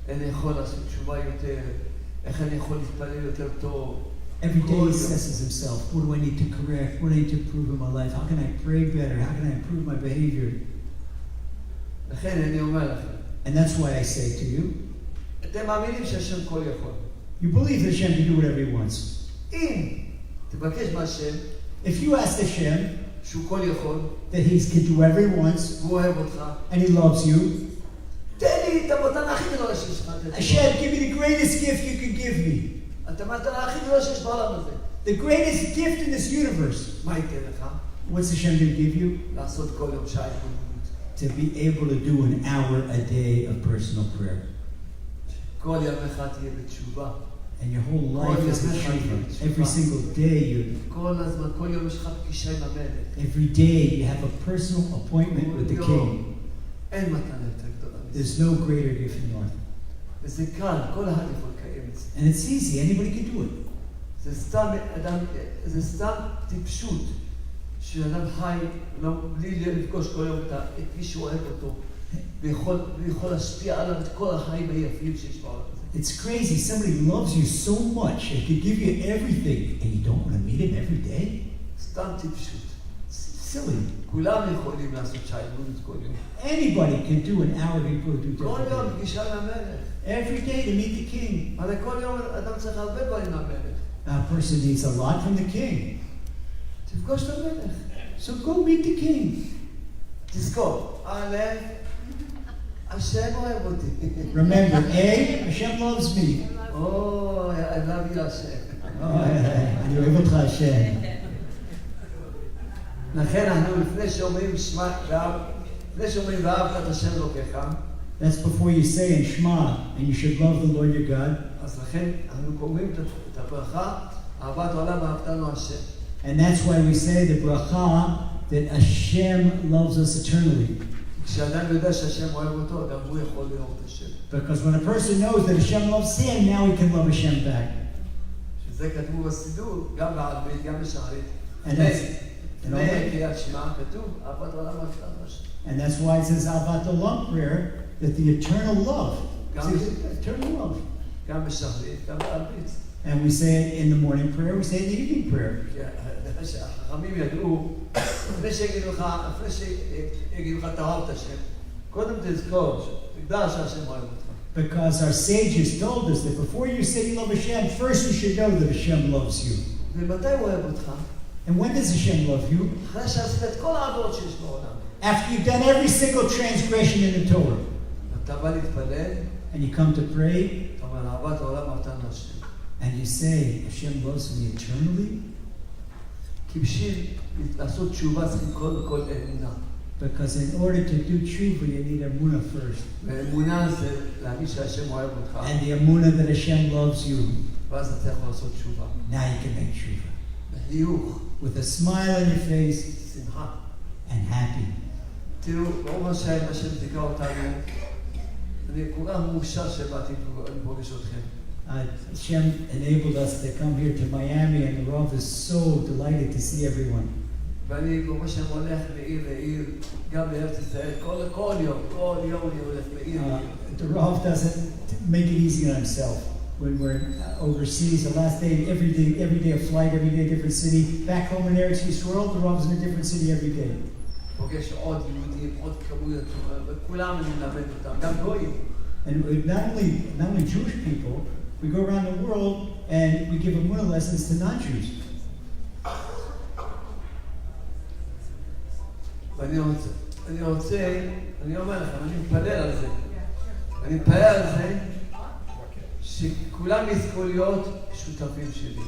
איך אני יכול לעשות תשובה יותר? איך אני יכול להתפלל יותר טוב? Every day he assesses himself. What do I need to correct? What do I need to improve in my life? How can I pray better? How can I improve my behavior? לכן אני אומר לכם, And that's why I say to you, אתם מאמינים שהשם כל יכול. you believe that Hashem can do whatever he wants. אם תבקש מהשם If you ask Hashem שהוא כל יכול, that he can do whatever he wants והוא אוהב אותך, and he loves you, תן לי את המתנה הכי גדולה שיש לך. Hashem, give me the greatest gift you could give me. את המתנה הכי גדולה שיש בעולם הזה. The greatest gift in this universe. מה ייתן לך? What's Hashem going to give you? לעשות כל יום שעה התמודדות. To be able to do an hour a day of personal prayer. כל ימיך תהיה בתשובה. And your whole life is a treatment. Every single day כל הזמן, כל יום יש לך פגישה עם המלך. every day you have a personal appointment with the king. אין מתנה יותר גדולה מזה. There's no greater gift in life. וזה קל, כל אחד יכול לקיים את זה. And it's easy, anybody can do it. זה סתם טיפשות שאדם חי בלי לפגוש כל יום את מי שאוהב אותו ויכול להשפיע עליו את כל החיים היפים שיש בעולם הזה. It's crazy. Somebody loves you so much and can give you everything and you don't want to meet him every day? סתם טיפשות. It's silly. כולם יכולים לעשות שעה התמודדות כל יום. Anybody can do an hour before do כל every יום day. פגישה עם המלך. Every day to meet the king. אבל כל יום אדם צריך הרבה דברים מהמלך. A person needs a lot from the king. תפגוש את המלך. So go meet the king. תזכור, א', השם אוהב אותי. Remember, A, Hashem loves me. אוי, I love you השם. אני אוהב אותך השם. לכן אנחנו לפני שאומרים שמע ואהבת את השם אלוקיך, That's before you say in Shema, and you should love the Lord your God. אז לכן אנחנו קוראים את הברכה, אהבת העולם ואהבתנו השם. And that's why we say the bracha that Hashem loves us eternally. כשאדם יודע שהשם אוהב אותו, גם הוא יכול לאהוב את השם. Because when a person knows that Hashem loves him, now he can love Hashem back. שזה כתוב בסידור, גם בערבית, גם בשחרית. לפני קריאת שמע כתוב, אהבת העולם ואהבתנו השם. And that's why it says Avat Olam prayer, that the eternal love. Eternal love. גם בשחרית, גם בערבית. And we say it in the morning prayer, we say it in the evening prayer. חכמים ידעו, לפני שיגידו לך תאהב את השם, קודם תזכור, תדע שהשם אוהב אותך. Because our sages told us that before you say you love Hashem, first you should know that Hashem loves you. ומתי הוא אוהב אותך? And when does Hashem love you? אחרי שעשית את כל העבירות שיש בעולם. After you've done every single transgression in the Torah. אתה בא להתפלל, And you come to pray, אתה אומר, אהבת העולם אהבתנו השם. and you say, Hashem loves me eternally. כי בשביל לעשות תשובה צריכים קודם כל אמונה. Because in order to do tshuva, you need Emunah first. ואמונה זה להגיד שהשם אוהב אותך. And the Emunah that Hashem loves you. ואז אתה יכול לעשות תשובה. Now you can make tshuva. בחיוך. With a smile on your face שמחה. and happy. תראו, ברוך השם, השם זיכה אותנו. אני כל כך מאושר שבאתי פה, אני פוגש אתכם. Hashem enabled us to come here to Miami, and the Rav is so delighted to see everyone. ואני כמו שאני הולך מעיר לעיר, גם לארץ ישראל, כל יום אני הולך מעיר לעיר. The Rav doesn't make it easy on himself. When we're overseas, the last day, every day a flight, every day a different city. Back home in Eretz Yisrael, the Rav's in a different city every day. פוגש עוד יהודים, עוד כמויות, וכולם אני מלמד אותם, גם גויים. And not only Jewish people, we go around the world and we give Emunah lessons to non-Jews. ואני אומר לכם, אני מתפלל על זה. אני מתפלל על זה שכולם יזכו להיות שותפים שלי.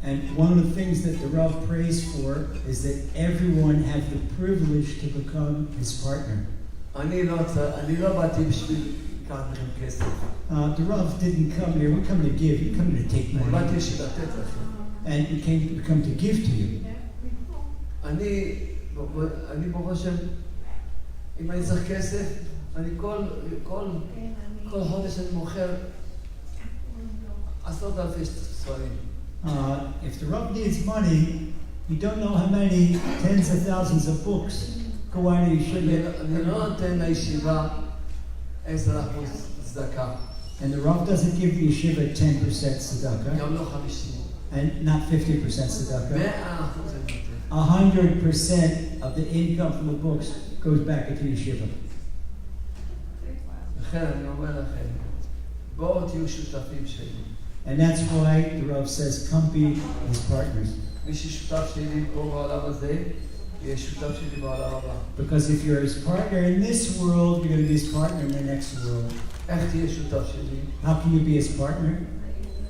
And one of the things that the Rav prays for is that everyone have the privilege to become his partner. אני לא באתי בשביל לקחת לכם כסף. The Rav didn't come here. We come to give. You come here to take אני money. באתי בשביל לתת לכם. And we come to give to you. אני ברוך השם, אם אני צריך כסף, אני כל חודש אני מוכר 10,000 ספרים. If the Rav needs money, you don't know how many tens of thousands of books go out of yeshiva. אני לא נותן לישיבה 10% צדקה. And the Rav doesn't give the yeshiva 10% tzedakah, גם לא 50. and not 50% tzedakah. 100% אני נותן. 100% of the income from the books goes back into yeshiva. לכן אני אומר לכם, בואו תהיו שותפים שלי. And that's why the Rav says, come be his partners. מי ששותף שלי פה בעולם הזה, יהיה שותף שלי בעולם הבא. Because if you're his partner in this world, you're going to be his partner in the next world. איך תהיה שותף שלי? How can you be his partner?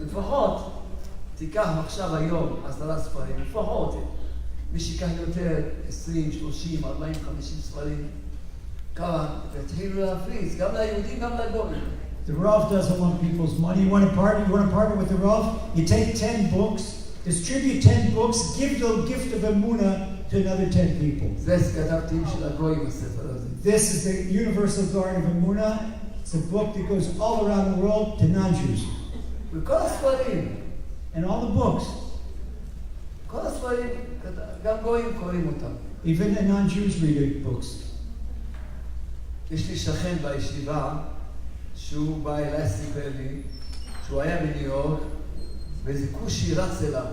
לפחות, תיקח עכשיו היום 10 ספרים, לפחות. מי שיקח יותר 20, 30, 40, 50 ספרים, כמה, ותחילו להפיץ, גם ליהודים, גם לגויים. The Rav doesn't want people's money. You want to partner with the Rav? You take 10 books, distribute 10 books, give the gift of Emunah to another 10 people. זה כתבתי של הגויים הספר הזה. This is the universal garden of Emunah. It's a book that goes all around the world to non-Jews. וכל הספרים. And all the books. כל הספרים, גם גויים קוראים אותם. Even the non-Jews read the books. יש לי שכן בישיבה, שהוא בא אליי, סיפר לי, שהוא היה בניו יורק, ואיזה כושי רץ אליו.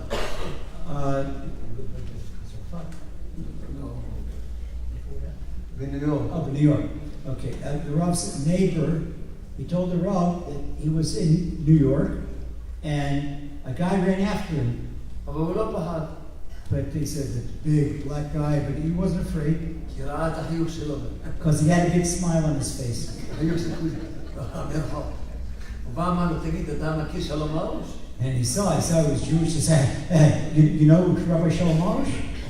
בניו יורק. Oh, New York. Okay. The Rav's neighbor, he told the Rav that he was in New York, and a guy ran after him. אבל הוא לא פחד. But he said, the big black guy, but he wasn't afraid כי ראה את החיוך שלו. because he had a big smile on his face. החיוך של כושי. הוא בא אמר לו, תגיד, אתה מכיר שלום ארוש? And he saw he was Jewish. He said, you know Rabbi Shalom? הוא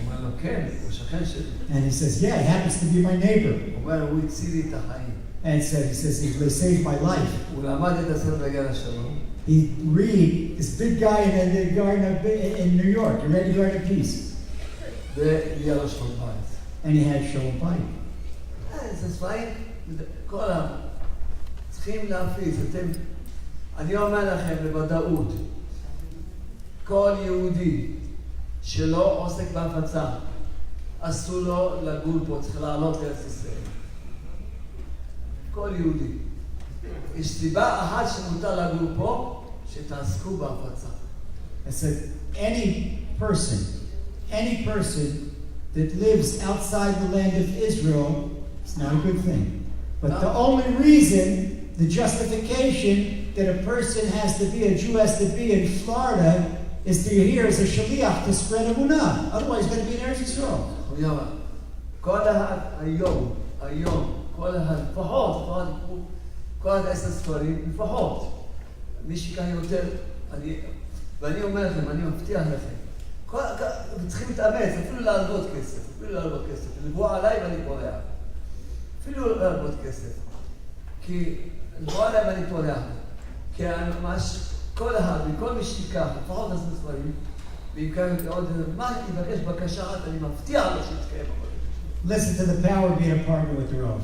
אומר לו, כן, הוא שכן שלי. And he says, yeah, he happens to be my neighbor. הוא אומר, הוא הציל לי את החיים. And he says, he saved my life. הוא למד את הספר להגיע לשלום. He read this big guy in the garden in New York, the Red Garden of Peace. ויהיה לו שלום בית. And he had Shalom Bayit. זה ספרים, כל צריכים להפיץ. אני אומר לכם בוודאות, כל יהודי שלא עוסק בהפצה, אסור לו לגור פה, צריך לעלות לארץ ישראל. כל יהודי. יש סיבה אחת שמותר לגור פה, שתעסקו בהפצה. I said, any person any person that lives outside the land of Israel, it's not a good thing. But the only reason, the justification that a person has to be, a Jew has to be in Florida, is to be here as a shaliach to spread Emunah. Otherwise, he's going to be in Eretz Yisrael. כל היום, כל אחד, לפחות, כל אחד 10 ספרים, לפחות. מי שכאן יותר, ואני אומר לכם, אני מבטיח לכם, צריכים להתאמץ, אפילו להלוות כסף, לבוא עליי ואני פורח. אפילו להלוות כסף. כי לבוא עליי ואני פורח. כי ממש, כל אחד, וכל מי שיקח, לפחות 10 ספרים, ואם כאן עוד, מה יבקש בקשה, אני מבטיח לו שיתקיים עבודה. Listen to the power of being a partner with the Rav.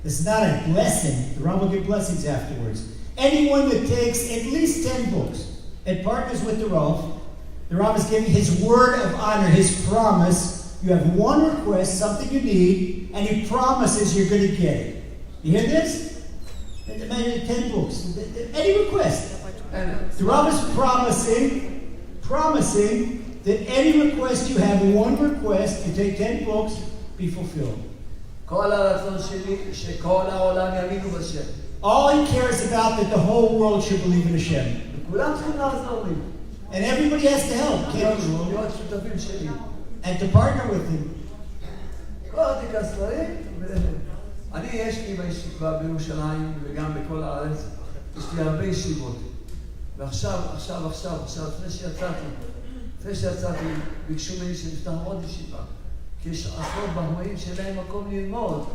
This is not a blessing. The Rav will give blessings afterwards. Anyone that takes at least 10 books and partners with the Rav is giving his word of honor, his promise. You have one request, something you need, and he promises you're going to get it. You hear this? 10 books. Any request. The Rav is promising that any request you have, one request, you take 10 books, be fulfilled. All he cares about that the whole world should believe in Hashem. And everybody has to help. And to partner with him. אני יש לי בישיבה בירושלים וגם בכל הארץ, יש לי הרבה ישיבות. ועכשיו, לפני שיצאתי, ביקשו ממני שנפתח עוד ישיבה. כי יש עשרות בחורים שלהם מקום ללמוד.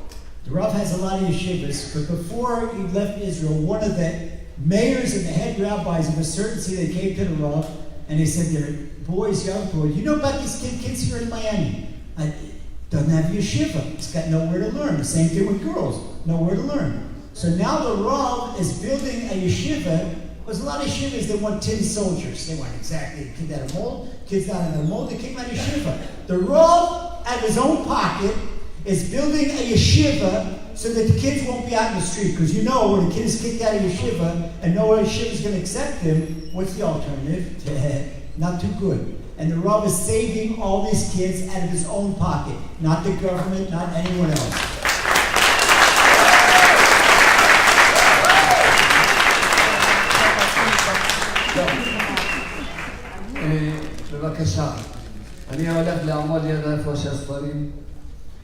The Rav has a lot of yeshivas, but before he left Israel, one of the mayors and the head rabbis of a certain city, they came to the Rav, and they said, they're boys, young boys, you know about these kids here in Miami? Doesn't have yeshiva. It's got nowhere to learn. The same thing with girls, nowhere to learn. So now the Rav is building a yeshiva. There's a lot of yeshivas that want tin soldiers. They want exactly kids out of mold, kids not in the mold. They came out of yeshiva. The Rav, out of his own pocket, is building a yeshiva so that the kids won't be out in the street. Because you know, when a kid is kicked out of yeshiva and no yeshiva is going to accept him, what's the alternative? Not too good. And the Rav is saving all these kids out of his own pocket, not the government, not anyone else. בבקשה, אני הולך לעמוד ליד איפה שהספרים,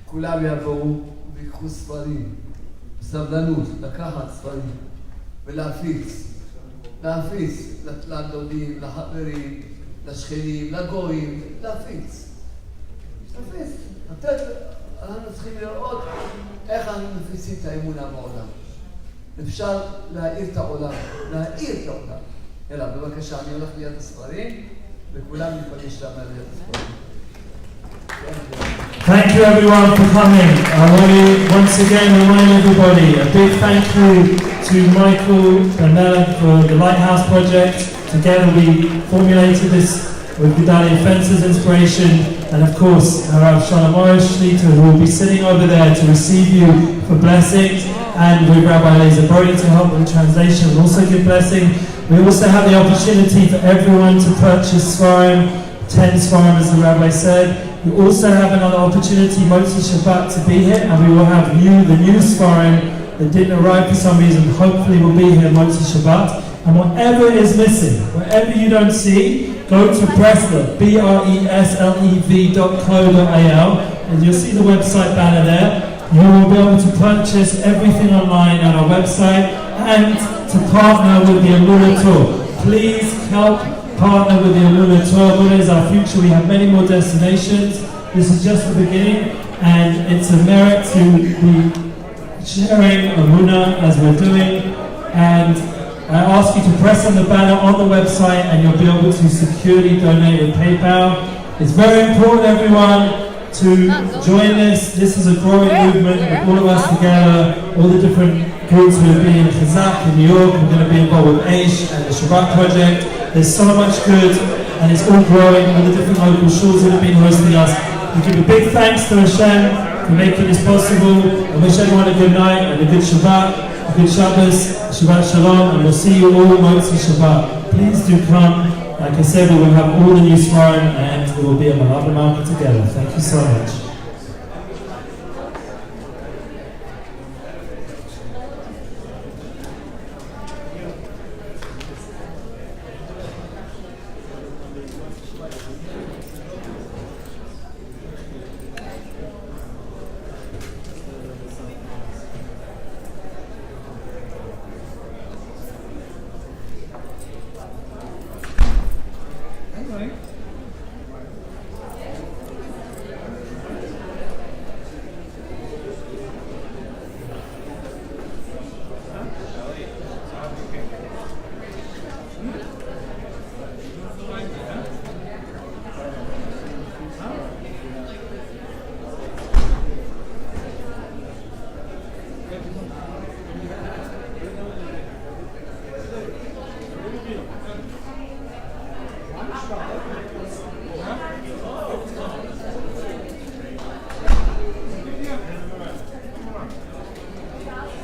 כולם יבואו ויקחו ספרים, בסבלנות, לקחת ספרים ולהפיץ לדודים, לחברים, לשכנים, לגויים, להפיץ. אנחנו צריכים לראות איך אנחנו מפיצים את האמונה בעולם. אפשר להאיר את העולם. יאללה, בבקשה, אני הולך ליד הספרים, וכולם ניפגש שם ליד הספרים. Thank you everyone for coming. I want to once again remind everybody, a big thank you to Michael and Mela for the Lighthouse project. Together we formulated this with Gedale and Fenster's inspiration, and of course Rav Shalom who will be sitting over there to receive you for blessings, and with Rabbi Lazer Brody to help with the translation and also give blessing. We also have the opportunity for everyone to purchase Svarim, 10 Svarim as the Rabbi said. We also have another opportunity, Motzi Shabbat, to be here, and we will have the new Svarim that didn't arrive for some reason, hopefully will be here Motzi Shabbat. And whatever is missing, whatever you don't see, go to Breslev, breslev.co.il, and you'll see the website banner there. You will be able to purchase everything online on our website and to partner with the Emunah tour. Please help partner with the Emunah tour. Emunah is our future. We have many more destinations. This is just the beginning, and it's a merit to be sharing Emunah as we're doing. And I ask you to press on the banner on the website, and you'll be able to securely donate with PayPal. It's very important, everyone, to join this. This is a growing movement with all of us together, all the different groups who have been in Chazak in New York. We're going to be involved with Aish and the Shabbat project. There's so much good, and it's all growing. All the different local shuls that have been hosting us. We give a big thanks to Hashem for making this possible. I wish everyone a good night and a good Shabbat, a good Shabbos, Shabbat Shalom, and we'll see you all Motzi Shabbat. Please do come. Like I said, we will have all the news tomorrow and we will be at Malabra Market together. Thank you so much.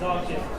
Talk to you.